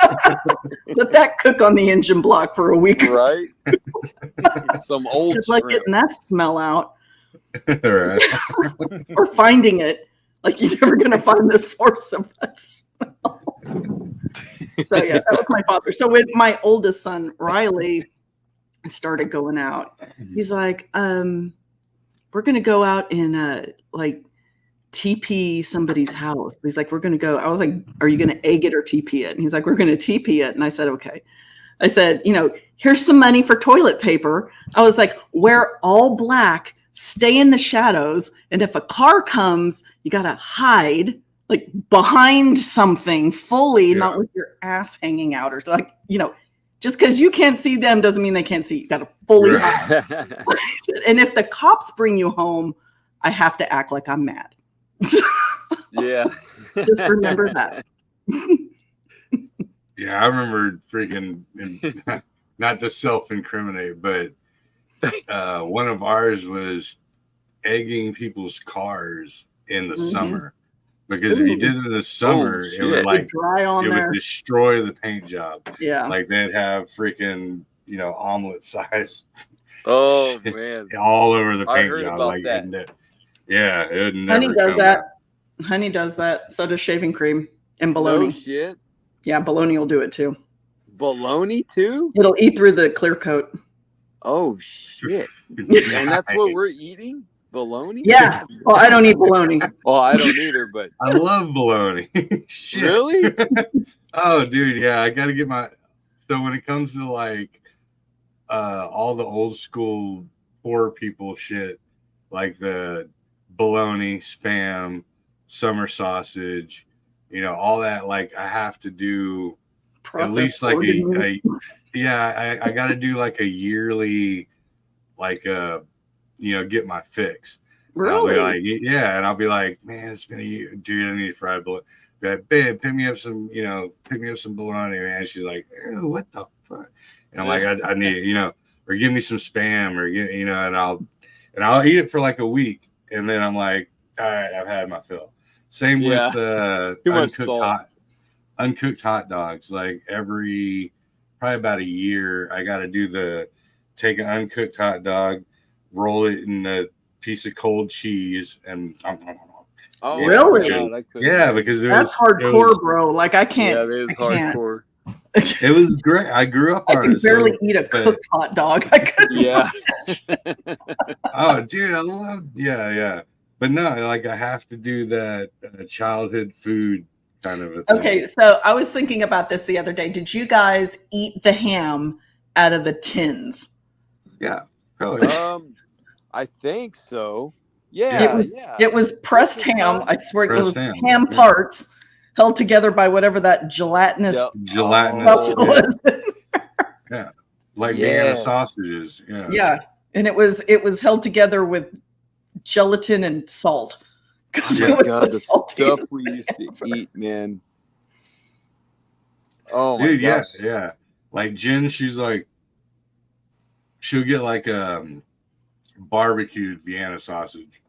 Speaker 2: up. Let that cook on the engine block for a week.
Speaker 3: Right? Some old
Speaker 2: it's like getting that smell out.
Speaker 1: Right.
Speaker 2: Or finding it. Like, you're never going to find the source of that smell. So yeah, that was my father. So when my oldest son Riley started going out, he's like, we're gonna go out and like TP somebody's house. He's like, we're gonna go. I was like, are you gonna egg it or TP it? And he's like, we're gonna TP it. And I said, okay. I said, here's some money for toilet paper. I was like, wear all black, stay in the shadows, and if a car comes, you gotta hide. Like behind something fully, not with your ass hanging out or so. Like, just because you can't see them doesn't mean they can't see you. You got to fully hide. And if the cops bring you home, I have to act like I'm mad.
Speaker 3: Yeah.
Speaker 2: Just remember that.
Speaker 1: Yeah, I remember freaking, not to self-incriminate, but one of ours was egging people's cars in the summer. Because if you did it in the summer, it would like
Speaker 2: dry on there.
Speaker 1: Would destroy the paint job.
Speaker 2: Yeah,
Speaker 1: like they'd have freaking omelet size.
Speaker 3: Oh man,
Speaker 1: all over the paint
Speaker 3: I heard
Speaker 1: job.
Speaker 3: About
Speaker 1: like
Speaker 3: that.
Speaker 1: Yeah, it would never.
Speaker 2: Honey does that. Out. Honey does that. So does shaving cream and bologna.
Speaker 3: No shit.
Speaker 2: Yeah, bologna will do it too.
Speaker 3: Bologna too?
Speaker 2: It'll eat through the clear coat.
Speaker 3: Oh shit! And that's what we're eating. Bologna?
Speaker 2: Yeah. Well, I don't eat bologna.
Speaker 3: Well, I don't either, but
Speaker 1: I love bologna. Shit.
Speaker 3: Really?
Speaker 1: Oh, dude, yeah. I got to get my. So when it comes to like all the old school poor people shit, like the bologna, Spam, summer sausage, all that. Like I have to do at least like I got to do like a yearly, like get my fix.
Speaker 2: Really?
Speaker 1: I'll be like, and I'll be like, man, it's been a year, dude. I need fried bologna. Babe, pick me up some bologna, man. She's like, what the fuck? And I'm like, I need, or give me some Spam, or and I'll eat it for like a week, and then I'm like, all right, I've had my fill. Same with uncooked hot dogs. Like probably about a year, I got to take an uncooked hot dog, roll it in a piece of cold cheese, and
Speaker 2: oh, really?
Speaker 1: Yeah, because
Speaker 2: that's hardcore, bro. Like I can't.
Speaker 3: Yeah, it is hardcore.
Speaker 1: It was great. I grew up on it.
Speaker 2: I could barely eat a cooked hot dog. I couldn't.
Speaker 3: Yeah.
Speaker 1: Oh, dude, I love. Yeah. But no, like I have to do that childhood food kind of a thing.
Speaker 2: Okay, so I was thinking about this the other day. Did you guys eat the ham out of the tins?
Speaker 1: Yeah. Probably.
Speaker 3: I think so. Yeah,
Speaker 2: It was pressed ham. I swear it was ham parts held together by whatever that gelatinous stuff was.
Speaker 1: Yeah, like Vienna sausages. Yeah.
Speaker 2: Yeah, and it was held together with gelatin and salt.
Speaker 3: Oh God, the stuff we used to eat, man. Oh my gosh.
Speaker 1: Yeah. Like Jen, she's like, she'll get like barbecued Vienna sausage,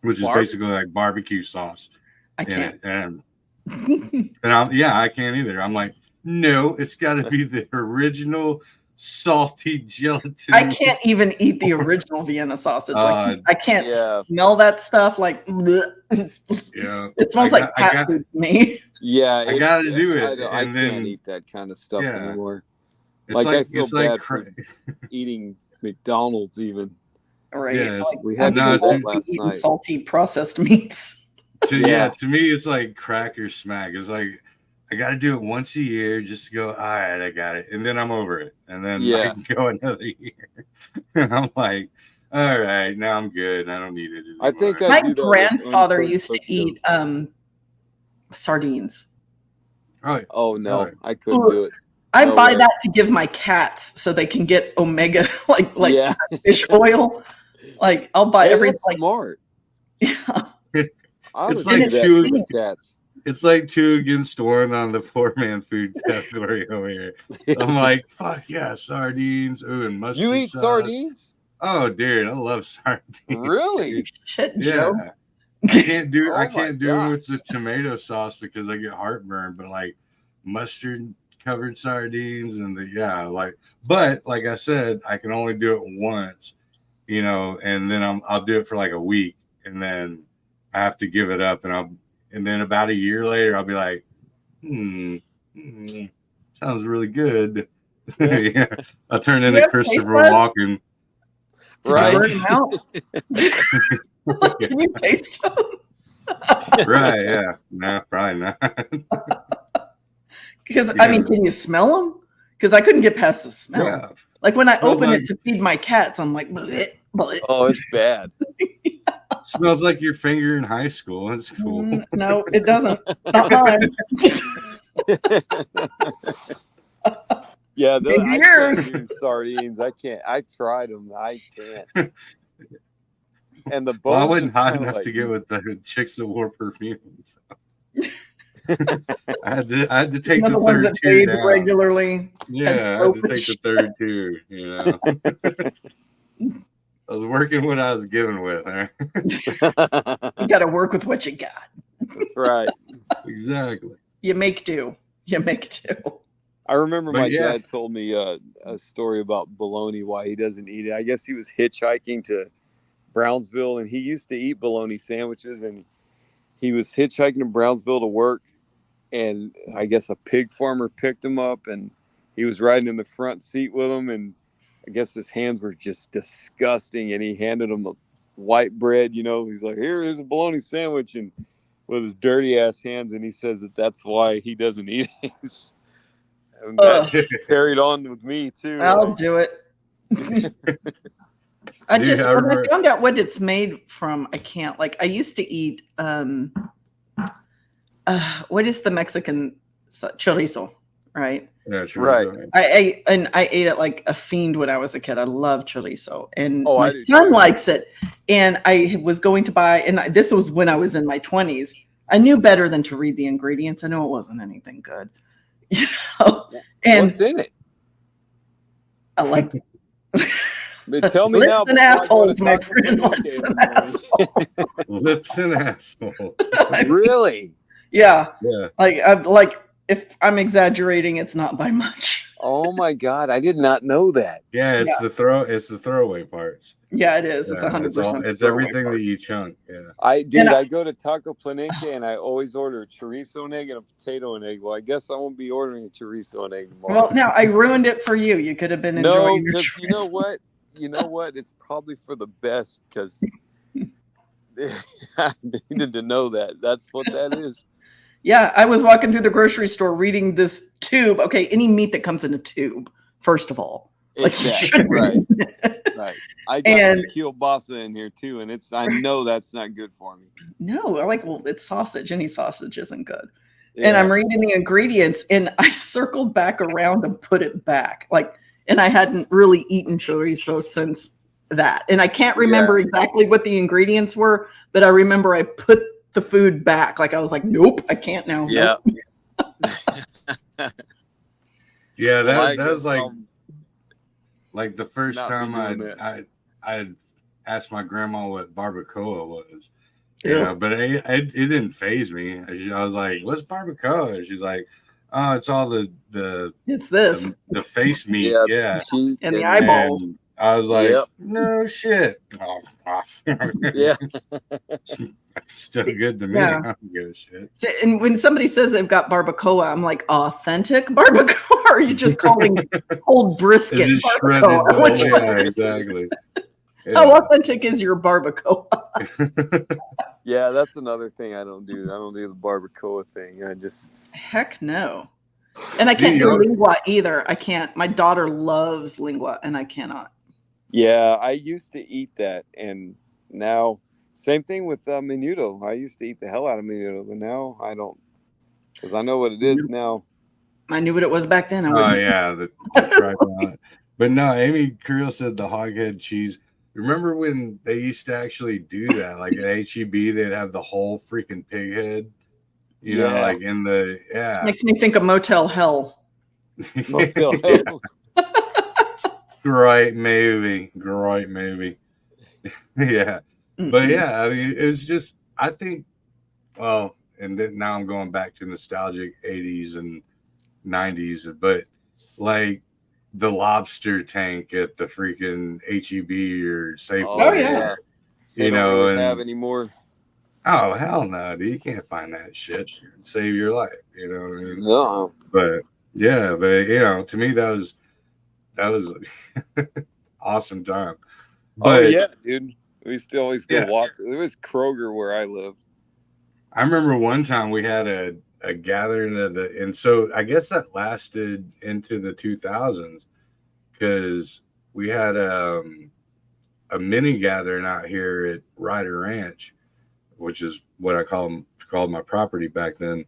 Speaker 1: which is basically like barbecue sauce.
Speaker 2: I can't.
Speaker 1: And I can't either. I'm like, no, it's got to be the original salty gelatin.
Speaker 2: I can't even eat the original Vienna sausage. Like, I can't smell that stuff. Like, it smells like cat food to me.
Speaker 3: Yeah,
Speaker 1: I got to do it.
Speaker 3: I can't eat that kind of stuff anymore. Like I feel bad for eating McDonald's even.
Speaker 2: All right. Yeah,
Speaker 3: we had last night.
Speaker 2: Salty processed meats.
Speaker 1: To me, it's like cracker smack. It's like I got to do it once a year just to go, all right, I got it. And then I'm over it. And then I can go another year. And I'm like, all right, now I'm good. I don't need it anymore.
Speaker 3: I think
Speaker 2: my grandfather used to eat sardines.
Speaker 3: Oh no, I couldn't do it.
Speaker 2: I buy that to give my cats so they can get omega like fish oil. Like I'll buy everything.
Speaker 3: That's smart.
Speaker 2: Yeah.
Speaker 1: It's like cats. It's like 2 against 1 on the poor man food category over here. I'm like, fuck yeah, sardines. Ooh, and mustard.
Speaker 3: You eat
Speaker 1: sauce.
Speaker 3: Sardines?
Speaker 1: Oh, dude, I love sardines.
Speaker 3: Really?
Speaker 2: Shit, Joe.
Speaker 1: I can't do it with the tomato sauce because I get heartburn. But like mustard covered sardines and but like I said, I can only do it once, and then I'll do it for like a week, and then I have to give it up, and then about a year later I'll be like, sounds really good. Yeah. I'll turn into Christopher Walken.
Speaker 2: Right. Can you taste them?
Speaker 1: Right, yeah. No, probably not.
Speaker 2: Because can you smell them? Because I couldn't get past the smell. Yeah. Like when I open it to feed my cats, I'm like, bleh, bleh.
Speaker 3: Oh, it's bad.
Speaker 1: Smells like your finger in high school. It's cool.
Speaker 2: No, it doesn't. Not mine.
Speaker 3: Yeah, I can't do sardines. I can't. I tried them. I can't. And the bones.
Speaker 1: Well, I wasn't hot enough to get with the chicks that wore perfumes. I had to take the third tier down
Speaker 2: regularly.
Speaker 1: Yeah, I had to take the third tier. I was working what I was given with. Huh?
Speaker 2: You got to work with what you got.
Speaker 3: That's right.
Speaker 1: Exactly.
Speaker 2: You make do.
Speaker 3: I remember my dad told me a story about bologna, why he doesn't eat it. I guess he was hitchhiking to Brownsville, and he used to eat bologna sandwiches, and he was hitchhiking to Brownsville to work, and I guess a pig farmer picked him up, and he was riding in the front seat with him, and I guess his hands were just disgusting, and he handed him a white bread, he's like, here's a bologna sandwich, and with his dirty ass hands, and he says that's why he doesn't eat it. And that carried on with me too.
Speaker 2: I'll do it. When I found out what it's made from, I can't. Like I used to eat what is the Mexican chorizo, right?
Speaker 1: Yeah, chorizo.
Speaker 2: Right. I ate it like a fiend when I was a kid. I love chorizo, and my son likes it. And I was going to buy, and this was when I was in my 20s. I knew better than to read the ingredients. I know it wasn't anything good. And
Speaker 3: what's in it?
Speaker 2: I like.
Speaker 3: But tell me
Speaker 2: lips
Speaker 3: now.
Speaker 2: And assholes, my friend.
Speaker 1: Lips and assholes.
Speaker 3: Really?
Speaker 2: Yeah. Like if I'm exaggerating, it's not by much.
Speaker 3: Oh my God, I did not know that.
Speaker 1: Yeah, it's the throwaway parts.
Speaker 2: Yeah, it is. It's 100%.
Speaker 1: It's everything that you chunk. Yeah.
Speaker 3: I go to Taco Palenque and I always order a chorizo and egg and a potato and egg. Well, I guess I won't be ordering a chorizo and egg tomorrow.
Speaker 2: Well, now I ruined it for you. You could have been enjoying your chorizo.
Speaker 3: You know what? It's probably for the best because I needed to know that. That's what that is.
Speaker 2: Yeah, I was walking through the grocery store reading this tube. Okay, any meat that comes in a tube, first of all.
Speaker 3: Exactly. Right. Right. I got kielbasa in here too, and I know that's not good for me.
Speaker 2: No, it's sausage. Any sausage isn't good. Yeah. And I'm reading the ingredients, and I circled back around and put it back. And I hadn't really eaten chorizo since that. And I can't remember exactly what the ingredients were, but I remember I put the food back. I was like, nope, I can't now.
Speaker 3: Yeah.
Speaker 1: Nope. Yeah, that was like the first time I asked my grandma what barbacoa was. But it didn't faze me. I was like, what's barbacoa? She's like, oh, it's all it's
Speaker 2: this
Speaker 1: the face meat,
Speaker 2: and the eyeball.
Speaker 1: And I was like, no shit.
Speaker 3: Yeah,
Speaker 1: still good to me.
Speaker 2: Yeah.
Speaker 1: I don't give a shit.
Speaker 2: So, and when somebody says they've got barbacoa, I'm like, authentic barbacoa? Or are you just calling old brisket
Speaker 1: barbacoa? Shredded, yeah, exactly.
Speaker 2: How authentic is your barbacoa?
Speaker 3: Yeah, that's another thing I don't do. I don't do the barbacoa thing. I just
Speaker 2: heck no. And I can't do lingua either. I can't. My daughter loves lingua, and I cannot.
Speaker 3: Yeah, I used to eat that, and now same thing with menudo. I used to eat the hell out of menudo, but now I don't, because I know what it is now.
Speaker 2: I knew what it was back then.
Speaker 1: The tripod. But no, Amy Creel said the hoghead cheese. Remember when they used to actually do that? Like at HEB, they'd have the whole freaking pig head. You know, like in the
Speaker 2: Makes me think of Motel Hell.
Speaker 3: Motel Hell.
Speaker 1: Great movie. Yeah. But yeah, I mean, it was just, I think, well, and then now I'm going back to nostalgic 80s and 90s, but like the lobster tank at the freaking HEB or Safeway.
Speaker 2: Oh yeah.
Speaker 3: You know, and have anymore.
Speaker 1: Oh hell no, dude! You can't find that shit. Save your life. You know what I mean?
Speaker 3: No.
Speaker 1: But yeah, but you know, to me that was awesome time. But
Speaker 3: yeah, dude. We used to always go walk. There was Kroger where I lived.
Speaker 1: I remember one time we had a gathering and so I guess that lasted into the 2000s because we had a mini gathering out here at Ryder Ranch, which is what I called my property back then.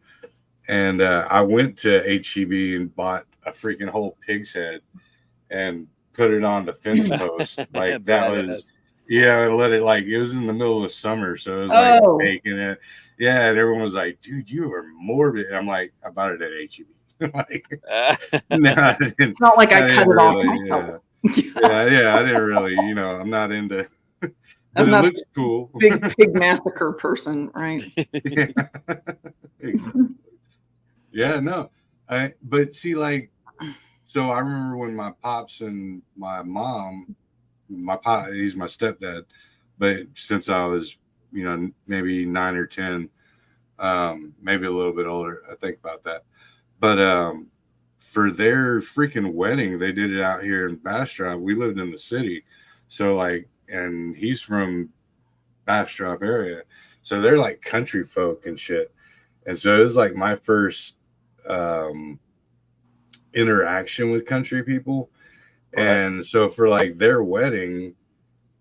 Speaker 1: And I went to HEB and bought a freaking whole pig's head and put it on the fence post. Like that was, let it, like, it was in the middle of the summer. So it was like baking it. Yeah. And everyone was like, dude, you are morbid. And I'm like, I bought it at HEB. Like, no,
Speaker 2: it's not like I cut it off myself.
Speaker 1: I didn't really, I'm not into. But it looks cool.
Speaker 2: Big pig massacre person, right?
Speaker 1: Yeah, no. But see, like, so I remember when my pops and my mom, my pop, he's my stepdad, but since I was, maybe 9 or 10, maybe a little bit older, I think about that. But for their freaking wedding, they did it out here in Bastrop. We lived in the city, so like. And he's from Bastrop area. So they're like country folk and shit. And so it was like my first interaction with country people. Right. And so for like their wedding,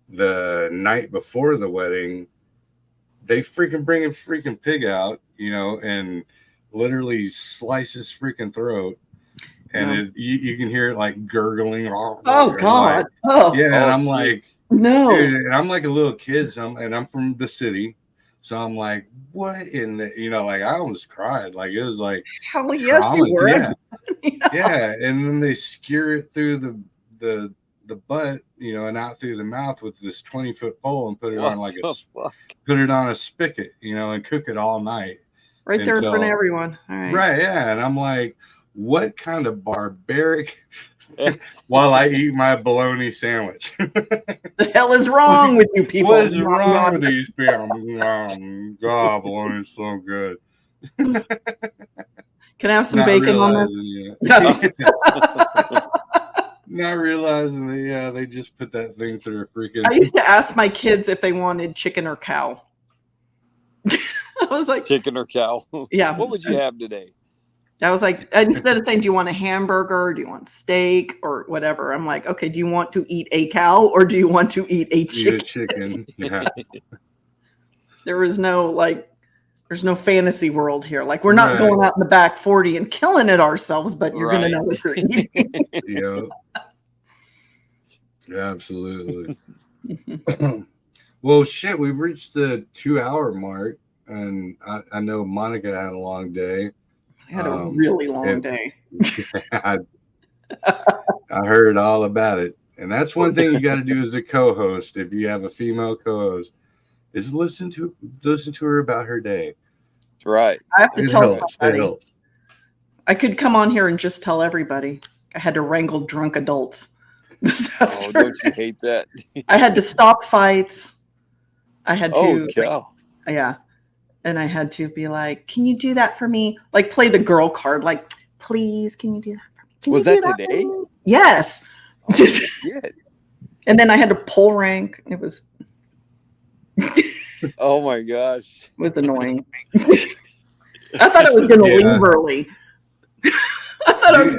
Speaker 1: the night before the wedding, they freaking bring a freaking pig out, and literally slice his freaking throat. And you can hear it like gurgling.
Speaker 2: Oh God!
Speaker 1: And I'm like,
Speaker 2: no.
Speaker 1: Dude, and I'm like a little kid, and I'm from the city, so I'm like, what in the, like I almost cried. Like it was like,
Speaker 2: hell yes, you were.
Speaker 1: Yeah. And then they skewer it through the butt, and out through the mouth with this 20-foot pole and put it on put it on a spigot, and cook it all night.
Speaker 2: Right there in front of everyone. All right.
Speaker 1: Right. Yeah. And I'm like, what kind of barbaric while I eat my bologna sandwich?
Speaker 2: The hell is wrong with you people?
Speaker 1: What is wrong with these people? God, bologna's so good.
Speaker 2: Can I have some bacon on this?
Speaker 1: Not realizing that, they just put that thing through a freaking.
Speaker 2: I used to ask my kids if they wanted chicken or cow. I was like,
Speaker 3: chicken or cow?
Speaker 2: Yeah.
Speaker 3: What would you have today?
Speaker 2: I was like, instead of saying, do you want a hamburger? Do you want steak or whatever? I'm like, okay, do you want to eat a cow or do you want to eat a chicken?
Speaker 1: Yeah.
Speaker 2: There's no fantasy world here. Like we're not going out in the back 40 and killing it ourselves, but you're going to know what you're eating.
Speaker 1: Yeah, absolutely. Well, shit, we've reached the 2-hour mark and I know Monica had a long day.
Speaker 2: I had a really long day.
Speaker 1: I heard all about it. And that's one thing you got to do as a co-host. If you have a female co-host, is listen to her about her day.
Speaker 3: That's right.
Speaker 2: I have to tell everybody. I could come on here and just tell everybody. I had to wrangle drunk adults this afternoon.
Speaker 3: Oh, don't you hate that?
Speaker 2: I had to stop fights. I had to.
Speaker 3: Oh, cow.
Speaker 2: Yeah. And I had to be like, can you do that for me? Like play the girl card. Like, please, can you do that for me?
Speaker 3: Was that today?
Speaker 2: Yes.
Speaker 3: Oh, shit.
Speaker 2: And then I had to pull rank. It was
Speaker 3: Oh my gosh.
Speaker 2: it was annoying. I thought I was going to leave early. I thought I was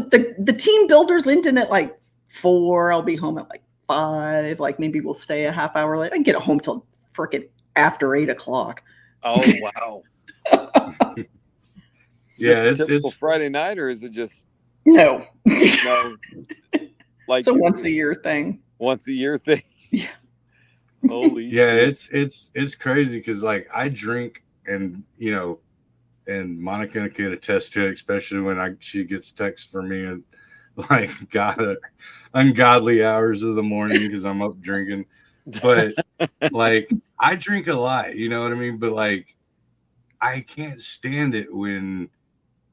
Speaker 2: the team builder's ending at like 4. I'll be home at like 5. Like maybe we'll stay a half hour late. I can get home till freaking after 8 o'clock.
Speaker 3: Oh wow.
Speaker 1: Yeah,
Speaker 3: it's Friday night, or is it just
Speaker 2: no?
Speaker 3: Like
Speaker 2: it's a once a year thing.
Speaker 3: Once a year thing.
Speaker 2: Yeah.
Speaker 3: Holy
Speaker 1: shit. It's crazy because like I drink, and you know, and Monica can attest to it, especially when she gets texts from me and like ungodly hours of the morning because I'm up drinking. But like I drink a lot, you know what I mean? But like I can't stand it when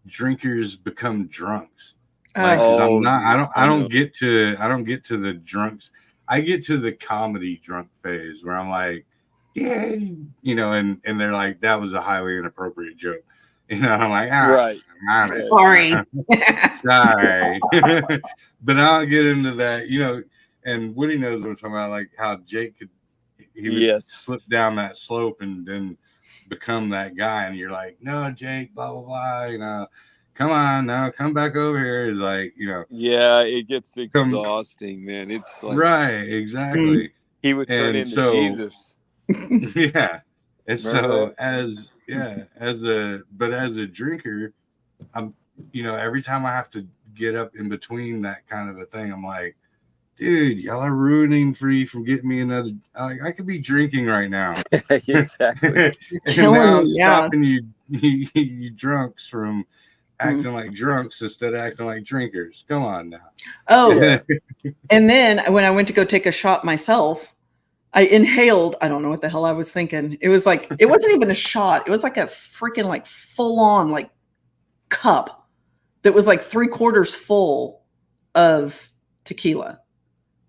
Speaker 1: drinkers become drunks. Like, 'cause I'm not, I don't get to the drunks. I get to the comedy drunk phase where I'm like, yeah, you know, and they're like, that was a highly inappropriate joke. You know, I'm like,
Speaker 3: right.
Speaker 2: Sorry.
Speaker 1: Sorry. But I don't get into that, you know, and Woody knows what I'm talking about, like how Jake would slip down that slope and then become that guy, and you're like, no, Jake, blah blah blah, you know, come on now, come back over here. It's like, you know,
Speaker 3: yeah, it gets exhausting, man. It's like,
Speaker 1: right, exactly.
Speaker 3: He would turn into Jesus.
Speaker 1: Yeah, and so as a drinker, I'm, you know, every time I have to get up in between that kind of a thing, I'm like, dude, y'all are ruining from getting me another. Like, I could be drinking right now.
Speaker 3: Exactly.
Speaker 1: And now I'm stopping you drunks from acting like drunks instead of acting like drinkers. Come on now.
Speaker 2: Oh, yeah. And then when I went to go take a shot myself, I inhaled. I don't know what the hell I was thinking. It was like, it wasn't even a shot. It was like a freaking like full on like cup that was like 3/4 full of tequila.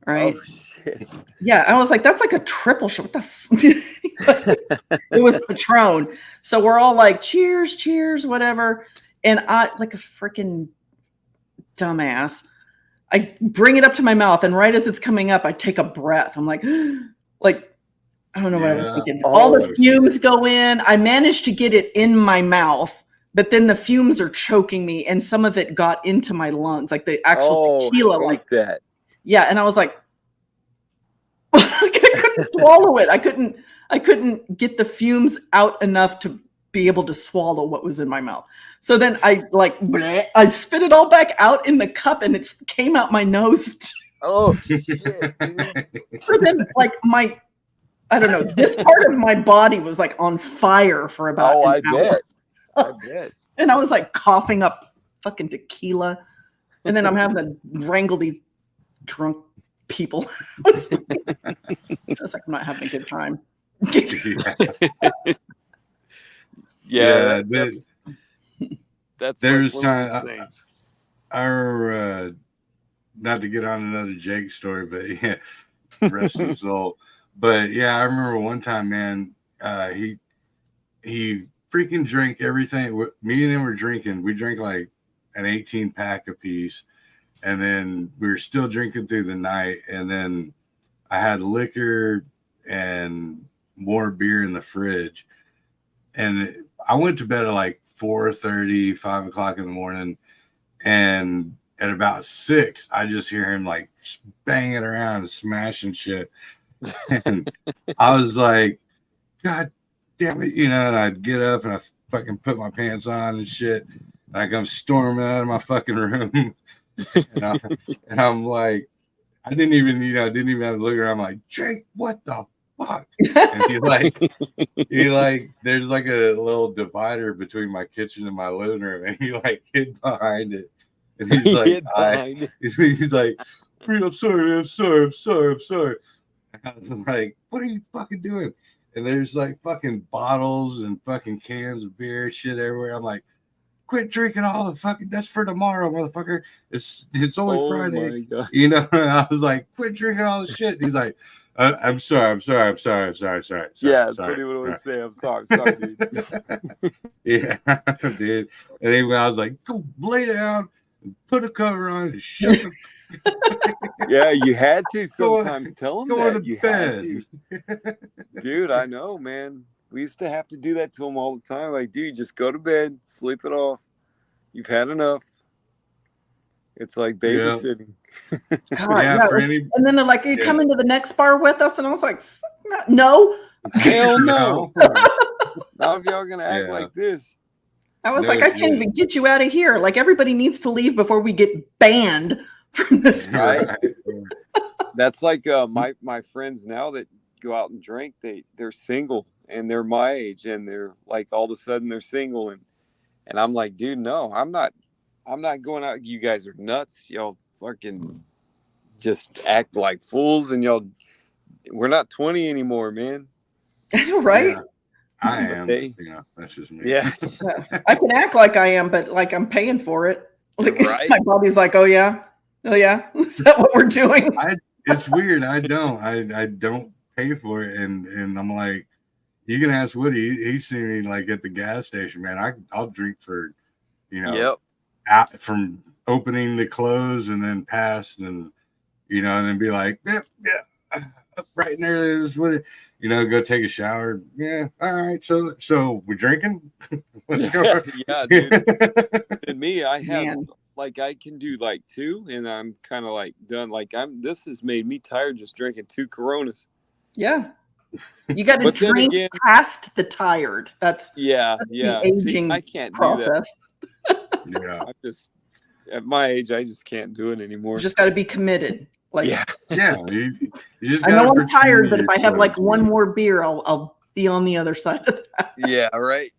Speaker 2: Right.
Speaker 3: Oh, shit.
Speaker 2: Yeah. I was like, that's like a triple shot. What the It was Patron. So we're all like, cheers, whatever. And I, like a freaking dumbass, I bring it up to my mouth, and right as it's coming up, I take a breath. I'm like, I don't know what I was thinking. All the fumes go in. I managed to get it in my mouth, but then the fumes are choking me, and some of it got into my lungs, like the actual tequila, like
Speaker 3: that.
Speaker 2: Yeah, and I was like, I couldn't swallow it. I couldn't get the fumes out enough to be able to swallow what was in my mouth. So then I I spit it all back out in the cup, and it came out my nose.
Speaker 3: Oh shit!
Speaker 2: So then, like I don't know, this part of my body was like on fire for about an hour.
Speaker 3: I bet.
Speaker 2: And I was like coughing up fucking tequila, and then I'm having to wrangle these drunk people. It's like I'm not having a good time.
Speaker 1: Yeah,
Speaker 3: that's
Speaker 1: there's
Speaker 3: like
Speaker 1: time. Our not to get on another Jake story, but yeah, rest his soul. But yeah, I remember one time, man. He freaking drank everything. Me and him were drinking. We drank like an 18-pack apiece, and then we were still drinking through the night. And then I had liquor and more beer in the fridge, and I went to bed at like 4:30, 5 o'clock in the morning, and at about 6, I just hear him like banging around and smashing shit. And I was like, God damn it, you know, and I'd get up and I fucking put my pants on and shit. And I come storming out of my fucking room. and I'm like, I didn't even have to look around. I'm like, Jake, what the fuck? And he like, there's like a little divider between my kitchen and my living room, and he like hid behind it. And he's like, he's like, I'm sorry. I was like, what are you fucking doing? And there's like fucking bottles and fucking cans of beer, shit everywhere. I'm like, quit drinking all the fucking, that's for tomorrow, motherfucker. It's only Friday. You know, and I was like, quit drinking all the shit. And he's like, I'm sorry.
Speaker 3: Yeah, that's what he would always say. I'm sorry, dude.
Speaker 1: Yeah, dude. And anyway, I was like, go lay down and put a cover on and shut the
Speaker 3: Yeah, you had to sometimes tell them
Speaker 1: go
Speaker 3: that.
Speaker 1: to
Speaker 3: You
Speaker 1: bed.
Speaker 3: had to. Dude, I know, man. We used to have to do that to them all the time. Like, dude, just go to bed, sleep it off. You've had enough. It's like babysitting.
Speaker 2: God,
Speaker 1: Yeah, for any,
Speaker 2: and then they're like, "Are you coming to the next bar with us?" And I was like, "No,
Speaker 3: hell no." Now if y'all gonna act like this.
Speaker 2: I was like, I can't even get you out of here. Like, everybody needs to leave before we get banned from this.
Speaker 3: Right. That's like my friends now that go out and drink. They're single and they're my age, and they're like all of a sudden they're single, and I'm like, dude, no, I'm not going out. You guys are nuts. Y'all fucking just act like fools, and we're not 20 anymore, man.
Speaker 2: Right?
Speaker 1: Yeah, I am. That's just me.
Speaker 3: Yeah.
Speaker 2: I can act like I am, but like I'm paying for it. Like my body's like, oh yeah. Is that what we're doing?
Speaker 1: It's weird. I don't pay for it, and I'm like, you can ask Woody. He's seen me like at the gas station, man. I'll drink for, out from opening to close, and then past, and and then be like, yeah, right in there is what go take a shower. Yeah, all right. So we're drinking. Let's go.
Speaker 3: Yeah, dude. And me, I have like I can do like 2, and I'm kind of like done. Like this has made me tired just drinking 2 Coronas.
Speaker 2: Yeah. You got to drink past the tired. That's the aging
Speaker 3: I can't
Speaker 2: process.
Speaker 3: Do that. Yeah, I just at my age, I just can't do it anymore.
Speaker 2: You just got to be committed. Like,
Speaker 1: yeah. You just.
Speaker 2: I know I'm tired, but if I have like one more beer, I'll be on the other side of that.
Speaker 3: Yeah, right.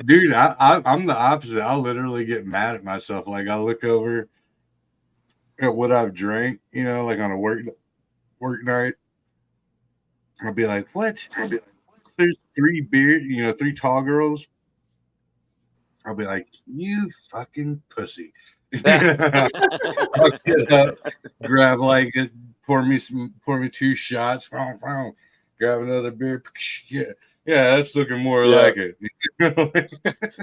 Speaker 1: Dude, I'm the opposite. I'll literally get mad at myself. Like I look over at what I've drank, like on a work night. I'll be like, what? There's 3 beer, 3 tall girls. I'll be like, you fucking pussy. I'll get up, grab pour me 2 shots, grab another beer. Yeah, that's looking more like it.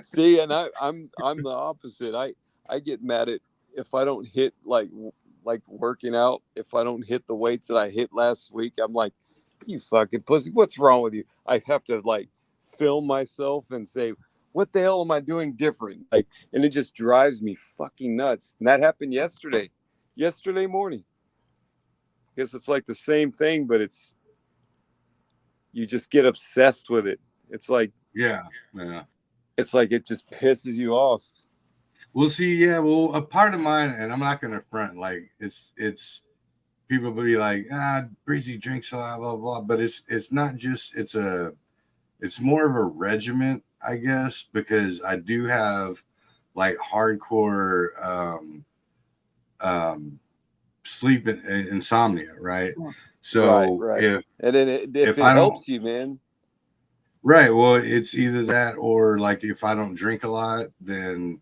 Speaker 3: See, and I'm the opposite. I get mad at if I don't hit like working out. If I don't hit the weights that I hit last week, I'm like, you fucking pussy. What's wrong with you? I have to like film myself and say, what the hell am I doing different? Like, and it just drives me fucking nuts. And that happened yesterday morning. I guess it's like the same thing, but you just get obsessed with it. It's like,
Speaker 1: yeah.
Speaker 3: It's like, it just pisses you off.
Speaker 1: Well, see, a part of mine, and I'm not going to front, like it's people will be like, Breezy drinks a lot, blah, blah, but it's not just, it's more of a regiment, I guess, because I do have like hardcore sleep insomnia, right? So
Speaker 3: right. If it helps you, man.
Speaker 1: Right. Well, it's either that or like if I don't drink a lot, then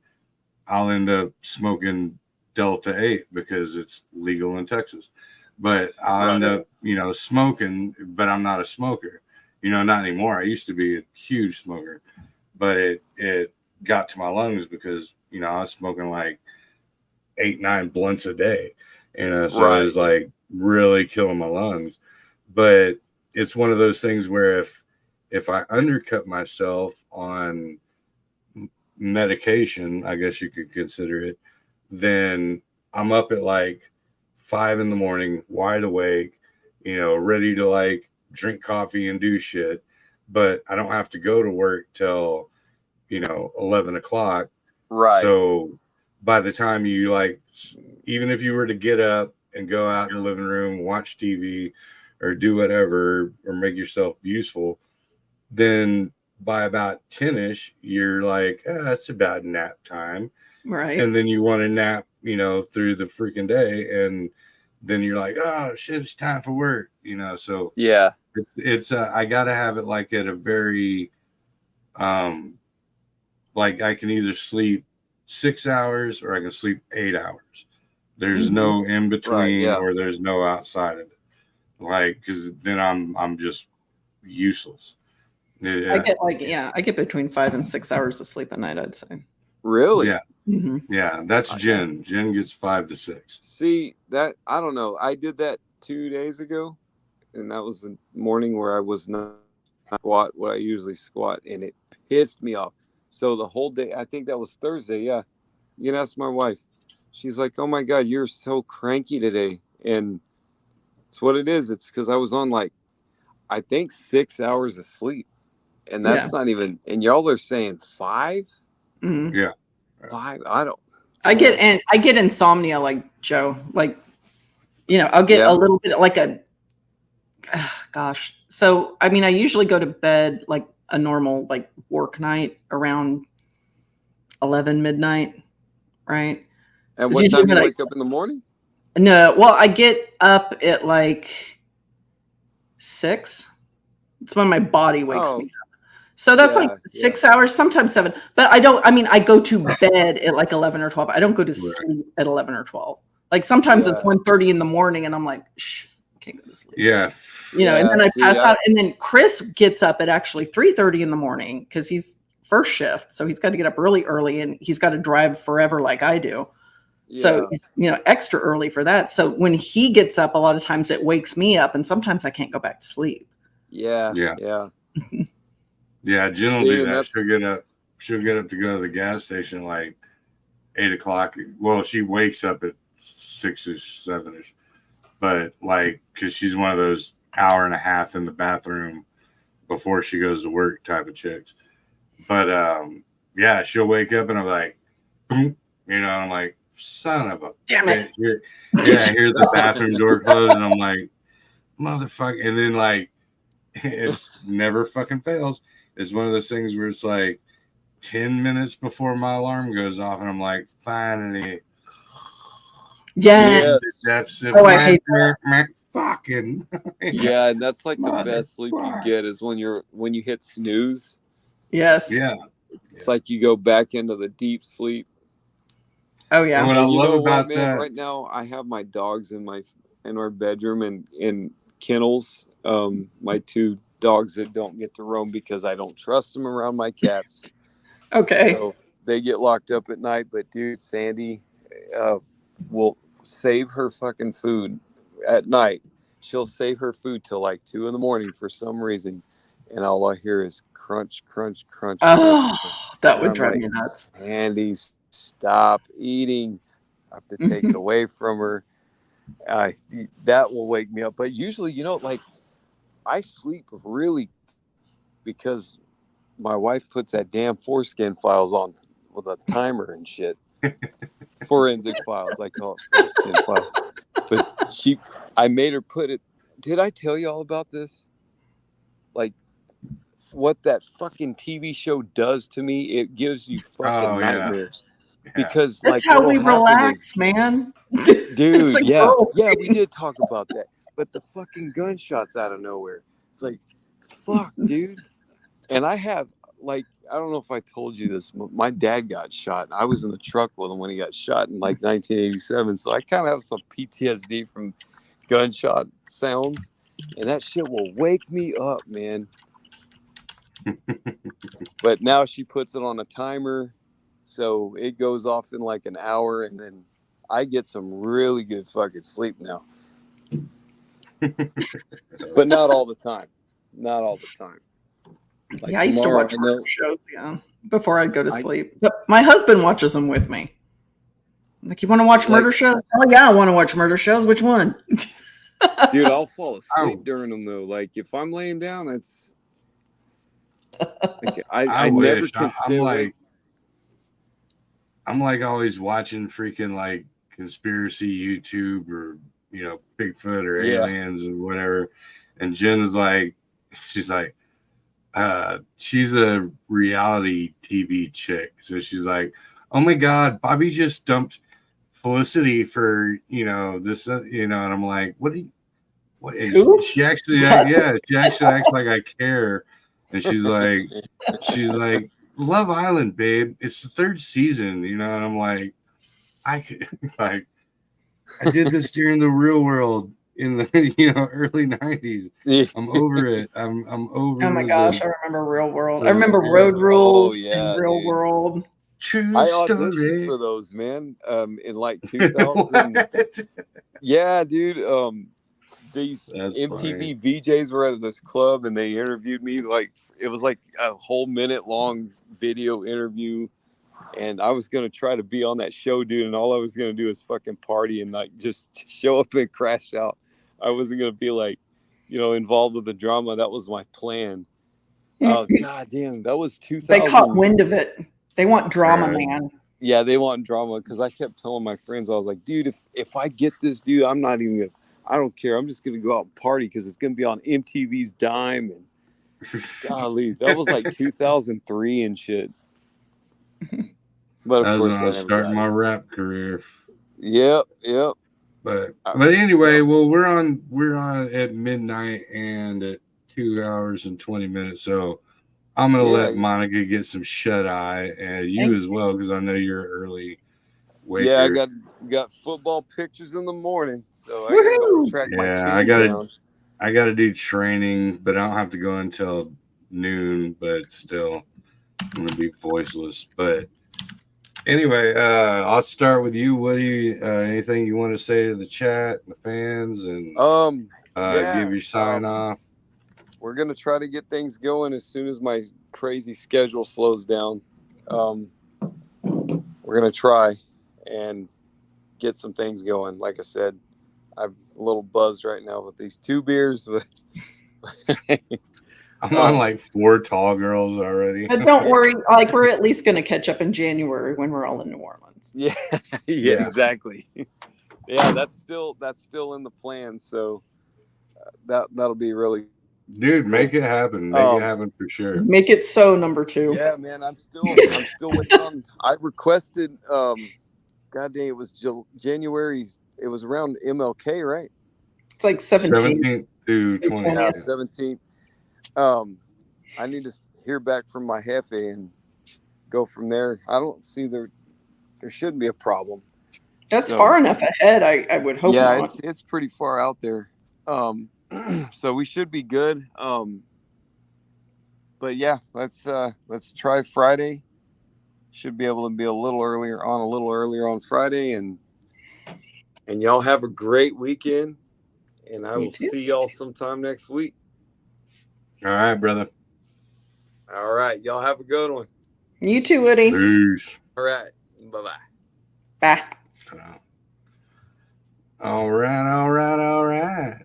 Speaker 1: I'll end up smoking Delta 8 because it's legal in Texas. But I'll end up, smoking, but I'm not a smoker. Not anymore. I used to be a huge smoker, but it got to my lungs because, I was smoking like 8-9 blunts a day, so it was like really killing my lungs. But it's one of those things where if I undercut myself on medication, I guess you could consider it, then I'm up at like 5 a.m, wide awake, ready to like drink coffee and do shit, but I don't have to go to work till 11 o'clock.
Speaker 3: Right.
Speaker 1: So by the time you like, even if you were to get up and go out in the living room, watch TV or do whatever or make yourself useful, then by about 10ish, you're like, it's about nap time.
Speaker 2: Right.
Speaker 1: And then you want to nap, through the freaking day. And then you're like, oh shit, it's time for work, so
Speaker 3: yeah,
Speaker 1: it's I got to have it like at a very, like I can either sleep 6 hours or I can sleep 8 hours. There's no in between or there's no outside of it. Like, cause then I'm just useless.
Speaker 2: Yeah. I get between 5 and 6 hours of sleep a night, I'd say.
Speaker 3: Really?
Speaker 1: Yeah. Yeah, that's Jen. Jen gets 5 to 6.
Speaker 3: See, that I don't know. I did that 2 days ago, and that was the morning where I was not squat what I usually squat, and it pissed me off. So the whole day, I think that was Thursday. Yeah, you can ask my wife. She's like, "Oh my God, you're so cranky today," and it's what it is. It's because I was on like, I think 6 hours of sleep, and that's not even. And y'all are saying 5.
Speaker 1: Yeah.
Speaker 3: 5. I don't.
Speaker 2: I get insomnia like Joe. Like, I'll get a little bit like gosh. So I mean, I usually go to bed like a normal like work night around 11 midnight, right?
Speaker 3: And what time do you wake up in the morning?
Speaker 2: No, well, I get up at like 6. It's when my body wakes me up. So that's like 6 hours, sometimes 7. But I go to bed at like 11 or 12. I don't go to sleep at 11 or 12. Like sometimes it's 1:30 in the morning and I'm like, shh, I can't go to sleep.
Speaker 1: Yeah.
Speaker 2: And then I pass out. And then Chris gets up at actually 3:30 in the morning because he's first shift. So he's got to get up really early and he's got to drive forever like I do. Yeah. So, extra early for that. So when he gets up, a lot of times it wakes me up and sometimes I can't go back to sleep.
Speaker 3: Yeah.
Speaker 1: Yeah, Jen will do that. She'll get up to go to the gas station like 8 o'clock. Well, she wakes up at 6ish, 7ish. But like, because she's one of those hour and a half in the bathroom before she goes to work type of chicks. But yeah, she'll wake up and I'm like, boom, I'm like, son of a
Speaker 2: damn it.
Speaker 1: I hear the bathroom door close and I'm like, motherfucker. And then like, it's never fucking fails. It's one of those things where it's like 10 minutes before my alarm goes off and I'm like, finally.
Speaker 2: Yeah.
Speaker 1: I hate that. Fucking.
Speaker 3: Yeah, and that's like the best sleep you get is when you hit snooze.
Speaker 2: Yes.
Speaker 1: Yeah.
Speaker 3: It's like you go back into the deep sleep.
Speaker 2: Oh yeah.
Speaker 1: And what I love about that
Speaker 3: right now, I have my dogs in our bedroom and in kennels. My 2 dogs that don't get to roam because I don't trust them around my cats.
Speaker 2: Okay.
Speaker 3: So they get locked up at night. But dude, Sandy will save her fucking food at night. She'll save her food till like 2 a.m. for some reason, and all I hear is crunch, crunch, crunch.
Speaker 2: Oh,
Speaker 3: crunch.
Speaker 2: that would drive me nuts.
Speaker 3: Sandy, stop eating. I have to take it away from her. That will wake me up. But usually, like I sleep really because my wife puts that damn foreskin files on with a timer and shit. Forensic files, I call it foreskin files. But I made her put it. Did I tell you all about this? Like what that fucking TV show does to me? It gives you fucking nightmares. Yeah. Because
Speaker 2: that's how we relax, man.
Speaker 3: Dude, like, yeah, we did talk about that. But the fucking gunshots out of nowhere. It's like, fuck, dude. And I have, like, I don't know if I told you this. My dad got shot. I was in the truck with him when he got shot in like 1987. So I kind of have some PTSD from gunshot sounds. And that shit will wake me up, man. But now she puts it on a timer. So it goes off in like an hour. And then I get some really good fucking sleep now. But not all the time. Not all the time. Like
Speaker 2: I used to watch murder shows, before I'd go to sleep. But my husband watches them with me. Like, you want to watch murder shows? Oh, yeah, I want to watch murder shows. Which one?
Speaker 3: Dude, I'll fall asleep during them, though. Like, if I'm laying down, it's... Like, I never can stay awake.
Speaker 1: I'm like always watching freaking like conspiracy YouTube or, Bigfoot or aliens or whatever. And Jen's like, she's like, she's a reality TV chick. So she's like, oh my God, Bobby just dumped Felicity for, this, and I'm like, what? She actually, she actually acts like I care. And she's like, Love Island, babe. It's the 3rd season, and I'm like, I did this during the real world in the early 90s. I'm over it. I'm over.
Speaker 2: Oh my gosh, I remember Real World. I remember Road Rules and Real World.
Speaker 1: True
Speaker 3: I
Speaker 1: story.
Speaker 3: auditioned for those, man. In like 2000. Yeah, dude. These
Speaker 1: That's
Speaker 3: MTV VJs were at this club and they interviewed me. Like it was like a whole minute long video interview, and I was gonna try to be on that show, dude. And all I was gonna do is fucking party and like just show up and crash out. I wasn't gonna be like, involved with the drama. That was my plan. Oh god damn, that was 2000.
Speaker 2: They caught wind of it. They want drama, man.
Speaker 3: Yeah, they want drama because I kept telling my friends, I was like, dude, if I get this, dude, I'm not even gonna. I don't care. I'm just gonna go out and party because it's gonna be on MTV's dime. And golly, that was like 2003 and shit. But of course,
Speaker 1: when I was starting my rap career.
Speaker 3: Yep.
Speaker 1: But anyway, well, we're on at midnight and at 2 hours and 20 minutes. So I'm gonna let Monica get some shut eye, and you as well, because I know you're early. Waker.
Speaker 3: Yeah, I got football pictures in the morning, so I gotta go track my kids down.
Speaker 1: I gotta do training, but I don't have to go until noon. But still, I'm gonna be voiceless. But anyway, I'll start with you. What do you? Anything you want to say to the chat, the fans, and give your sign off?
Speaker 3: We're gonna try to get things going as soon as my crazy schedule slows down. We're gonna try and get some things going. Like I said, I'm a little buzzed right now with these 2 beers, but
Speaker 1: I'm on like 4 tall girls already.
Speaker 2: But don't worry, like we're at least going to catch up in January when we're all in New Orleans.
Speaker 3: Yeah, exactly. Yeah, that's still in the plan. So that'll be really.
Speaker 1: Dude, cool. Make it happen. Make it happen for sure.
Speaker 2: Make it so, number 2.
Speaker 3: Yeah, man, I'm still waiting on. I requested. God dang, it was January. It was around MLK, right?
Speaker 2: It's like 17th
Speaker 1: to 20th.
Speaker 3: Yeah, 17th. I need to hear back from my Jefe and go from there. I don't see there shouldn't be a problem.
Speaker 2: That's far enough ahead. I would hope.
Speaker 3: Yeah,
Speaker 2: not.
Speaker 3: it's pretty far out there. So we should be good. But yeah, let's try Friday. Should be able to be a little earlier on Friday, and y'all have a great weekend, and I will see y'all sometime next week.
Speaker 1: All right, brother.
Speaker 3: All right, y'all have a good one.
Speaker 2: You too, Woody.
Speaker 1: Peace.
Speaker 3: All right, bye-bye.
Speaker 2: Bye.
Speaker 1: All right.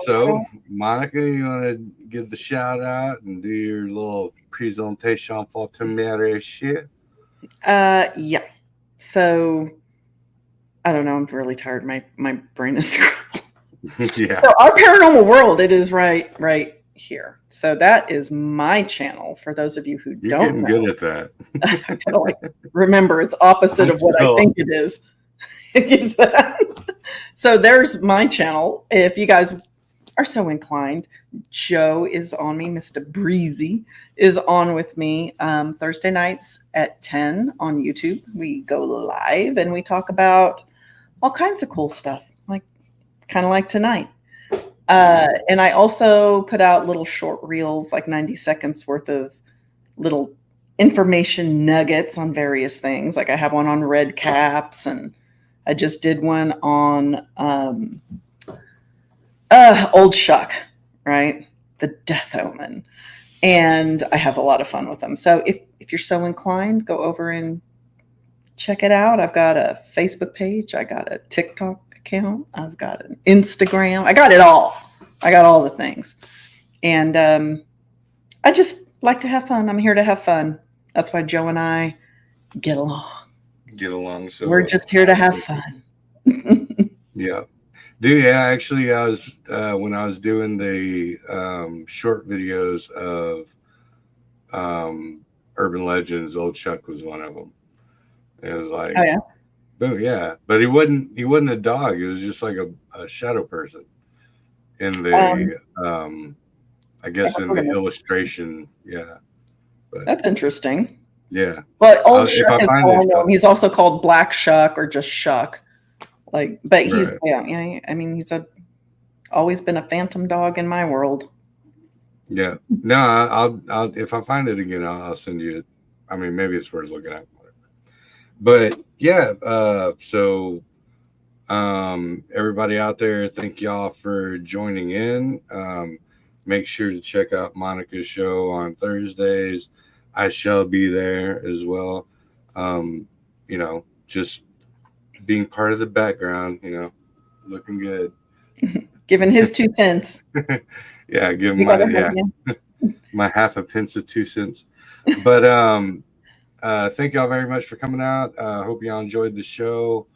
Speaker 1: So, Monica, you want to give the shout out and do your little presentation for tomorrow shit?
Speaker 2: Yeah. So, I don't know. I'm really tired. My brain is scrambled.
Speaker 1: Yeah.
Speaker 2: So, our paranormal world, it is right here. So, that is my channel. For those of you who don't know.
Speaker 1: You're getting good at that.
Speaker 2: I gotta remember, it's opposite of what I think it is. So there's my channel. If you guys are so inclined, Joe is on me. Mr. Breezy is on with me Thursday nights at 10 on YouTube. We go live and we talk about all kinds of cool stuff, kind of like tonight. And I also put out little short reels, like 90 seconds worth of little information nuggets on various things. Like I have one on red caps, and I just did one on Old Shuck, right? The Death Omen. And I have a lot of fun with them. So if you're so inclined, go over and check it out. I've got a Facebook page. I got a TikTok account. I've got an Instagram. I got it all. I got all the things. And I just like to have fun. I'm here to have fun. That's why Joe and I get along.
Speaker 1: So
Speaker 2: we're just here to have fun.
Speaker 1: Yeah. Dude, yeah, actually I was when I was doing the short videos of urban legends, Old Chuck was one of them. It was like,
Speaker 2: oh yeah,
Speaker 1: boom, yeah. But he wasn't a dog, he was just like a shadow person in the I guess in the illustration. Yeah. But
Speaker 2: that's interesting.
Speaker 1: Yeah.
Speaker 2: But Old Shuck is all I know. He's also called Black Shuck or just Shuck. But he's right. I mean, he's always been a phantom dog in my world.
Speaker 1: Yeah. No, I'll if I find it again, I'll send you it. I mean, maybe it's worth looking at. But yeah, so everybody out there, thank y'all for joining in. Make sure to check out Monica's show on Thursdays. I shall be there as well. You know, just being part of the background, you know, looking good.
Speaker 2: Giving his 2 cents.
Speaker 1: Yeah, give my half a pence of 2 cents. But thank y'all very much for coming out. Hope y'all enjoyed the show.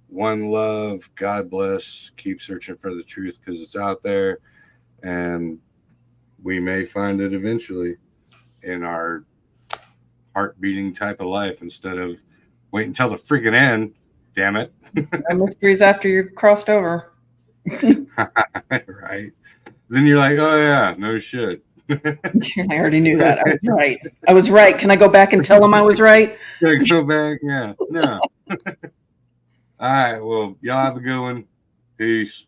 Speaker 1: One love. God bless. Keep searching for the truth because it's out there, and we may find it eventually in our heart beating type of life instead of wait until the freaking end. Damn it.
Speaker 2: Mysteries after you're crossed over.
Speaker 1: Right. Then you're like, oh yeah, no shit.
Speaker 2: I already knew that. I was right. I was right. Can I go back and tell them I was right?
Speaker 1: Can I go back? Yeah. No. All right. Well, y'all have a good one. Peace.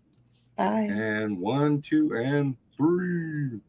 Speaker 2: Bye.
Speaker 1: And 1, 2, and 3.